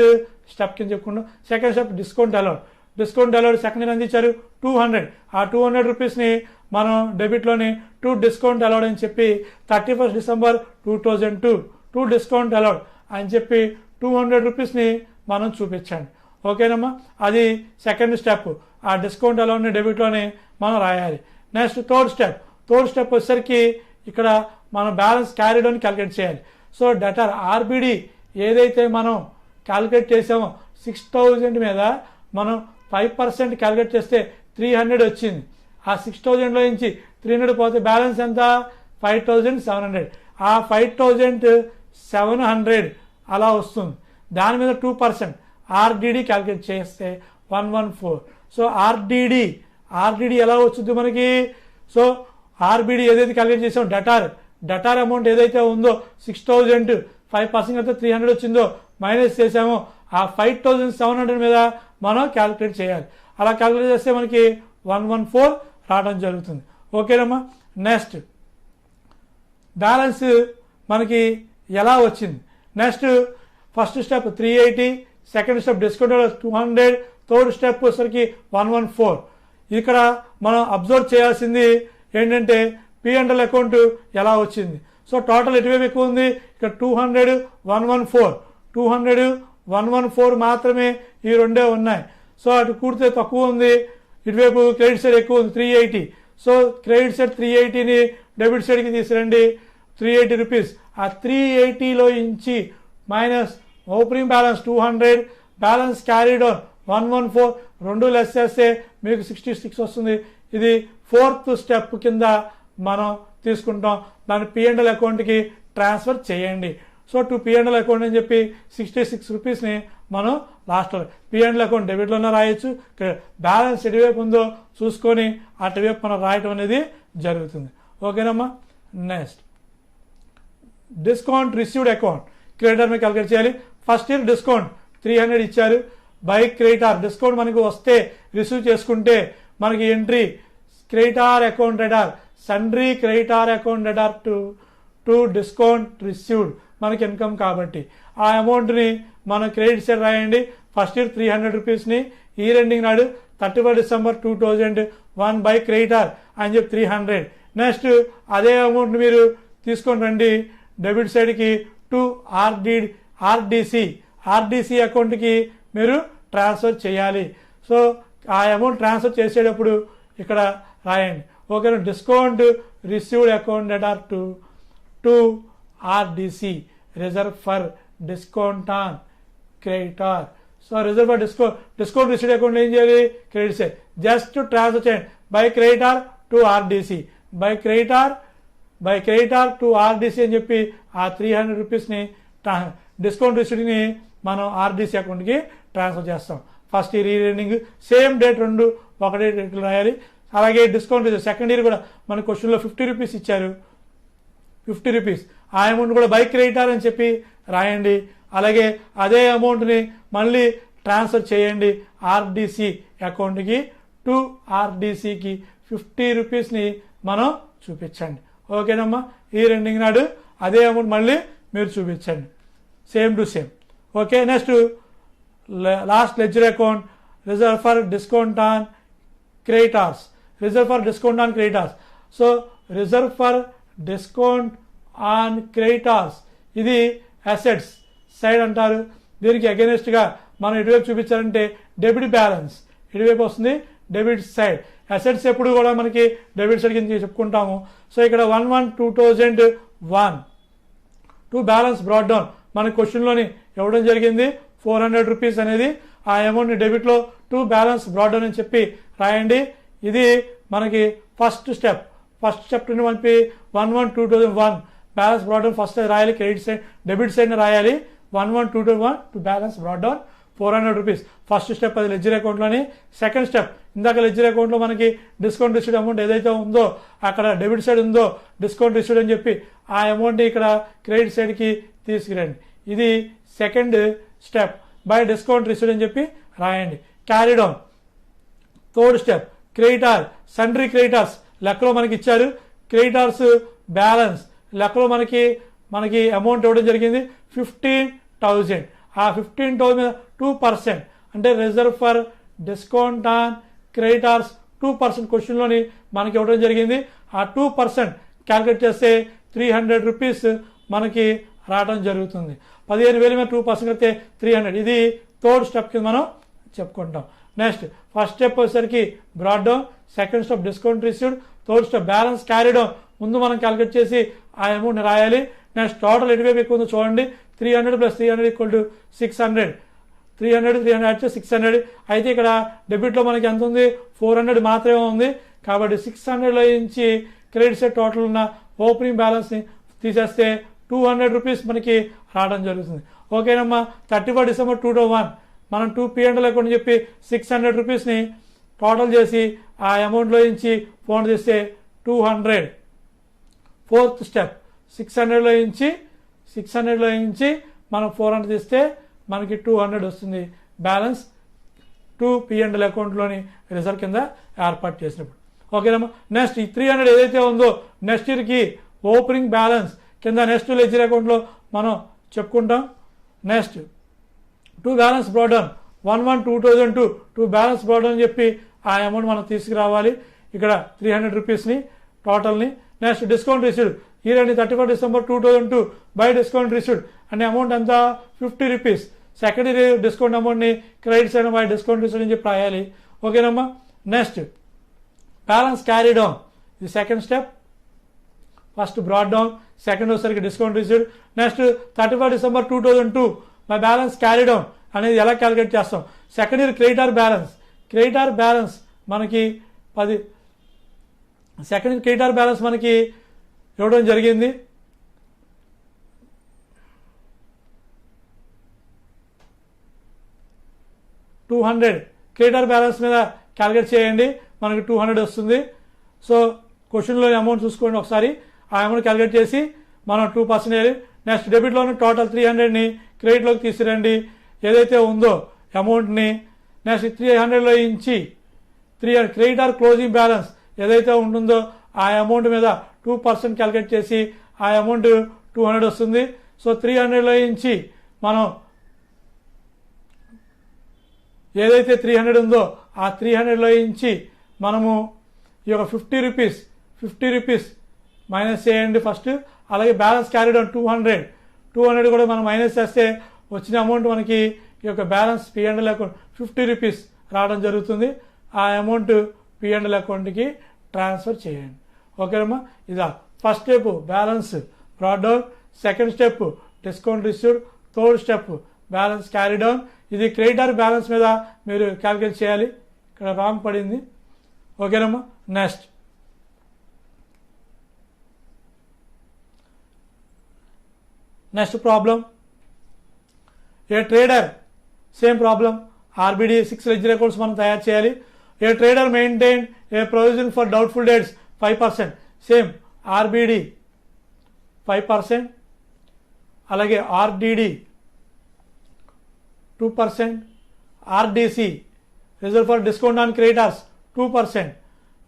స్టెప్ కింద చెప్పుకుంటాం. Second step discount allowed second year అందించారు 200. ఆ 200 రూపీస్ని మనం డెబిట్లోని 2 డిస్కౌంట్ అలౌడ్ అని చెప్పి 31 డిసెంబర్ 2002 2 డిస్కౌంట్ అలౌడ్ అని చెప్పి 200 రూపీస్ని మనం చూపించండి. ఓకేనమ్మా. అది సెకండ్ స్టెప్. ఆ డిస్కౌంట్ అలౌడ్ని డెబిట్లోనే మనం రాయాలి. నెక్స్ట్ థర్డ్ స్టెప్ వచ్చేసరికి ఇక్కడ మనం బ్యాలెన్స్ క్యారీ డౌన్ క్యాలిక్యులేట్ చేయాలి. సో డెటార్ ఆర్బిడి ఏదైతే మనం క్యాలిక్యులేట్ చేసామో 6,000 మీద మనం 5% క్యాలిక్యులేట్ చేస్తే 300 వచ్చింది. ఆ 6,000లో నుంచి 300 పోతే బ్యాలెన్స్ ఎంత? 5,700. ఆ 5,700 అలా వస్తుంది. దాని మీద 2% ఆర్డిడి క్యాలిక్యులేట్ చేస్తే 114. సో ఆర్డిడి ఎలా వచ్చింది మనకి? సో ఆర్బిడి ఏదైతే క్యాలిక్యులేట్ చేసామో డెటార్ అమౌంట్ ఏదైతే ఉందో 6,000 5% అయితే 300 వచ్చిందో మైనస్ చేసామో ఆ 5,700 మీద మనం క్యాలిక్యులేట్ చేయాలి. అలా క్యాలిక్యులేట్ చేస్తే మనకి 114 రావడం జరుగుతుంది. ఓకేనమ్మా. నెక్స్ట్ బ్యాలెన్స్ మనకి ఎలా వచ్చింది? Next first step 380, second step discount 200, third step వచ్చేసరికి 114. ఇక్కడ మనం అబ్జర్వ్ చేయాల్సింది ఏంటంటే P&L అకౌంట్ ఎలా వచ్చింది. సో టోటల్ ఎటువైపు ఎక్కువ ఉంది? ఇక్కడ 200, 114 మాత్రమే ఈ రెండే ఉన్నాయి. సో అటు కూడితే తక్కువ ఉంది, ఇటువైపు క్రెడిట్ సైడ్ ఎక్కువ ఉంది 380. సో క్రెడిట్ సైడ్ 380ని డెబిట్ సైడ్కి తీసుకురండి 380 రూపీస్. ఆ 380లో నుంచి minus opening balance 200, balance carried on 114, రెండు లెస్ చేస్తే మీకు 66 వస్తుంది. ఇది 4th స్టెప్ కింద మనం తీసుకుంటాం. దాన్ని P&L అకౌంట్కి ట్రాన్స్ఫర్ చేయండి. సో టు P&L అకౌంట్ అని చెప్పి 66 రూపీస్ని మనం లాస్ట్లో P&L అకౌంట్ డెబిట్లోనే రాయొచ్చు. బ్యాలెన్స్ ఎటువైపు ఉందో చూసుకొని అటువైపు మనం రాయటం అనేది జరుగుతుంది. ఓకేనమ్మా. Next discount received account creditor మీద క్యాలిక్యులేట్ చేయాలి. ఫస్ట్ ఇయర్ డిస్కౌంట్ 300 ఇచ్చారు. బై క్రెడిటార్ డిస్కౌంట్ మనకు వస్తే రిసీవ్ చేసుకుంటే మనకి entry creditor account debtor, sundry creditor account debtor to discount received మనకి ఇన్కమ్ కాబట్టి ఆ అమౌంట్ని మనం క్రెడిట్ సైడ్ రాయండి. ఫస్ట్ ఇయర్ 300 రూపీస్ని ఇయర్ ఎండింగ్ నాడు 31 డిసెంబర్ 2001 బై క్రెడిటార్ అని చెప్పి 300. నెక్స్ట్ అదే అమౌంట్ మీరు తీసుకొని రండి డెబిట్ సైడ్కి టు ఆర్డిసి అకౌంట్కి మీరు ట్రాన్స్ఫర్ చేయాలి. సో ఆ అమౌంట్ ట్రాన్స్ఫర్ చేసేటప్పుడు ఇక్కడ రాయండి. ఓకేనా. Discount received account debtor to RDC reserve for discount on creditor. So reserve for discount received account ఏం చేయాలి? క్రెడిట్ సైడ్ జస్ట్ ట్రాన్స్ఫర్ చేయండి by creditor to RDC, by creditor to RDC అని చెప్పి ఆ 300 రూపీస్ని డిస్కౌంట్ రిసీవ్డ్ని మనం ఆర్డిసి అకౌంట్కి transfer చేస్తాం. First year year ending same date రెండు ఒకటే డేట్లు రాయాలి. అలాగే డిస్కౌంట్ సెకండ్ ఇయర్ కూడా మన క్వశ్చన్లో 50 రూపీస్ ఇచ్చారు. 50 రూపీస్ ఆ అమౌంట్ కూడా బై క్రెడిటార్ అని చెప్పి రాయండి. అలాగే అదే అమౌంట్ని మళ్ళీ ట్రాన్స్ఫర్ చేయండి ఆర్డిసి అకౌంట్కి టు ఆర్డిసికి 50 రూపీస్ని మనం చూపించండి. ఓకేనమ్మా. ఈ రెండింగ్ నాడు అదే అమౌంట్ మళ్ళీ మీరు చూపించండి same to same. Okay. Next last ledger account reserve for discount on creditors, so reserve for discount on creditors ఇది అసెట్స్ సైడ్ అంటారు. దీనికి అగెనిస్ట్గా మనం ఎటువైపు చూపించాలంటే డెబిట్ బ్యాలెన్స్ ఇటువైపు వస్తుంది, డెబిట్ సైడ్. అసెట్స్ ఎప్పుడు కూడా మనకి డెబిట్ సైడ్ కింద చెప్పుకుంటాము. సో ఇక్కడ 1/1/2001 టు బ్యాలెన్స్ బ్రాడ్ డౌన్ మన క్వశ్చన్లోని ఇవ్వడం జరిగింది 400 రూపీస్ అనేది. ఆ అమౌంట్ని డెబిట్లో టు బ్యాలెన్స్ బ్రాడ్ డౌన్ అని చెప్పి రాయండి. ఇది మనకి ఫస్ట్ స్టెప్ మనకి 1/1/2001 బ్యాలెన్స్ బ్రాడ్ డౌన్ ఫస్ట్ రాయాలి. క్రెడిట్ సైడ్ డెబిట్ సైడ్ని రాయాలి 1/1/2001 to balance brought down 400 rupees. First step అది లెడ్జర్ అకౌంట్లోని. సెకండ్ స్టెప్ ఇందాక లెడ్జర్ అకౌంట్లో మనకి డిస్కౌంట్ రిసీవ్డ్ అమౌంట్ ఏదైతే ఉందో అక్కడ డెబిట్ సైడ్ ఉందో డిస్కౌంట్ రిసీవ్డ్ అని చెప్పి ఆ అమౌంట్ని ఇక్కడ క్రెడిట్ సైడ్కి తీసుకురండి. ఇది second step by discount received అని చెప్పి రాయండి. Carry down third step creditor sundry creditors లెక్కలో మనకి ఇచ్చారు. క్రెడిటార్స్ బ్యాలెన్స్ లెక్కలో మనకి అమౌంట్ ఇవ్వడం జరిగింది 15,000. ఆ 15,000 మీద 2% అంటే reserve for discount on creditors 2% క్వశ్చన్లోని మనకి ఇవ్వడం జరిగింది. ఆ 2% క్యాల్కులేట్ చేస్తే 300 రూపీస్ మనకి రావడం జరుగుతుంది. 15,000 మీద 2% కడితే 300. ఇది థర్డ్ స్టెప్ కింద మనం చెప్పుకుంటాం. నెక్స్ట్ ఫస్ట్ స్టెప్ వచ్చేసరికి broad down, second step discount received, third step balance carry down ముందు మనం క్యాల్కులేట్ చేసి ఆ అమౌంట్ రాయాలి. నెక్స్ట్ టోటల్ ఎటువైపు ఎక్కువ ఉందో చూడండి. 300 + 300 = 600. 300 యాడ్ చేసి 600. అయితే ఇక్కడ డెబిట్లో మనకి ఎంత ఉంది? 400 మాత్రమే ఉంది. కాబట్టి 600లో నుంచి క్రెడిట్ సైడ్ టోటల్ ఉన్న ఓపెనింగ్ బ్యాలెన్స్ని తీసేస్తే 200 రూపీస్ మనకి రావడం జరుగుతుంది. ఓకేనమ్మా. 31 డిసెంబర్ 2001 మనం 2 P&L అకౌంట్ చెప్పి 600 రూపీస్ని టోటల్ చేసి ఆ అమౌంట్లో నుంచి ఫోన్ తీస్తే 200. ఫోర్త్ స్టెప్ 600లో నుంచి మనం 400 తీస్తే మనకి 200 వస్తుంది. బ్యాలెన్స్ 2 P&L అకౌంట్లోని రిజర్వ్ కింద ఏర్పాటు చేసినప్పుడు. ఓకేనమ్మా. నెక్స్ట్ ఈ 300 ఏదైతే ఉందో నెక్స్ట్ ఇయర్కి ఓపెనింగ్ బ్యాలెన్స్ కింద నెక్స్ట్ లెడ్జర్ అకౌంట్లో మనం చెప్పుకుంటాం. Next 2 balance brought down 1/1/2002 2 balance brought down అని చెప్పి ఆ అమౌంట్ మనం తీసుకురావాలి. ఇక్కడ 300 రూపీస్ని టోటల్ని. నెక్స్ట్ డిస్కౌంట్ రిసీవ్డ్ ఇయర్ అండి 31 డిసెంబర్ 2002 బై డిస్కౌంట్ రిసీవ్డ్ అనే అమౌంట్ ఎంత? 50 రూపీస్. సెకండ్ ఇయర్ డిస్కౌంట్ అమౌంట్ని క్రెడిట్స్ అయిన బై డిస్కౌంట్ రిసీవ్డ్ అని చెప్పి రాయాలి. ఓకేనమ్మా. నెక్స్ట్ బ్యాలెన్స్ క్యారీ డౌన్ ఇది second step. First broad down, second వచ్చేసరికి discount received. Next 31 December 2002 by balance carry down అనేది ఎలా క్యాలిక్యులేట్ చేస్తాం. సెకండ్ ఇయర్ క్రెడిటార్ బ్యాలెన్స్ మనకి 10 సెకండ్ ఇయర్ క్రెడిటార్ బ్యాలెన్స్ మనకి ఇవ్వడం జరిగింది. $200 క్రెడిటార్ బ్యాలెన్స్ మీద క్యాలిక్యులేట్ చేయండి, మనకి 200 వస్తుంది. సో క్వశ్చన్లో అమౌంట్ చూసుకోండి ఒకసారి, ఆ అమౌంట్ క్యాలిక్యులేట్ చేసి మనం 2%. నెక్స్ట్ డెబిట్లోని టోటల్ 300ని క్రెడిట్లోకి తీసుకురండి ఏదైతే ఉందో అమౌంట్ని. నెక్స్ట్ 300లో నుంచి క్రెడిటార్ క్లోజింగ్ బ్యాలెన్స్ ఏదైతే ఉంటుందో ఆ అమౌంట్ మీద 2% క్యాలిక్యులేట్ చేసి ఆ అమౌంట్ 200 వస్తుంది. సో 300లో నుంచి మనం ఏదైతే 300 ఉందో ఆ 300లో నుంచి మనము ఈ యొక్క 50 రూపీస్ మైనస్ చేయండి ఫస్ట్. అలాగే బ్యాలెన్స్ క్యారీడ్ ఆన్ 200 కూడా మనం మైనస్ చేస్తే వచ్చిన అమౌంట్ మనకి ఈ యొక్క బ్యాలెన్స్ P&L అకౌంట్ 50 రూపీస్ రావడం జరుగుతుంది. ఆ అమౌంట్ P&L అకౌంట్కి ట్రాన్స్ఫర్ చేయండి. ఓకేనమ్మా, ఇదా first step balance brought down, second step discount received, third step balance carry down. ఇది క్రెడిటార్ బ్యాలెన్స్ మీద మీరు క్యాలిక్యులేట్ చేయాలి, ఇక్కడ రాంగ్ పడింది. ఓకేనమ్మా, next problem. A trader same problem, RBD 6 ledger accounts మనం తయారు చేయాలి. A trader maintain a provision for doubtful debts 5%, same RBD 5%, అలాగే RDD 2%, RDC reserve for discount on creditors 2%.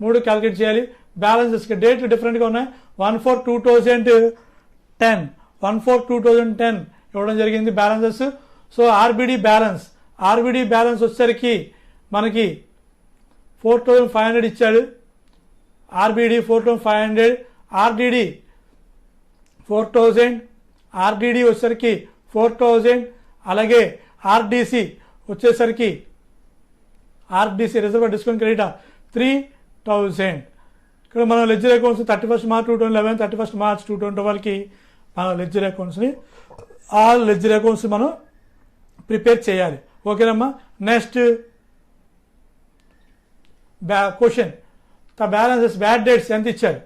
3 calculate చేయాలి. బ్యాలెన్సెస్ డేట్లు డిఫరెంట్గా ఉన్నాయి. 1/4/2010 ఇవ్వడం జరిగింది బ్యాలెన్సెస్. సో ఆర్బిడి బ్యాలెన్స్ వచ్చేసరికి మనకి 4,500 ఇచ్చాడు. ఆర్బిడి 4,500, ఆర్డిడి 4,000, ఆర్డిడి వచ్చేసరికి 4,000, అలాగే ఆర్డిసి వచ్చేసరికి ఆర్డిసి రిజర్వ్ డిస్కౌంట్ క్రెడిట్ 3,000. ఇక్కడ మనం లెడ్జర్ అకౌంట్స్ 31 మార్చ్ 2011, 31 మార్చ్ 2012కి మన లెడ్జర్ అకౌంట్స్ని ఆల్ లెడ్జర్ అకౌంట్స్ మనం ప్రిపేర్ చేయాలి. ఓకేనమ్మా, next question balances bad debts ఎంత ఇచ్చారు.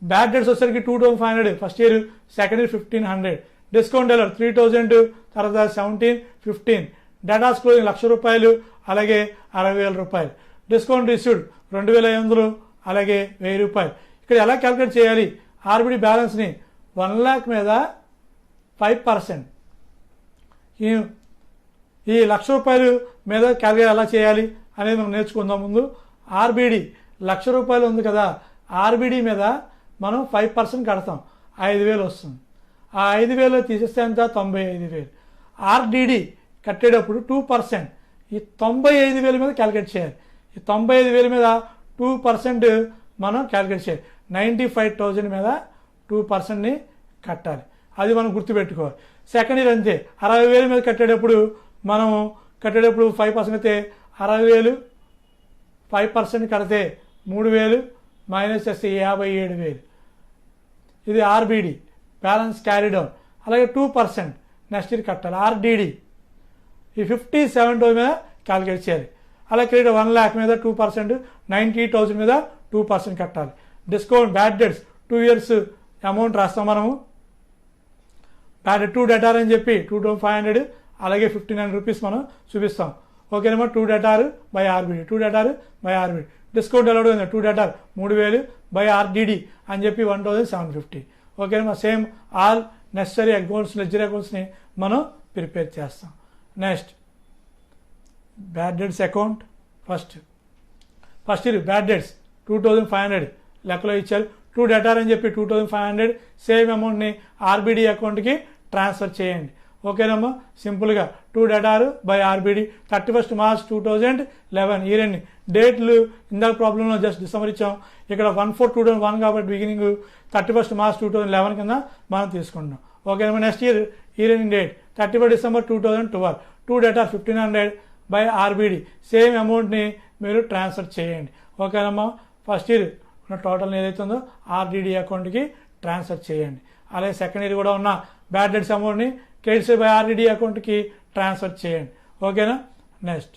బ్యాడ్ డేట్స్ వచ్చేసరికి 2,500 first year, second year 1,500, discount dealer 3,000, తర్వాత 17,15, డేటాస్ క్లోజింగ్ ₹1,00,000, అలాగే ₹60,000, డిస్కౌంట్ రిసీవ్డ్ 2,500, అలాగే ₹1,000. ఇక్కడ ఎలా క్యాలిక్యులేట్ చేయాలి, ఆర్బిడి బ్యాలెన్స్ని 1 lakh మీద 5%, ఈ ₹1,00,000 మీద క్యాలిక్యులేట్ ఎలా చేయాలి అనేది మనం నేర్చుకుందాం. ముందు ఆర్బిడి ₹1,00,000 ఉంది కదా, ఆర్బిడి మీద మనం 5% కడతాం, 5,000 వస్తుంది. ఆ 5,000 తీసేస్తే ఎంత, 95,000. ఆర్డిడి కట్టేటప్పుడు 2%, ఈ 95,000 మీద క్యాలిక్యులేట్ చేయాలి. ఈ 95,000 మీద 2% మనం క్యాలిక్యులేట్ చేయాలి. 95,000 మీద 2%ని కట్టాలి, అది మనం గుర్తుపెట్టుకోవాలి. సెకండ్ ఇయర్ అంతే, 60,000 మీద కట్టేటప్పుడు 5% అయితే 60,000, 5% కడితే 3,000 మైనస్ చేస్తే 57,000. ఇది ఆర్బిడి బ్యాలెన్స్ క్యారీ డౌన్. అలాగే 2% నెక్స్ట్ ఇయర్ కట్టాలి. ఆర్డిడి ఈ 57,000 మీద క్యాలిక్యులేట్ చేయాలి. అలా క్రెడిట్ 1 lakh మీద 2%, 90,000 మీద 2% కట్టాలి. Discount bad dates 2 years amount రాస్తాం మనము. బ్యాడ్ 2 డేటార్ అని చెప్పి 2,500, అలాగే 1,500 రూపీస్ మనం చూపిస్తాం. ఓకేనమ్మా, 2 debtor by RBD, 2 debtor by RBD. Discount ఎలా ఉంది, 2 డేటార్ 3,000 బై ఆర్డిడి అని చెప్పి 1,750. ఓకేనమ్మా, same all necessary accounts ledger అకౌంట్స్ని మనం ప్రిపేర్ చేస్తాం. Next bad debts account. First year bad debts 2,500 లెక్కలో ఇచ్చారు. 2 డేటార్ అని చెప్పి 2,500 సేమ్ అమౌంట్ని ఆర్బిడి అకౌంట్కి ట్రాన్స్ఫర్ చేయండి. ఓకేనమ్మా, సింపుల్గా 2 డేటార్ బై ఆర్బిడి 31 మార్చ్ 2011 ఇయర్ని డేట్లు ఇందాక ప్రాబ్లంలో జస్ట్ డిసెంబర్ ఇచ్చాం. ఇక్కడ 1/4/2001 కాబట్టి బిగినింగ్ 31 మార్చ్ 2011 కింద మనం తీసుకుంటున్నాం. ఓకేనమ్మా, next year ending date 31 December 2012. 2 debtor 1,500 by RBD same అమౌంట్ని మీరు ట్రాన్స్ఫర్ చేయండి. ఓకేనమ్మా, ఫస్ట్ ఇయర్ ఉన్న టోటల్ ఏదైతే ఉందో ఆర్డిడి అకౌంట్కి ట్రాన్స్ఫర్ చేయండి. అలాగే సెకండ్ ఇయర్ కూడా ఉన్న బ్యాడ్ డేట్స్ అమౌంట్ని క్రెడిట్ సైడ్ బై ఆర్బిడి అకౌంట్కి ట్రాన్స్ఫర్ చేయండి. ఓకేనా. నెక్స్ట్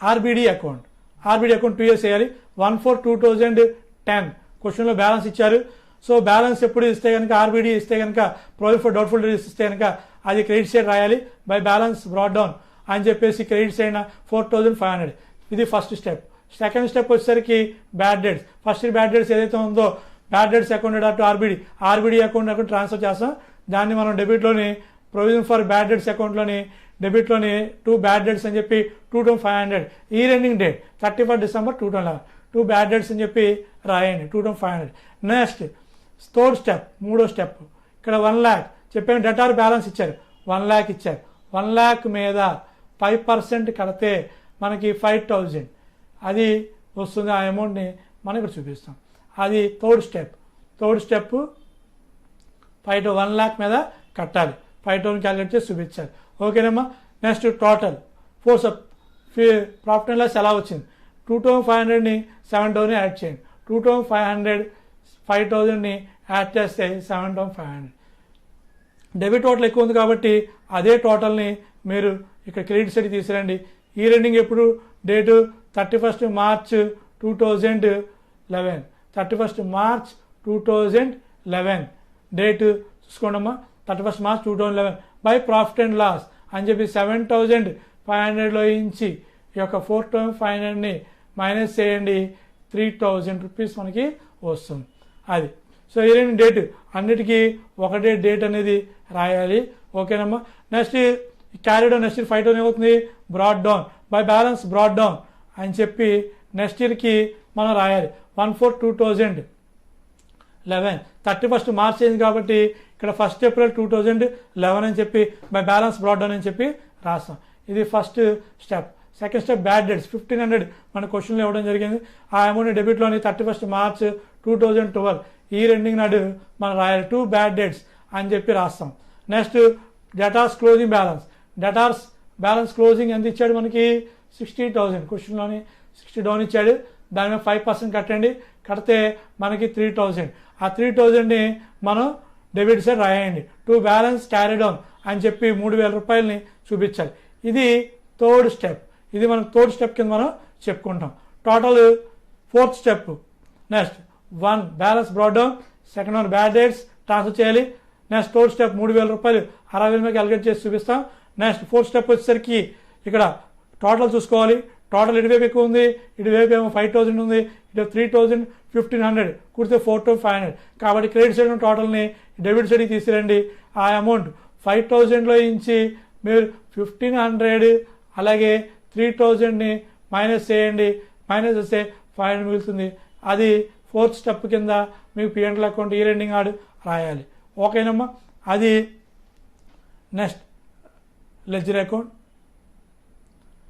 ఆర్బిడి అకౌంట్ 2 ఇయర్స్ వేయాలి. 1/4/2010 క్వశ్చన్లో బ్యాలెన్స్ ఇచ్చారు. సో బ్యాలెన్స్ ఎప్పుడు ఇస్తే కనుక ఆర్బిడి ఇస్తే కనుక ప్రొవిజన్ ఫర్ డౌట్ఫుల్ డెట్స్ ఇస్తే కనుక అది క్రెడిట్ సైడ్ రాయాలి. బై బ్యాలెన్స్ బ్రాట్ డౌన్ అని చెప్పేసి క్రెడిట్ సైడ్ 4,500. ఇది ఫస్ట్ స్టెప్. సెకండ్ స్టెప్ వచ్చేసరికి bad debts. First bad debts ఏదైతే ఉందో bad debts account to RBD account transfer చేస్తాం. దాన్ని మనం డెబిట్లోని ప్రొవిజన్ ఫర్ బ్యాడ్ డెట్స్ అకౌంట్లోని డెబిట్లోని 2 బ్యాడ్ డెట్స్ అని చెప్పి 2,500. ఈ ending date 31 December 2011. 2 bad debts అని చెప్పి రాయండి 2,500. నెక్స్ట్ థర్డ్ స్టెప్, మూడో స్టెప్. ఇక్కడ 1 lakh చెప్పాను. డెటార్ బ్యాలెన్స్ ఇచ్చారు, 1 lakh ఇచ్చారు. 1 lakh మీద 5% కడితే మనకి 5,000 అది వస్తుంది. ఆ అమౌంట్ని మనం ఇక్కడ చూపిస్తాం. అది థర్డ్ స్టెప్ 1 lakh మీద కట్టాలి. 5,000 క్యాలిక్యులేట్ చేసి చూపించాలి. ఓకేనమ్మా. నెక్స్ట్ టోటల్ ఫోర్స్ ప్రాఫిట్ అండ్ లాస్ ఎలా వచ్చింది. 2,500ని 7,000 యాడ్ చేయండి. 2,500 5,000ని యాడ్ చేస్తే 7,500. డెబిట్ టోటల్ ఎక్కువ ఉంది కాబట్టి అదే టోటల్ని మీరు ఇక్కడ క్రెడిట్ సైడ్ తీసుకురండి. ఈ రెండింగ్ ఎప్పుడు డేటు 31 మార్చ్ 2011. 31 మార్చ్ 2011 డేటు చూసుకోండమ్మా. 31 March 2011 by profit and loss అని చెప్పి 7,500లో నుంచి ఈ యొక్క 4,500ని మైనస్ చేయండి. 3,000 రూపీస్ మనకి వస్తుంది. అది సో ఈ రెండు డేట్ అన్నిటికీ ఒకటే డేట్ అనేది రాయాలి. ఓకేనమ్మా. నెక్స్ట్ క్యారీడ్ నెక్స్ట్ ఇయర్ 5,000 ఏమవుతుంది broad down by balance brought down అని చెప్పి నెక్స్ట్ ఇయర్కి మనం రాయాలి. 1/4/2011 31 మార్చ్ అయింది కాబట్టి ఇక్కడ 1 ఏప్రిల్ 2011 అని చెప్పి బై బ్యాలెన్స్ బ్రాడ్ డౌన్ అని చెప్పి రాస్తాం. ఇది first step. Second step bad dates 1,500 మన క్వశ్చన్లో ఇవ్వడం జరిగింది. ఆ అమౌంట్ డెబిట్లోని 31 మార్చ్ 2012 ఈ రెండింగ్ నాడు మనం రాయాలి. 2 బ్యాడ్ డేట్స్ అని చెప్పి రాస్తాం. Next debtors closing balance. Debtors balance closing ఎంత ఇచ్చాడు మనకి 60,000 క్వశ్చన్లోని 60 డౌన్ ఇచ్చాడు. దాని మీద 5% కట్టండి. కడితే మనకి 3,000. ఆ 3,000ని మనం డెబిట్ సైడ్ రాయండి. 2 బ్యాలెన్స్ క్యారీ డౌన్ అని చెప్పి 3,000 రూపాయలని చూపించాలి. ఇది థర్డ్ స్టెప్. ఇది మనం థర్డ్ స్టెప్ కింద మనం చెప్పుకుంటాం. Total fourth step. Next 1 balance brought down, second 1 bad dates transfer చేయాలి. నెక్స్ట్ థర్డ్ స్టెప్ 3,000 రూపాయలు 60,000 మీద క్యాలిక్యులేట్ చేసి చూపిస్తాం. నెక్స్ట్ ఫోర్త్ స్టెప్ వచ్చేసరికి ఇక్కడ టోటల్ చూసుకోవాలి. టోటల్ ఇటువైపు ఎక్కువ ఉంది, ఇటువైపు ఏమో 5,000 ఉంది, ఇటు 3,000 1,500 కుడితే 4,500. కాబట్టి క్రెడిట్ సైడ్ టోటల్ని డెబిట్ సైడ్కి తీసుకురండి. ఆ అమౌంట్ 5,000లో నుంచి మీరు 1,500 అలాగే 3,000ని మైనస్ చేయండి. మైనస్ చేస్తే 500 మిగులుతుంది. అది ఫోర్త్ స్టెప్ కింద మీకు పిఎన్ఎల్ అకౌంట్ ఈ రెండింగ్ ఆడు రాయాలి. ఓకేనమ్మా. అది next ledger account.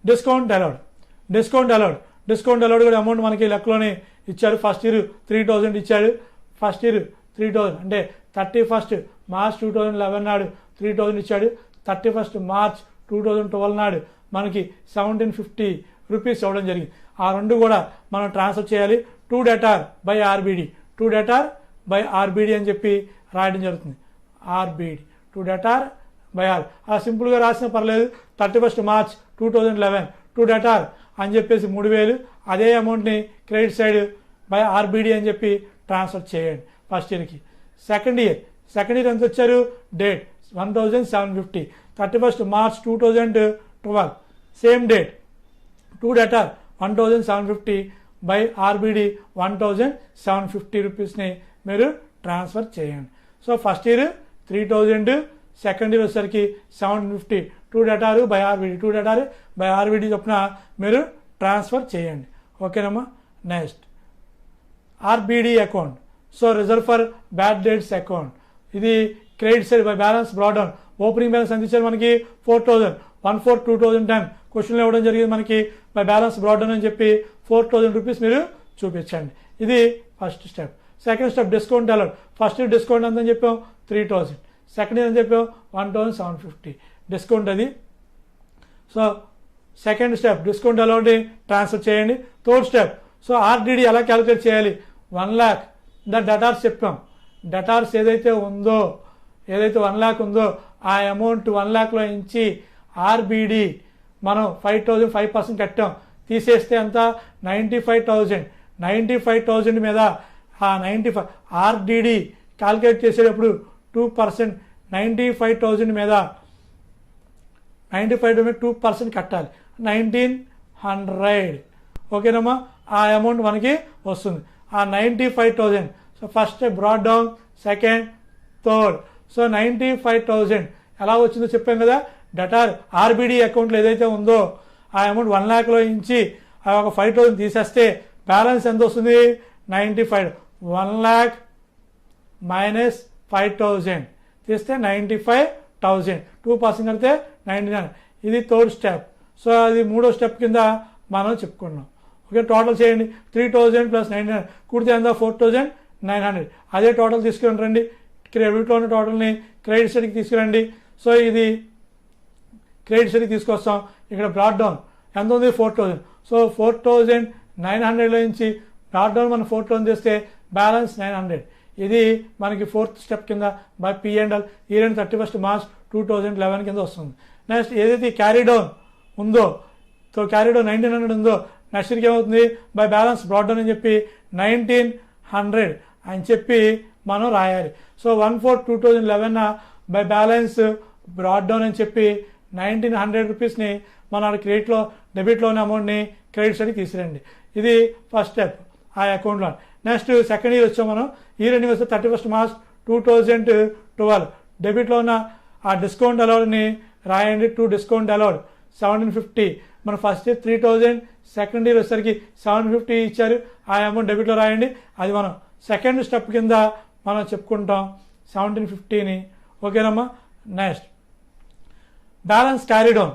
Discount allowed కూడా అమౌంట్ మనకి లెక్కలోనే ఇచ్చారు. ఫస్ట్ ఇయర్ 3,000 ఇచ్చాడు. ఫస్ట్ ఇయర్ 3,000 అంటే 31 మార్చ్ 2011 నాడు 3,000 ఇచ్చాడు. 31 మార్చ్ 2012 నాడు మనకి 1,750 రూపీస్ ఇవ్వడం జరిగింది. ఆ రెండు కూడా మనం ట్రాన్స్ఫర్ చేయాలి. 2 డెటార్ బై ఆర్బిడి అని చెప్పి రాయడం జరుగుతుంది. ఆర్బిడి 2 డెటార్ బై ఆర్ అలా సింపుల్గా రాసినా పర్లేదు. 31 మార్చ్ 2011 2 డెటార్ అని చెప్పేసి 3,000 అదే అమౌంట్ని క్రెడిట్ సైడ్ బై ఆర్బిడి అని చెప్పి ట్రాన్స్ఫర్ చేయండి ఫస్ట్ ఇయర్కి. సెకండ్ ఇయర్ ఎంత వచ్చారు date 1,750 31 March 2012 same date 2 debtor 1,750 by RBD 1,750 రూపీస్ని మీరు ట్రాన్స్ఫర్ చేయండి. So first year 3,000, second year వచ్చేసరికి 750. 2 డెటార్ బై ఆర్బిడి చొప్పున మీరు ట్రాన్స్ఫర్ చేయండి. ఓకేనమ్మా. Next RBD account. So reserve for bad debts account. ఇది credit side by balance brought down. Opening balance ఎంత ఇచ్చారు మనకి 4,000. 1/4/2010 క్వశ్చన్లో ఇవ్వడం జరిగింది మనకి బై బ్యాలెన్స్ బ్రాడ్ డౌన్ అని చెప్పి 4,000 రూపీస్ మీరు చూపించండి. ఇది first step. Second step discount allowed. First year discount ఎంత అని చెప్పాం 3,000. సెకండ్ ఇయర్ అని చెప్పాం 1,750 డిస్కౌంట్ అది. సో సెకండ్ స్టెప్ డిస్కౌంట్ అలౌడ్ని ట్రాన్స్ఫర్ చేయండి. థర్డ్ స్టెప్ సో ఆర్డిడి ఎలా క్యాలిక్యులేట్ చేయాలి 1 lakh డెటార్స్ చెప్పాం. డెటార్స్ ఏదైతే ఉందో ఏదైతే 1 lakh ఉందో ఆ అమౌంట్ 1 lakhలో నుంచి ఆర్బిడి మనం 5,000 5% కట్టాం, తీసేస్తే అంత 95,000. 95,000 మీద ఆ 95 ఆర్డిడి క్యాల్కులేట్ చేసేటప్పుడు 2%, 95,000 మీద 95 మీద 2% కట్టాలి, 1,900. ఓకేనమ్మా, ఆ అమౌంట్ మనకి వస్తుంది. ఆ 95,000 so first broad down, second, third. So 95,000 ఎలా వచ్చిందో చెప్పాం కదా. డటార్ ఆర్బిడి అకౌంట్లో ఏదైతే ఉందో ఆ అమౌంట్ 1 lakhలో నుంచి ఆ ఒక 5,000 తీసేస్తే బ్యాలెన్స్ ఎంత వస్తుంది? 95. 1 lakh మైనస్ 5,000 తీస్తే 95,000. 2% కడితే 99. ఇది థర్డ్ స్టెప్. సో అది మూడో స్టెప్ కింద మనం చెప్పుకున్నాం. ఓకే, టోటల్ చేయండి. 3,000 ప్లస్ 99 కూడితే ఎంత? 4,900. అదే టోటల్ తీసుకుని రండి. క్రెడిట్లో ఉన్న టోటల్ని క్రెడిట్ సైడ్కి తీసుకురండి. సో ఇది క్రెడిట్ సైడ్కి తీసుకొస్తాం. ఇక్కడ బ్రాడ్ డౌన్ ఎంత ఉంది? 4,000. సో 4,900లో నుంచి బ్రాడ్ డౌన్ మనం 4,000 చేస్తే బ్యాలెన్స్ 900. ఇది మనకి ఫోర్త్ స్టెప్ కింద by P&L year 31st March 2011 కింద వస్తుంది. నెక్స్ట్ ఏదైతే క్యారీ డౌన్ ఉందో, సో క్యారీ డౌన్ 1,900 ఉందో, నెక్స్ట్ ఇయర్కి ఏమవుతుంది? బై బ్యాలెన్స్ బ్రాడ్ డౌన్ అని చెప్పి 1,900 అని చెప్పి మనం రాయాలి. So 1/4/2011 by balance brought down అని చెప్పి 1,900 రూపీస్ని మన క్రెడిట్లో డెబిట్లో ఉన్న అమౌంట్ని క్రెడిట్ సైడ్కి తీసుకురండి. ఇది ఫస్ట్ స్టెప్ ఆ అకౌంట్లో. నెక్స్ట్ సెకండ్ ఇయర్ వచ్చాం మనం. ఇయర్ ఎండింగ్ వస్తే 31st March 2012 డెబిట్లో ఉన్న ఆ డిస్కౌంట్ అలౌడ్ని రాయండి. 2 డిస్కౌంట్ అలౌడ్ 1,750. మన ఫస్ట్ ఇయర్ 3,000, సెకండ్ ఇయర్ వచ్చేసరికి 750 ఇచ్చారు. ఆ అమౌంట్ డెబిట్లో రాయండి. అది మనం సెకండ్ స్టెప్ కింద మనం చెప్పుకుంటాం 1,750ని. ఓకేనమ్మా. నెక్స్ట్ బ్యాలెన్స్ క్యారీ డౌన్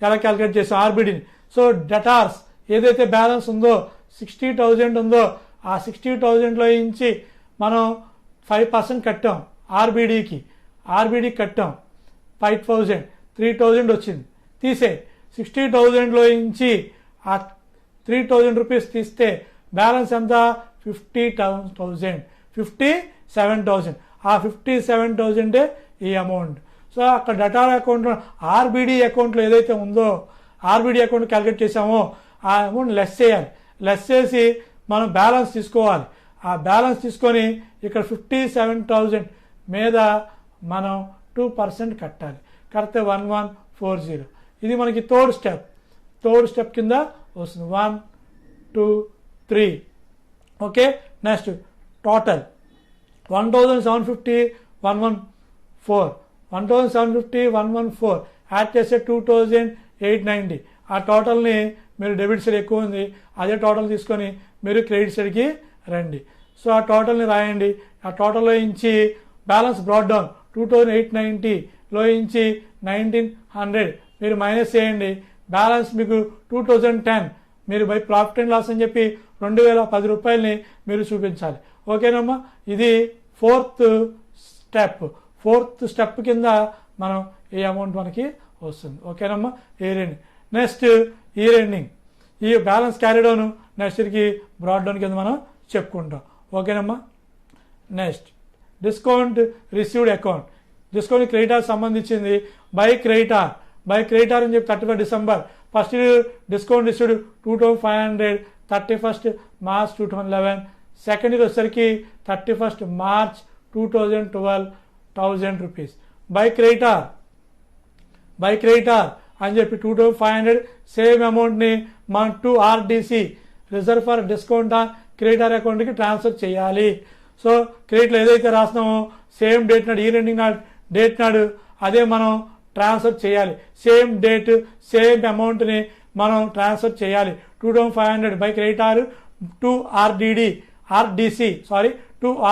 ఎలా క్యాలిక్యులేట్ చేసాం? ఆర్బిడిని. సో డటార్స్ ఏదైతే బ్యాలెన్స్ ఉందో 60,000 ఉందో ఆ 60,000లో నుంచి మనం 5% కట్టాం ఆర్బిడికి. కట్టాం 5,000, 3,000 వచ్చింది. తీసే 60,000లో నుంచి ఆ 3,000 రూపీస్ తీస్తే బ్యాలెన్స్ ఎంత? 57,000. ఆ 57,000 ఈ అమౌంట్. సో అక్కడ డటార్ అకౌంట్లో ఆర్బిడి అకౌంట్లో ఏదైతే ఉందో ఆర్బిడి అకౌంట్ క్యాలిక్యులేట్ చేసామో ఆ అమౌంట్ లెస్ చేయాలి. లెస్ చేసి మనం బ్యాలెన్స్ తీసుకోవాలి. ఆ బ్యాలెన్స్ తీసుకొని ఇక్కడ 57,000 మీద మనం 2% కట్టాలి. కడితే 1,140. ఇది మనకి థర్డ్ స్టెప్ కింద వస్తుంది. 1, 2, 3. ఓకే. Next total 1,750, 114. 1,750, 114 యాడ్ చేస్తే 2,890. ఆ టోటల్ని మీరు డెబిట్ సైడ్ ఎక్కువ ఉంది అదే టోటల్ తీసుకొని మీరు క్రెడిట్ సైడ్కి రండి. సో ఆ టోటల్ని రాయండి. ఆ టోటల్లో నుంచి బ్యాలెన్స్ బ్రాడ్ డౌన్ 2,890లో నుంచి 1,900 మీరు మైనస్ చేయండి. బ్యాలెన్స్ మీకు 2,010 మీరు బై ప్రాఫిట్ అండ్ లాస్ అని చెప్పి 2,010 రూపాయలని మీరు చూపించాలి. ఓకేనమ్మా. ఇది ఫోర్త్ స్టెప్ కింద మనం ఈ అమౌంట్ మనకి వస్తుంది. ఓకేనమ్మా. Year ending. Next year ending ఈ బ్యాలెన్స్ క్యారీ డౌన్ నెక్స్ట్ ఇయర్కి బ్రాడ్ డౌన్ కింద మనం చెప్పుకుంటాం. ఓకేనమ్మా. Next discount received account. Discount creditor సంబంధించింది. బై క్రెడిటార్ అని చెప్పి 31st December. First year discount received 2,500 31st March 2011. Second year వచ్చేసరికి 31st March 2012 1,000 rupees. By creditor అని చెప్పి 2,500 సేమ్ అమౌంట్ని మనం to RDC reserve for discount on creditor అకౌంట్కి transfer చేయాలి. సో క్రెడిట్లో ఏదైతే రాస్తున్నామో సేమ్ డేట్ నాడు ఇయర్ ఎండింగ్ డేట్ నాడు అదే మనం ట్రాన్స్ఫర్ చేయాలి. సేమ్ డేట్ సేమ్ అమౌంట్ని మనం ట్రాన్స్ఫర్ చేయాలి. 2,500 బై క్రెడిటార్ టు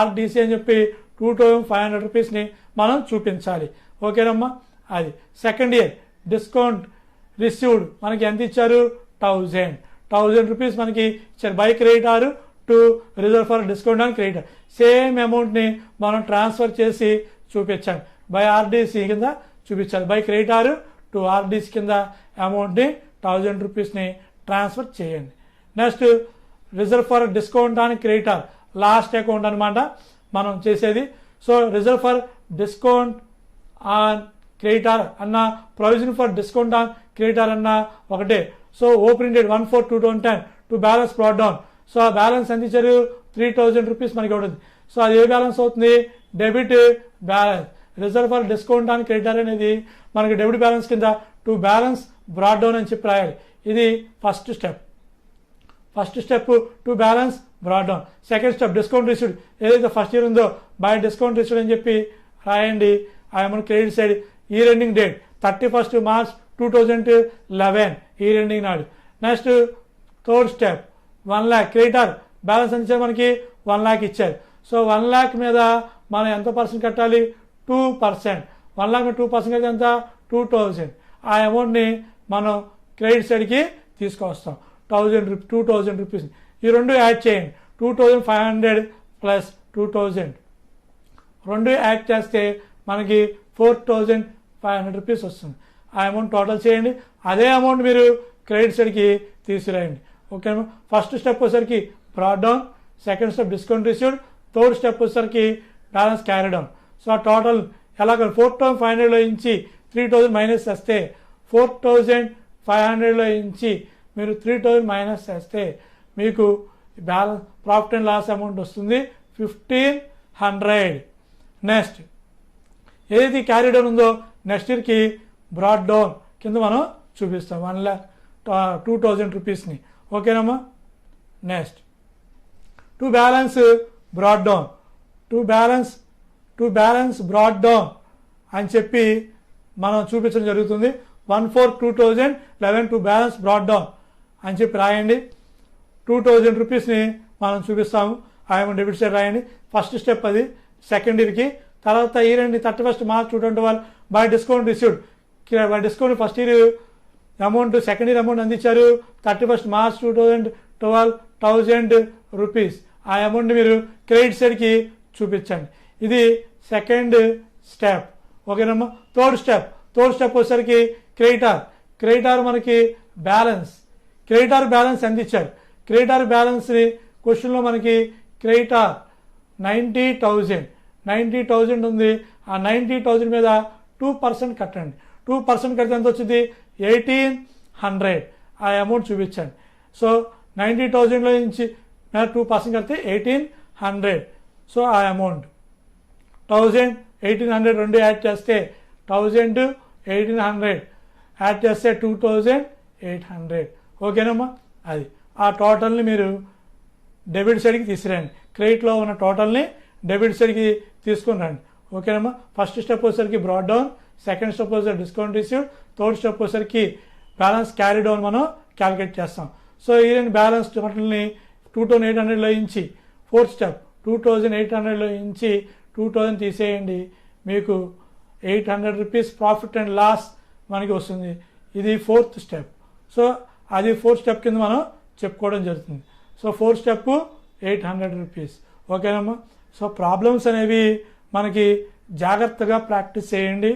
ఆర్డిసి అని చెప్పి 2,500 రూపీస్ని మనం చూపించాలి. ఓకేనమ్మా. అది సెకండ్ ఇయర్ డిస్కౌంట్ రిసీవ్డ్ మనకి ఎంత ఇచ్చారు? 1,000 రూపీస్ మనకి ఇచ్చారు. By creditor to reserve for discount on creditor same అమౌంట్ని మనం ట్రాన్స్ఫర్ చేసి చూపించాలి. బై ఆర్డిసి కింద చూపించాలి. బై క్రెడిటార్ టు ఆర్డిసి కింద అమౌంట్ని 1,000 రూపీస్ని ట్రాన్స్ఫర్ చేయండి. Next reserve for discount on creditor last account అనమాట మనం చేసేది. So reserve for discount on creditor అన్న, provision for discount on creditor అన్న ఒకటే. So opening date 1/4/2010 to balance brought down. So ఆ బ్యాలెన్స్ ఎంత ఇచ్చారు? 3000 రూపీస్ మనకి ఉంటుంది. సో అది ఏ బ్యాలెన్స్ అవుతుంది? Debit balance. రిజర్వ్ ఫర్ డిస్కౌంట్ ఆన్ క్రెడిటార్ అనేది మనకి డెబిట్ బ్యాలెన్స్ కింద టు బ్యాలెన్స్ బ్రాట్ డౌన్ అని చెప్పి రాయాలి. ఇది first step. To balance brought down. Second step discount received, ఏదైతే ఫస్ట్ ఇయర్ ఉందో బై డిస్కౌంట్ రిసీవ్డ్ అని చెప్పి రాయండి. మన credit side year ending date 31st March 2011 year ending నాడు. Next third step 1 lakh creditor balance ఎంత ఇచ్చారు? మనకి 1 lakh ఇచ్చారు. సో 1 lakh మీద మనం ఎంత పర్సెంట్ కట్టాలి? 2%. 1 lakh మీద 2% అయితే ఎంత? 2000. ఆ అమౌంట్ని మనం క్రెడిట్ సైడ్కి తీసుకొస్తాం. 2000 రూపీస్. ఈ రెండు యాడ్ చేయండి. 2500 ప్లస్ 2000 రెండు యాడ్ చేస్తే మనకి 4500 రూపీస్ వస్తుంది. ఆ అమౌంట్ టోటల్ చేయండి. అదే అమౌంట్ మీరు క్రెడిట్ సైడ్కి తీసుకురాయండి. ఓకేనా? ఫస్ట్ స్టెప్ వచ్చేసరికి brought down, second step discount received, third step వచ్చేసరికి బ్యాలెన్స్ క్యారీ డౌన్. సో ఆ టోటల్ ఎలాగ 4500లో నుంచి 3000 మైనస్ చేస్తే 4500లో నుంచి మీరు 3000 మైనస్ చేస్తే మీకు balance profit and loss amount వస్తుంది 1500. నెక్స్ట్ ఏదైతే క్యారీ డౌన్ ఉందో నెక్స్ట్ ఇయర్కి బ్రాట్ డౌన్ కింద మనం చూపిస్తాం 1,02,000 రూపీస్ని. ఓకేనమ్మా? Next to balance brought down, to balance brought down అని చెప్పి మనం చూపించడం జరుగుతుంది. 1/4/2011 టు బ్యాలెన్స్ బ్రాట్ డౌన్ అని చెప్పి రాయండి. 2000 రూపీస్ని మనం చూపిస్తాము. ఆయన డెబిట్ సైడ్ రాయండి. ఫస్ట్ స్టెప్ అది సెకండ్ ఇయర్కి. తర్వాత ఇయర్ అండి 31st March 2012 by discount received. By discount first year amount, second year amount అందించారు 31st March 2012 1000 రూపీస్. ఆ అమౌంట్ని మీరు క్రెడిట్ సైడ్కి చూపించండి. ఇది సెకండ్ స్టెప్. ఓకేనమ్మా? థర్డ్ స్టెప్ వచ్చేసరికి క్రెడిటార్ మనకి క్రెడిటార్ బ్యాలెన్స్ ఎంత ఇచ్చారు? క్రెడిటార్ బ్యాలెన్స్ని క్వశ్చన్లో మనకి క్రెడిటార్ 90,000 ఉంది. ఆ 90,000 మీద 2% కట్టండి. 2% కడితే ఎంత వచ్చింది? 1800. ఆ అమౌంట్ చూపించండి. సో 90,000లో నుంచి 2% కడితే 1800. సో ఆ అమౌంట్ 1000, 1800 రెండు యాడ్ చేస్తే 1000, 1800 యాడ్ చేస్తే 2800. ఓకేనమ్మా? అది ఆ టోటల్ని మీరు డెబిట్ సైడ్కి తీసుకురండి. క్రెడిట్లో ఉన్న టోటల్ని డెబిట్ సైడ్కి తీసుకుని రండి. ఓకేనమ్మా? ఫస్ట్ స్టెప్ వచ్చేసరికి బ్రాట్ డౌన్, సెకండ్ స్టెప్ వచ్చేసరికి డిస్కౌంట్ రిసీవ్డ్, థర్డ్ స్టెప్ వచ్చేసరికి బ్యాలెన్స్ క్యారీ డౌన్ మనం క్యాలిక్యులేట్ చేస్తాం. సో ఈ బ్యాలెన్స్ టోటల్ని 2800లో నుంచి ఫోర్త్ స్టెప్ 2800లో నుంచి 2000 తీసేయండి. మీకు 800 రూపీస్ ప్రాఫిట్ అండ్ లాస్ మనకి వస్తుంది. ఇది ఫోర్త్ స్టెప్. సో అది ఫోర్త్ స్టెప్ కింద మనం చెప్పుకోవడం జరుగుతుంది. So fourth step 800 rupees. ఓకేనమ్మా? సో ప్రాబ్లమ్స్ అనేవి మనకి జాగ్రత్తగా ప్రాక్టీస్ చేయండి.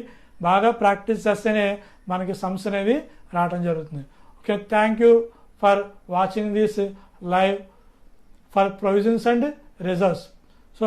బాగా ప్రాక్టీస్ చేస్తేనే మనకి సమ్స్ అనేవి రావడం జరుగుతుంది. Okay, thank you for watching this live for provisions and reserves.